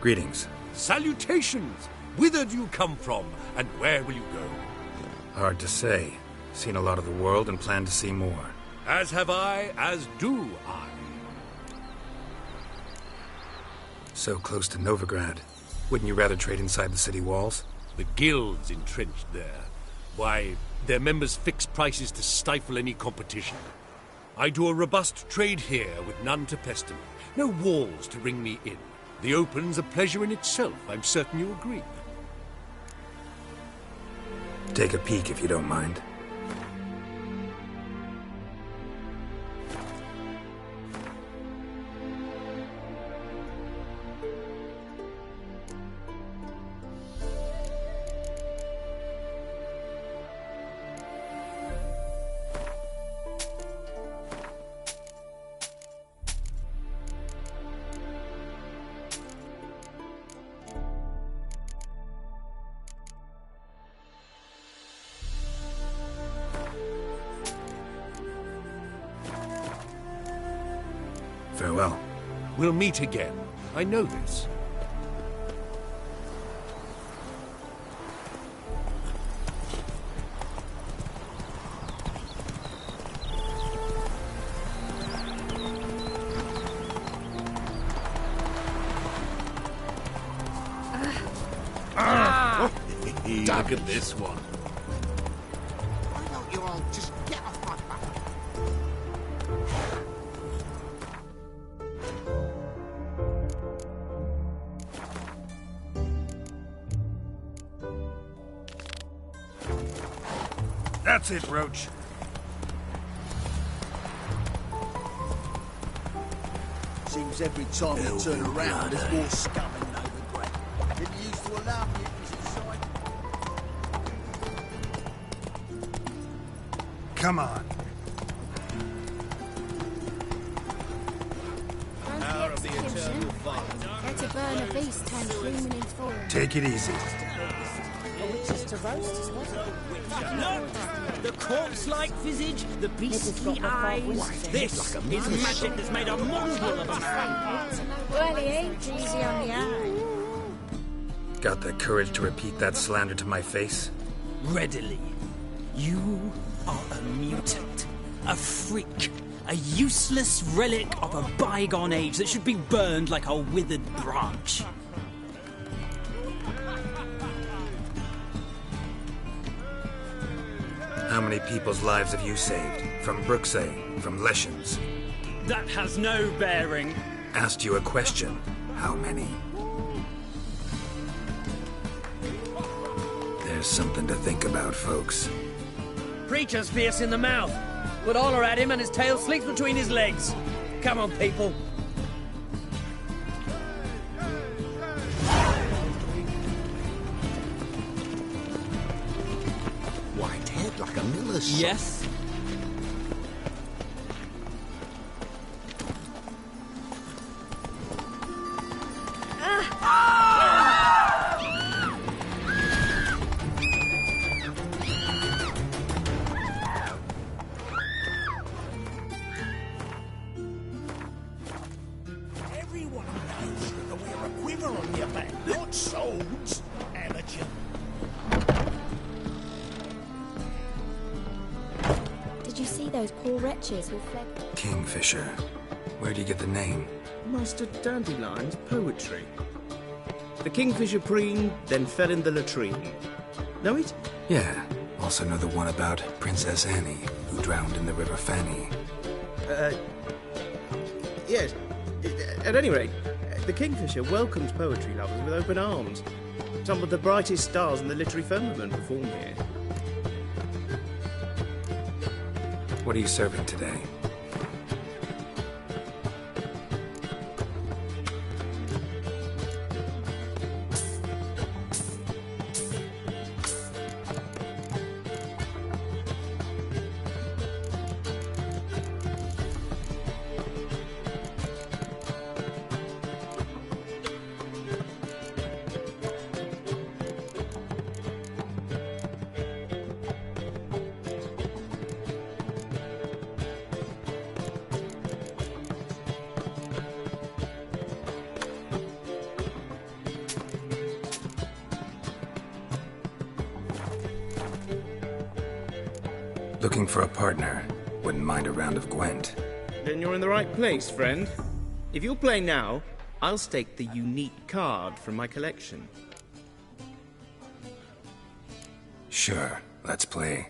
Greetings. Salutations! Whither do you come from, and where will you go? Hard to say. Seen a lot of the world and plan to see more. As have I, as do I. So close to Novigrad. Wouldn't you rather trade inside the city walls? The guild's entrenched there. Why, their members fix prices to stifle any competition. I do a robust trade here with none to pester me. No walls to ring me in. The open's a pleasure in itself, I'm certain you agree. Take a peek if you don't mind. Farewell. We'll meet again. I know this. Look at this one. Why don't you all just get off my back? That's it, Roach. Seems every time you turn around, there's more scum in Novigrad. Didn't you used to allow mutants inside? Come on. Hour of the eternal fire. Had to burn a beast turned screaming in full. Take it easy. Witches to roast, wasn't it? No! The corpse-like visage, the beastly eyes. This is magic that's made a mongrel of us. Well, he ain't easy on the eye. Got the courage to repeat that slander to my face? Readily. You are a mutant, a freak, a useless relic of a bygone age that should be burned like a withered branch. How many people's lives have you saved? From Bruxay, from Leshens? That has no bearing. Asked you a question. How many? There's something to think about, folks. Preacher's fierce in the mouth. Would holler at him and his tail slinks between his legs. Come on, people. White head like a miller's son. Yes. Everyone knows that we're a quiver on your back, not swords, amateur. Did you see those poor wretches who fled? Kingfisher. Where do you get the name? Master Dandelion's poetry. The kingfisher preened, then fell in the latrine. Know it? Yeah. Also know the one about Princess Annie, who drowned in the River Fanny. Yes. At any rate, the kingfisher welcomes poetry lovers with open arms. Some of the brightest stars in the literary firmament perform here. What are you serving today? Looking for a partner. Wouldn't mind a round of Gwent. Then you're in the right place, friend. If you'll play now, I'll stake the unique card from my collection. Sure, let's play.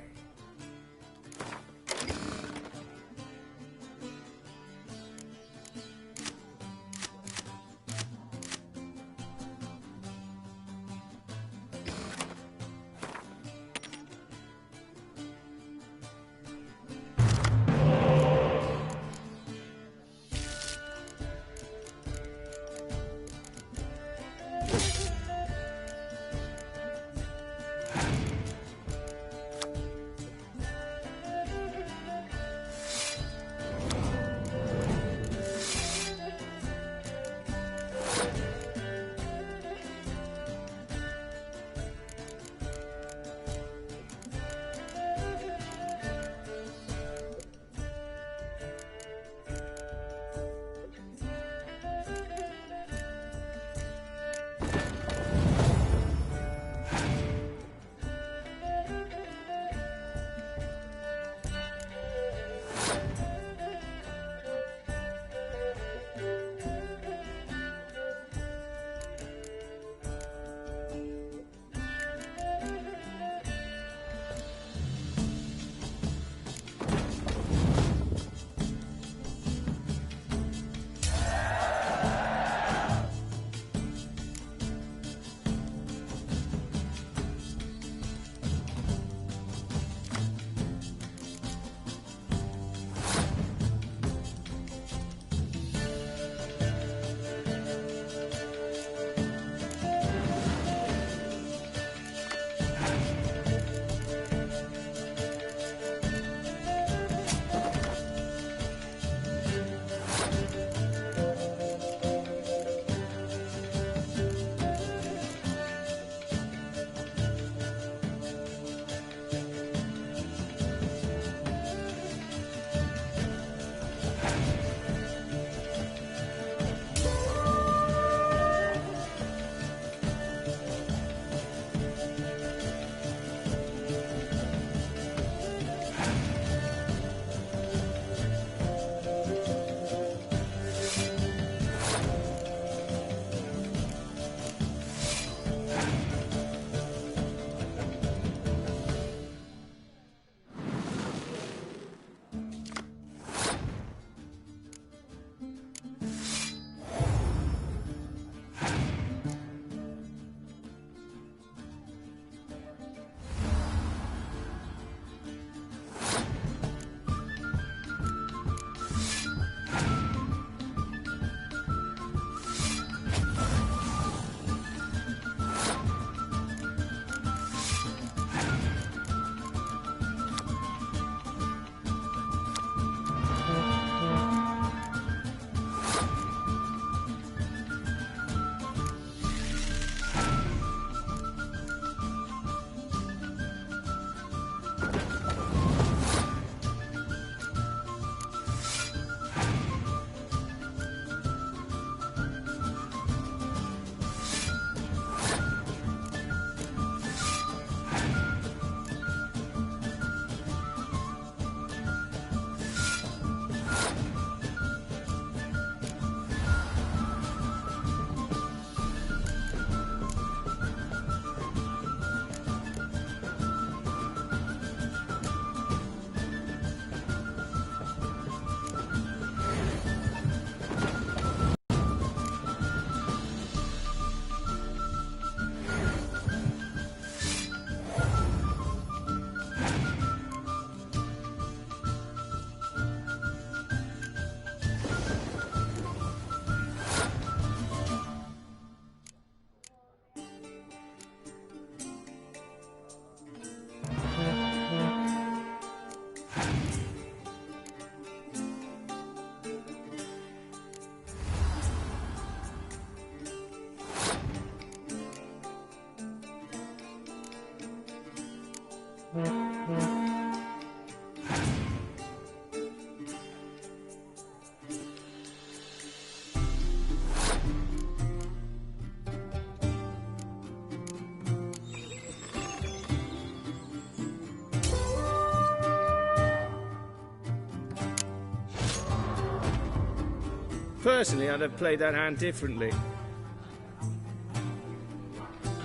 Personally, I'd have played that hand differently.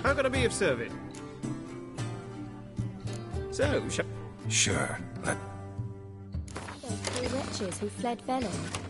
How could I be of service? So, Sure. Those three wretches who fled Velen.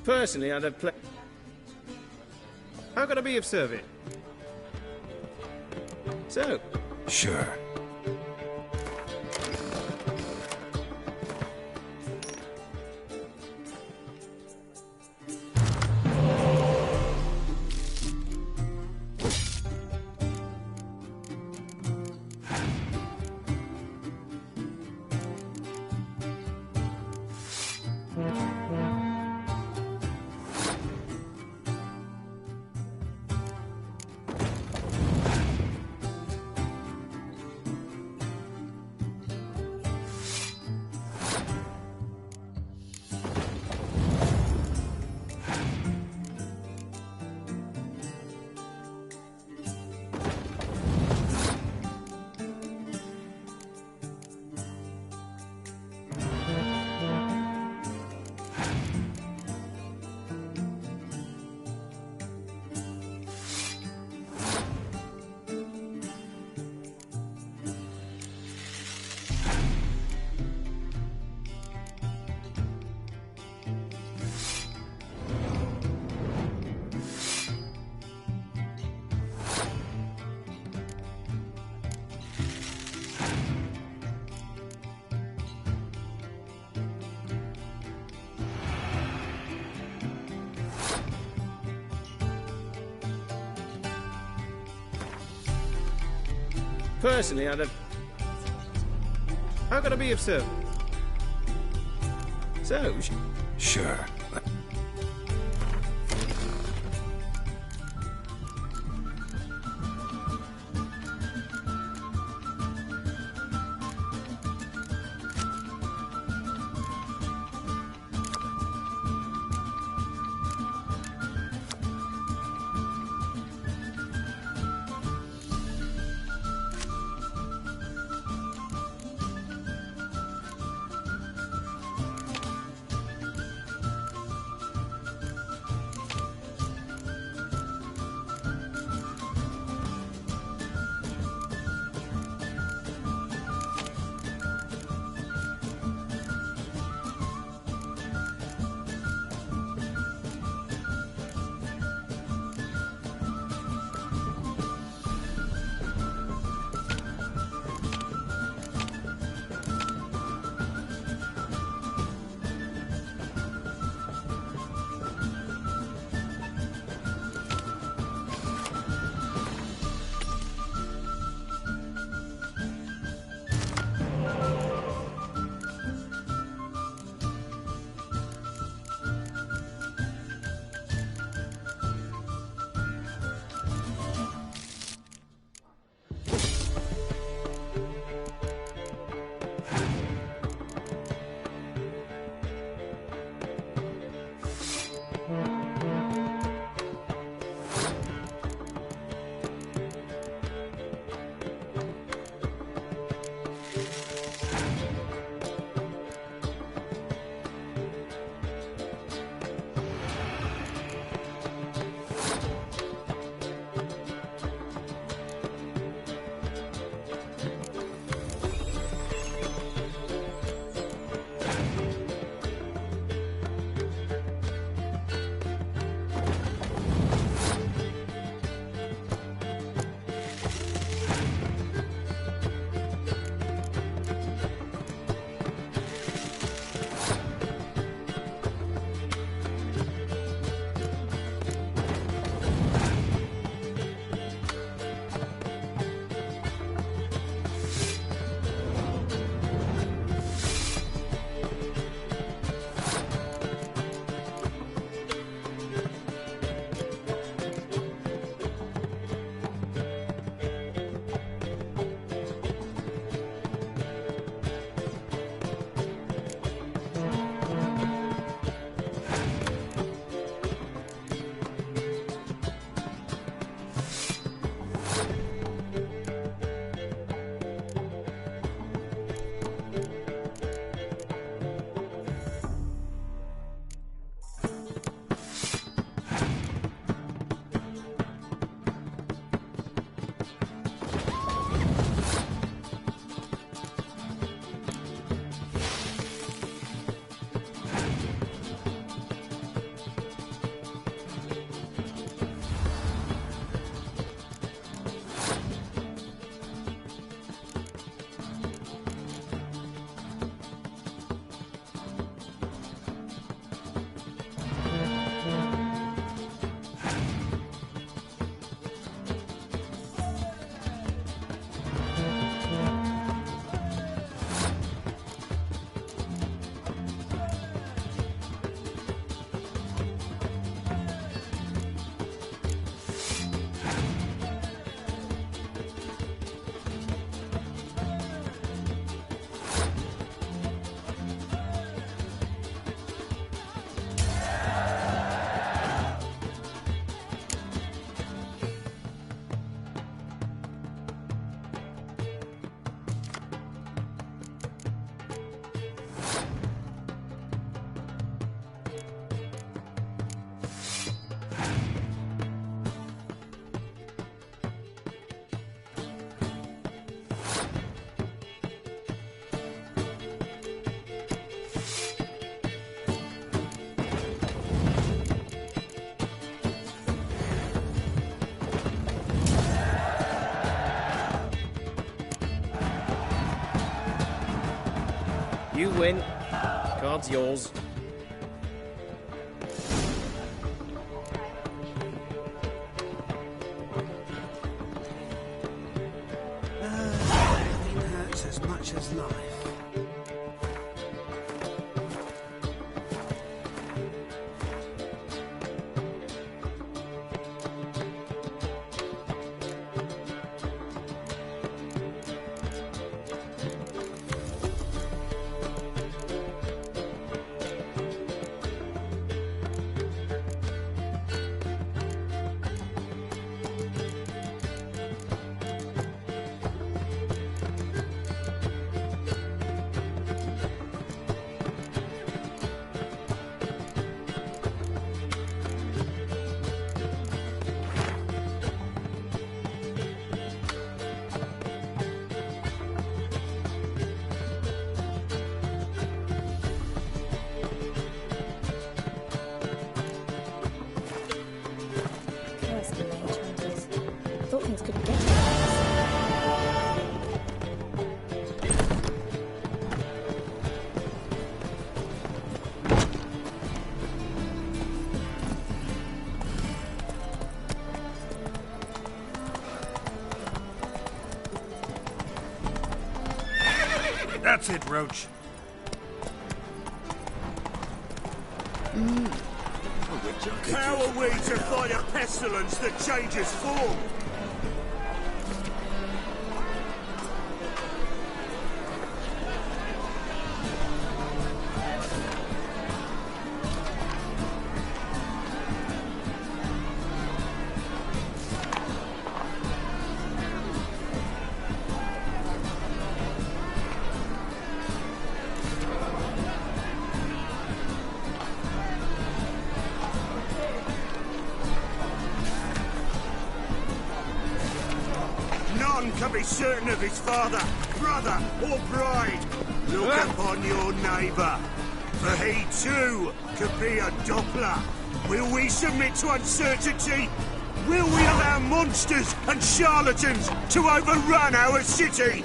Personally, I'd have played... How could I be of service? So... Sure. Personally, I'd have... How could I be of service? So... Sure. You win. Card's yours. Nothing hurts as much as life. Thought things couldn't get worse. That's it, Roach. How are we to fight a pestilence that changes form? None can be certain of his father, brother, or bride. Look upon your neighbour, for he too could be a Doppler. Will we submit to uncertainty? Will we allow monsters and charlatans to overrun our city?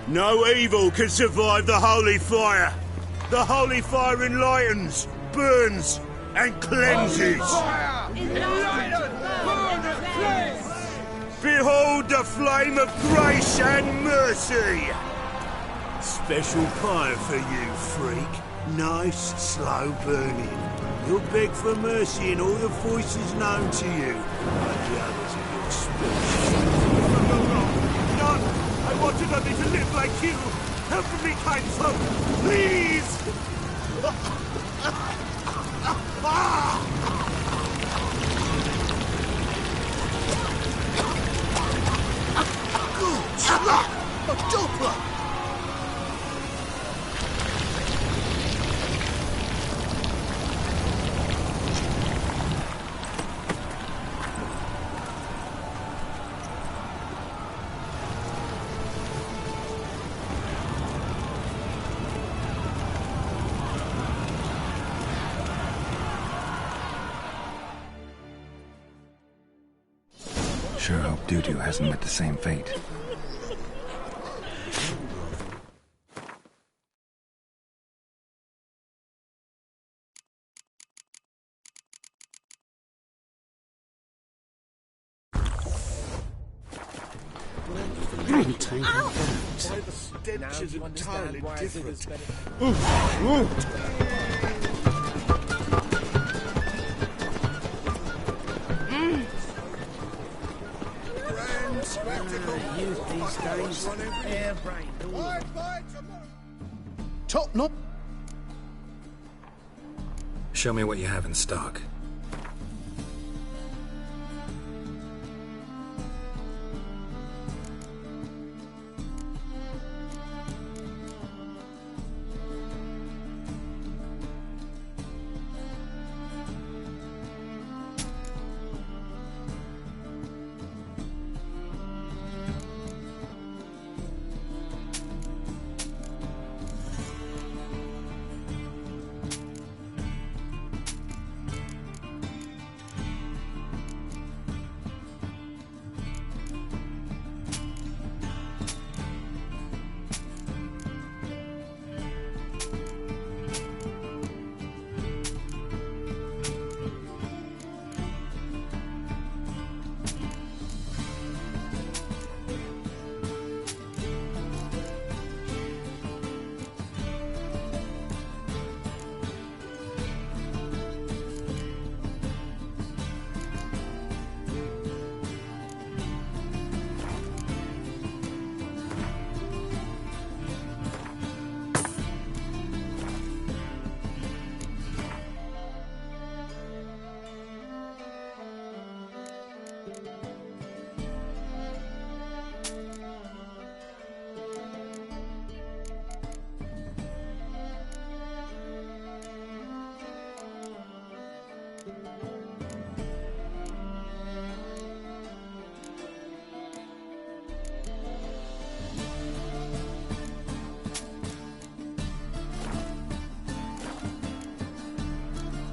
No evil can survive the holy fire. The holy fire enlightens, burns, and cleanses. Behold the flame of grace and mercy. Special fire for you, freak. Nice, slow burning. You'll beg for mercy in all the voices known to you, like the others of your species. None! I wanted only to live like you! Help me, kind folk! Please! Good luck! A Doppler! Sure hope Doo-Doo hasn't met the same fate. Why the stench is entirely different. Youth these days, harebrained. Top knot. Show me what you have in stock.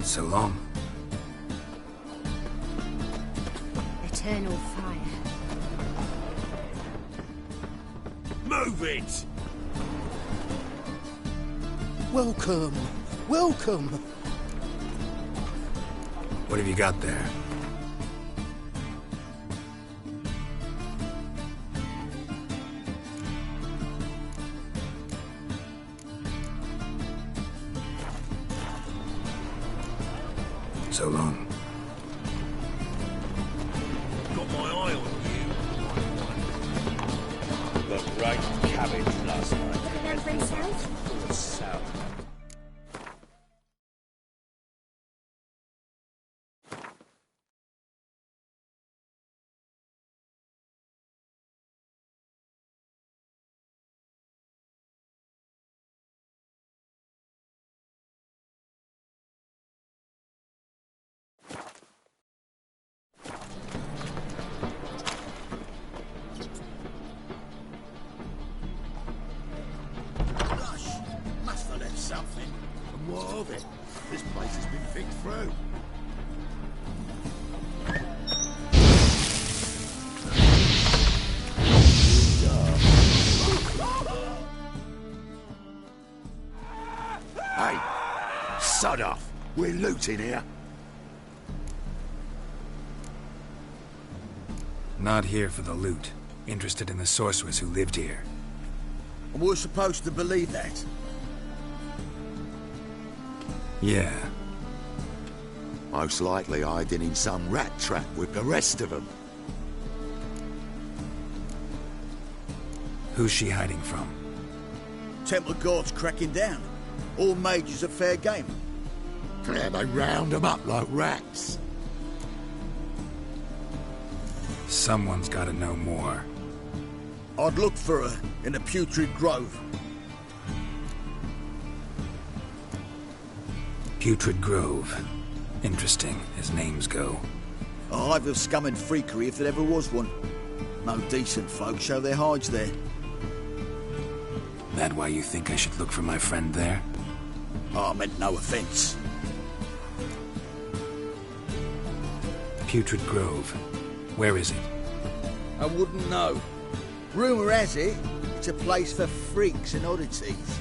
So long. Eternal fire. Move it! Welcome. Welcome. What have you got there? So long. Got my eye on you. Got great cabbage last night. Remembering south? Full of south. Must have left something. And what of it? This place has been fixed through. Hey, sod off. We're looting here. Not here for the loot. Interested in the sorceress who lived here. And we're supposed to believe that. Yeah. Most likely hiding in some rat trap with the rest of them. Who's she hiding from? Temple guards cracking down. All mages are fair game. Yeah, they round them up like rats. Someone's got to know more. I'd look for her in the Putrid Grove. Putrid Grove. Interesting, as names go. A hive of scum and freakery if there ever was one. No decent folk show their hides there. That why you think I should look for my friend there? Oh, I meant no offence. Putrid Grove. Where is it? I wouldn't know. Rumour has it, it's a place for freaks and oddities.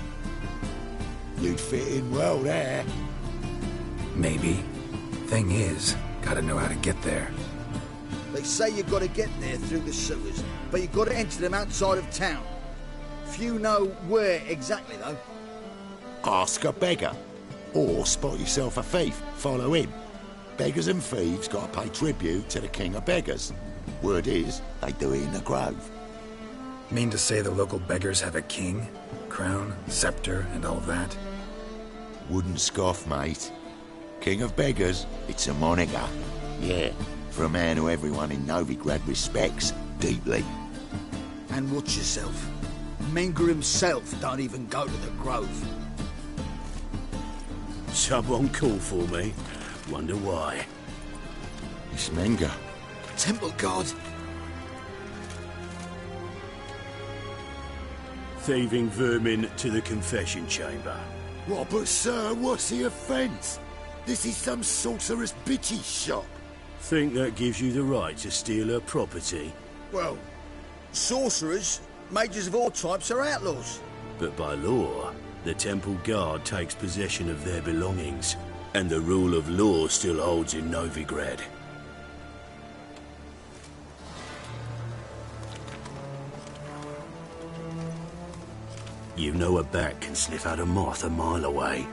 You'd fit in well there. Maybe. Thing is, gotta know how to get there. They say you gotta get there through the sewers, but you gotta enter them outside of town. Few know where exactly, though. Ask a beggar. Or spot yourself a thief, follow him. Beggars and thieves gotta pay tribute to the king of beggars. Word is, they do it in the grove. Mean to say the local beggars have a king? Crown, scepter, and all that? Wouldn't scoff, mate. King of beggars, it's a moniker. Yeah, for a man who everyone in Novigrad respects deeply. And watch yourself. Menger himself don't even go to the grove. Someone call for me. Wonder why. It's Menger. Temple God. Thieving vermin to the confession chamber. What, but sir, what's the offence? This is some sorcerer's bitchy shop. Think that gives you the right to steal her property? Well, sorcerers, mages of all types are outlaws. But by law, the temple guard takes possession of their belongings, and the rule of law still holds in Novigrad. You know a bat can sniff out a moth a mile away.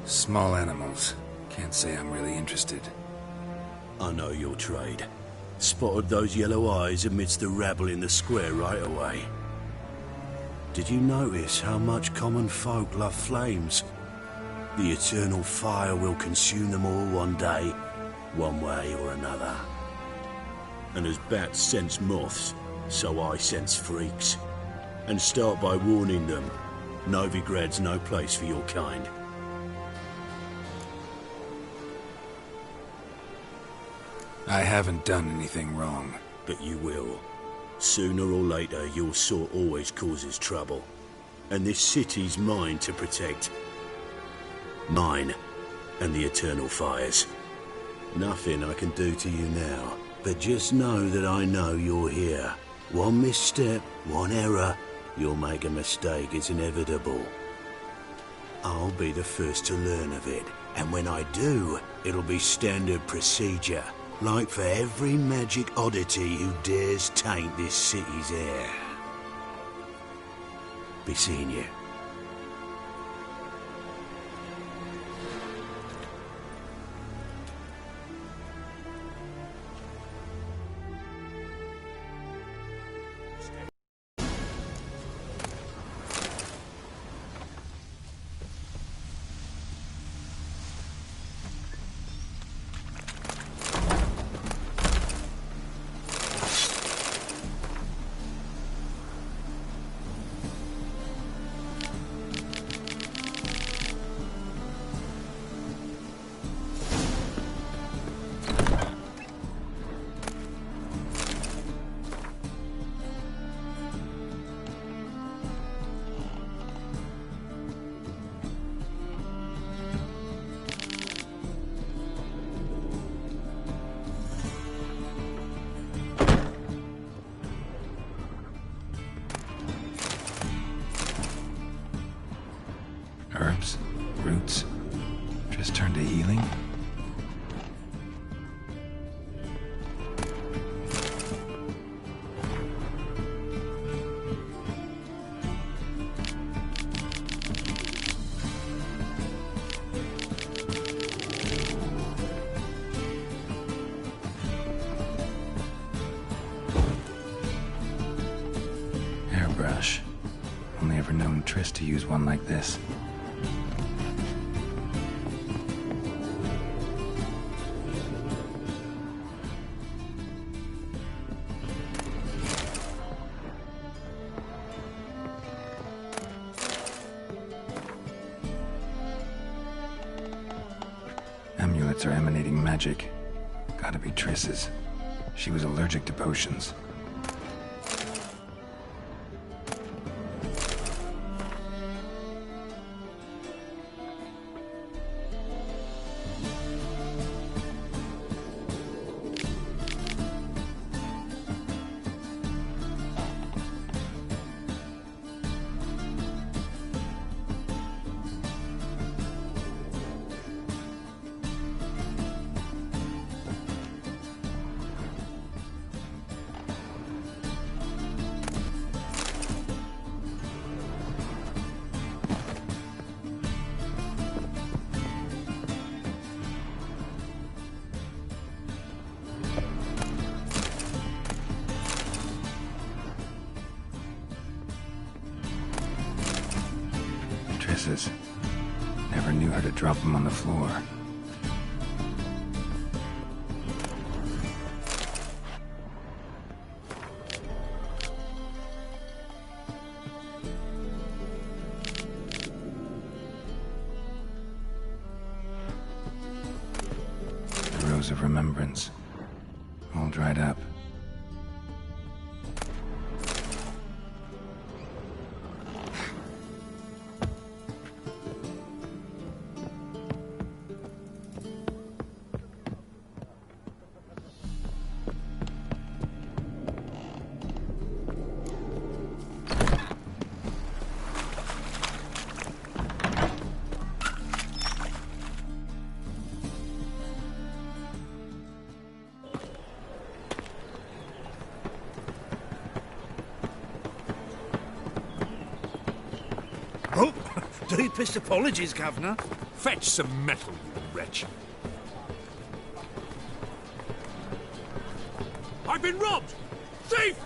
Small animals. Can't say I'm really interested. I know your trade. Spotted those yellow eyes amidst the rabble in the square right away. Did you notice how much common folk love flames? The eternal fire will consume them all one day, one way or another. And as bats sense moths, so I sense freaks. And start by warning them, Novigrad's no place for your kind. I haven't done anything wrong. But you will. Sooner or later, your sort always causes trouble. and this city's mine to protect. Mine and the eternal fires. Nothing I can do to you now, but just know that I know you're here. One misstep, one error, you'll make a mistake, it's inevitable. I'll be the first to learn of it, and when I do, it'll be standard procedure, like for every magic oddity who dares taint this city's air. Be seeing you. Herbs, roots, just turn to healing? Hairbrush. Only ever known Triss to use one like this. Amulets are emanating magic. Gotta be Triss's. She was allergic to potions. Triss's. Never knew her to drop them on the floor. The Rose of Remembrance. All dried up. Oh, deepest apologies, Governor. Fetch some metal, you wretch. I've been robbed! Thief!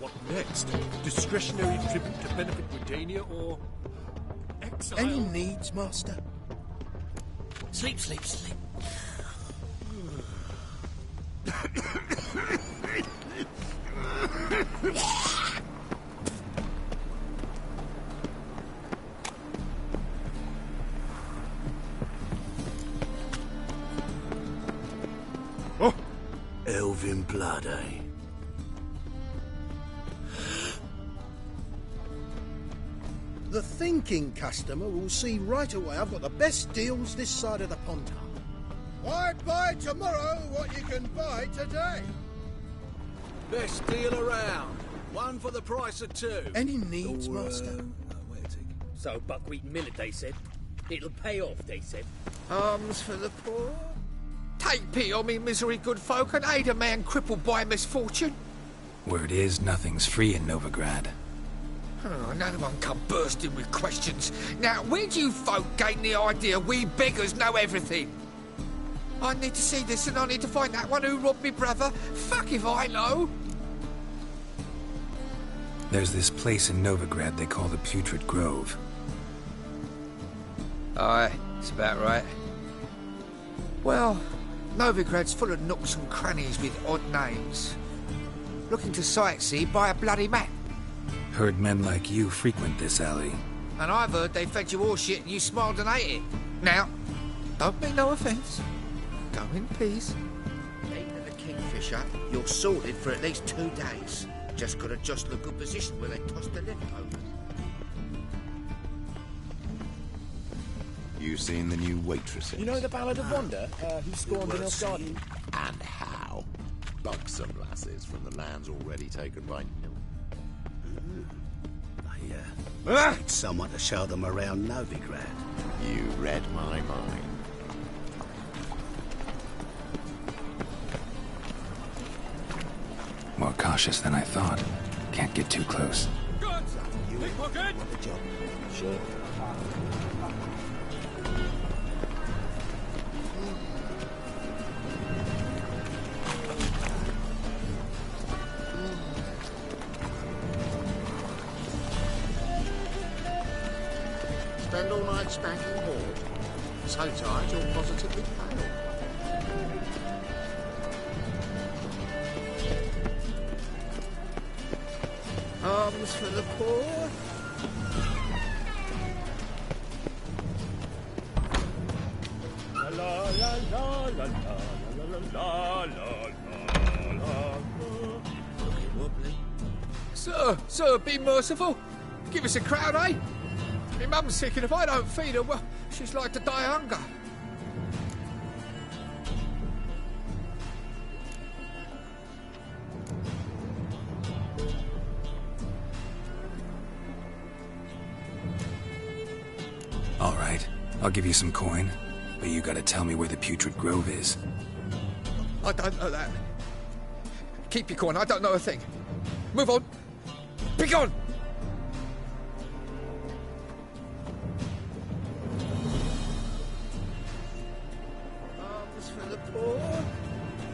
What next? Discretionary tribute to benefit Britannia or exile? Any needs, Master? Sleep, sleep, sleep. Oh. Elven blood, eh? The thinking customer will see right away I've got the best deals this side of the pond. Why buy tomorrow what you can buy today? Best deal around. One for the price of two. Any needs, Master? So buckwheat millet, they said. It'll pay off, they said. Alms for the poor? Take pity on me, misery, good folk, and aid a man crippled by misfortune. Word is, nothing's free in Novigrad. Oh, another one come bursting with questions. Now, where do you folk gain the idea we beggars know everything? I need to see this and I need to find that one who robbed me brother. Fuck if I know. There's this place in Novigrad they call the Putrid Grove. Aye, it's about right. Well, Novigrad's full of nooks and crannies with odd names. Looking to sightsee, buy a bloody map. Heard men like you frequent this alley. And I've heard they fed you all shit and you smiled and ate it. Now, don't mean no offence. Go in peace. Eating at the Kingfisher, you're sorted for at least 2 days. Just got to jostle a good position where they toss the lift over. You seen the new waitresses? You know the Ballad of Wonder, who scorned in Garden? And how? Buxom lasses from the lands already taken by They need someone to show them around Novigrad. You read my mind. More cautious than I thought. Can't get too close. Good! Pickpocket! The job. Sure. Spend all night spanking board. So tired you're positively pale. Alms for the poor. La la la la la la la la la. Looking wobbly. Sir, be merciful. Give us a crowd, eh? My mum's sick, and if I don't feed her, well, she's like to die of hunger. All right, I'll give you some coin, but you gotta tell me where the Putrid Grove is. I don't know that. Keep your coin, I don't know a thing. Move on. Be gone! Alms for the poor.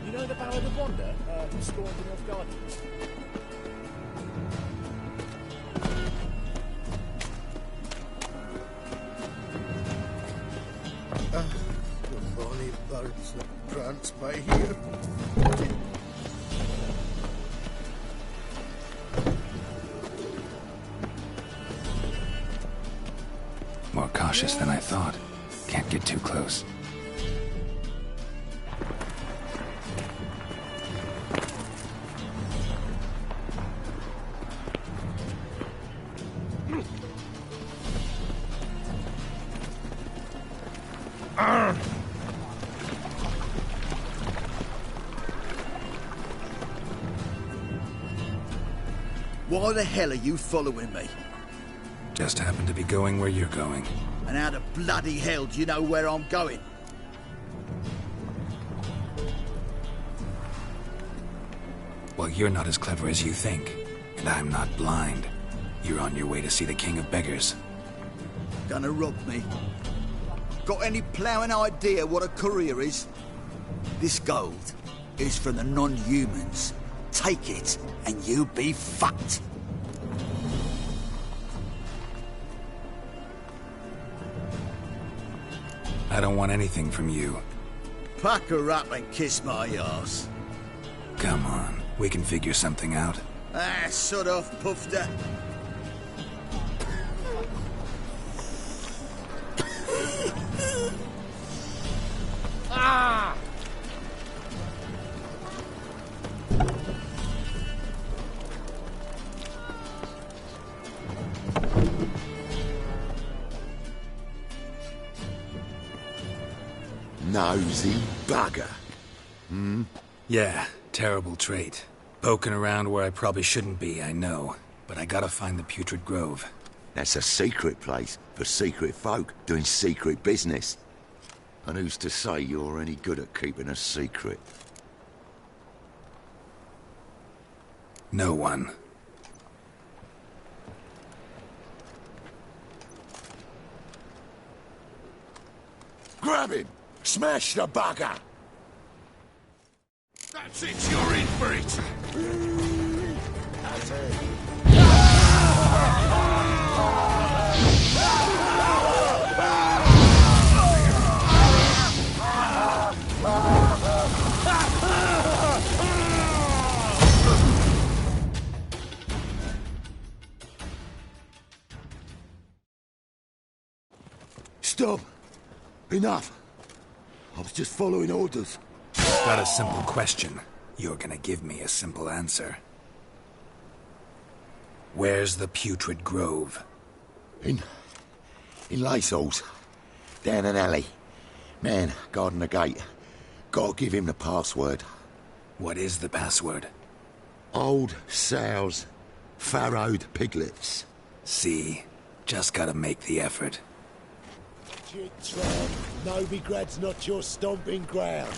You know the Ballad of Wonder, who scorned in Garden? The bonny birds that prance by here. More cautious than I thought. Can't get too close. Why the hell are you following me? Just happen to be going where you're going. And how the bloody hell do you know where I'm going? Well, you're not as clever as you think, and I'm not blind. You're on your way to see the King of Beggars. Gonna rob me? Got any ploughing idea what a courier is? This gold is from the non-humans. take it, and you be fucked. I don't want anything from you. Pack her up and kiss my arse. Come on, we can figure something out. Ah, sod off, Pufter. Ah! Nosy bugger. Hmm? Yeah, terrible trait. Poking around where I probably shouldn't be, I know. But I gotta find the Putrid Grove. That's a secret place for secret folk doing secret business. And who's to say you're any good at keeping a secret? No one. Grab him! Smash the bugger! That's it, you're in for it! That's it. Stop! Enough! I was just following orders. Got a simple question. You're gonna give me a simple answer. Where's the Putrid Grove? In Lacehalls. Down an alley. Man, guarding the gate. Gotta give him the password. What is the password? Old sows. Farrowed piglets. See? Just gotta make the effort. Novigrad's not your stomping ground.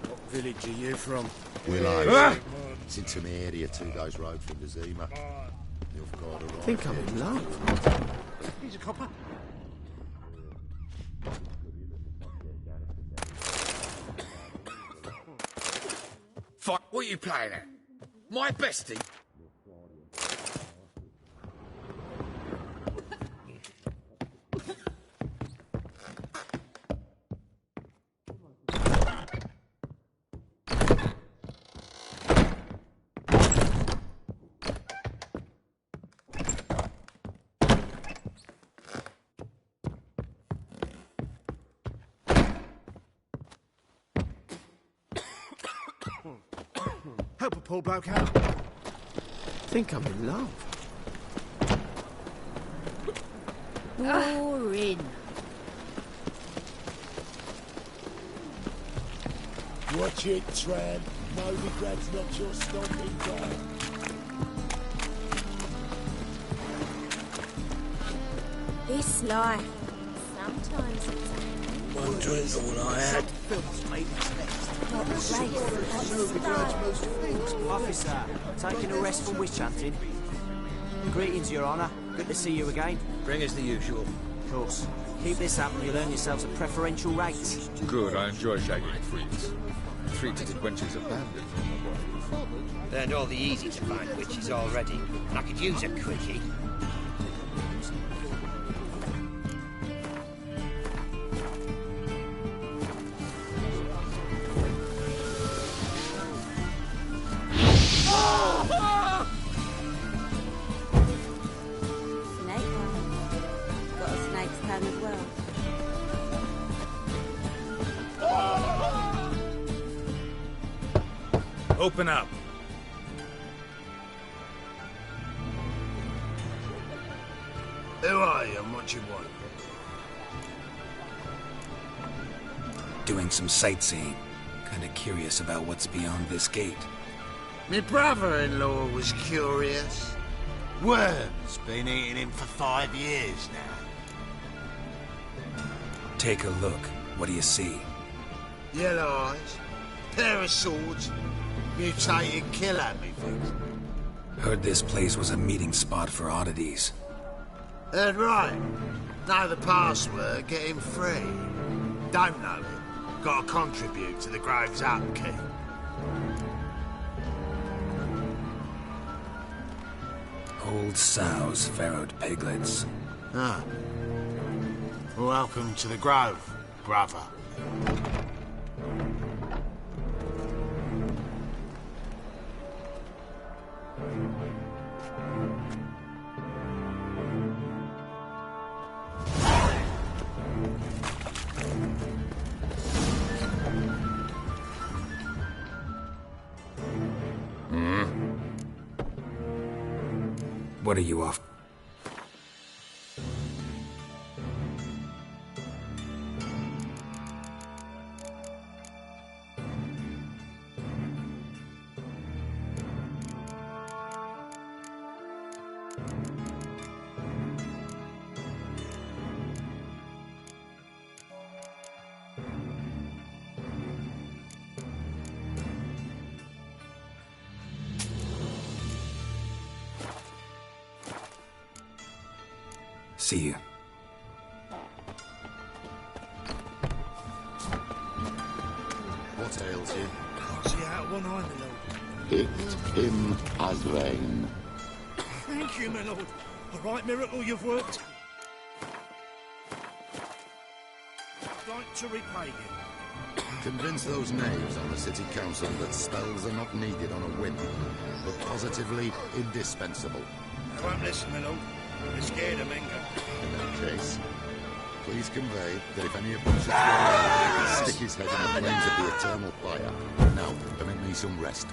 What village are you from? Willow. It's into my area, 2 days' road from the Zima. You've got a right. I think I'm in love. He's a copper. Fuck, what are you playing at? My bestie? Help a poor bloke out. I think I'm in love. You're in. Watch it, tramp. Novigrad's not your stomping ground. This life. Sometimes it's One drink all I had. Officer, taking a rest from witch hunting. Greetings, Your Honour. Good to see you again. Bring us the usual. Of course. Keep this up and you'll earn yourselves a preferential rate. Good, I enjoy shagging freaks. Three-titted wenches abandoned. Learned all the easy-to-find witches already, and I could use a quickie. Open up. Who are you and what you want? Doing some sightseeing. Kinda curious about what's beyond this gate. My brother-in-law was curious. Worm's been eating him for 5 years now. Take a look. What do you see? Yellow eyes, Pair of swords, mutated killer, methinks. Heard this place was a meeting spot for oddities. Heard right. Know the password, get him free. Don't know it. Gotta contribute to the Grove's upkeep. Old sows, farrowed piglets. Ah. Welcome to the Grove, brother. What are you off? See you. What ails you? Can't see out one eye, my lord. Picked him as rain. Thank you, my lord. A right miracle you've worked. I'd like to repay you. Convince those knaves on the city council that spells are not needed on a whim, but positively indispensable. They won't listen, my lord. They're scared of Menga. In that case, please convey that if any of them should throw stick his head in the flames of the eternal fire. Now, permit me some rest.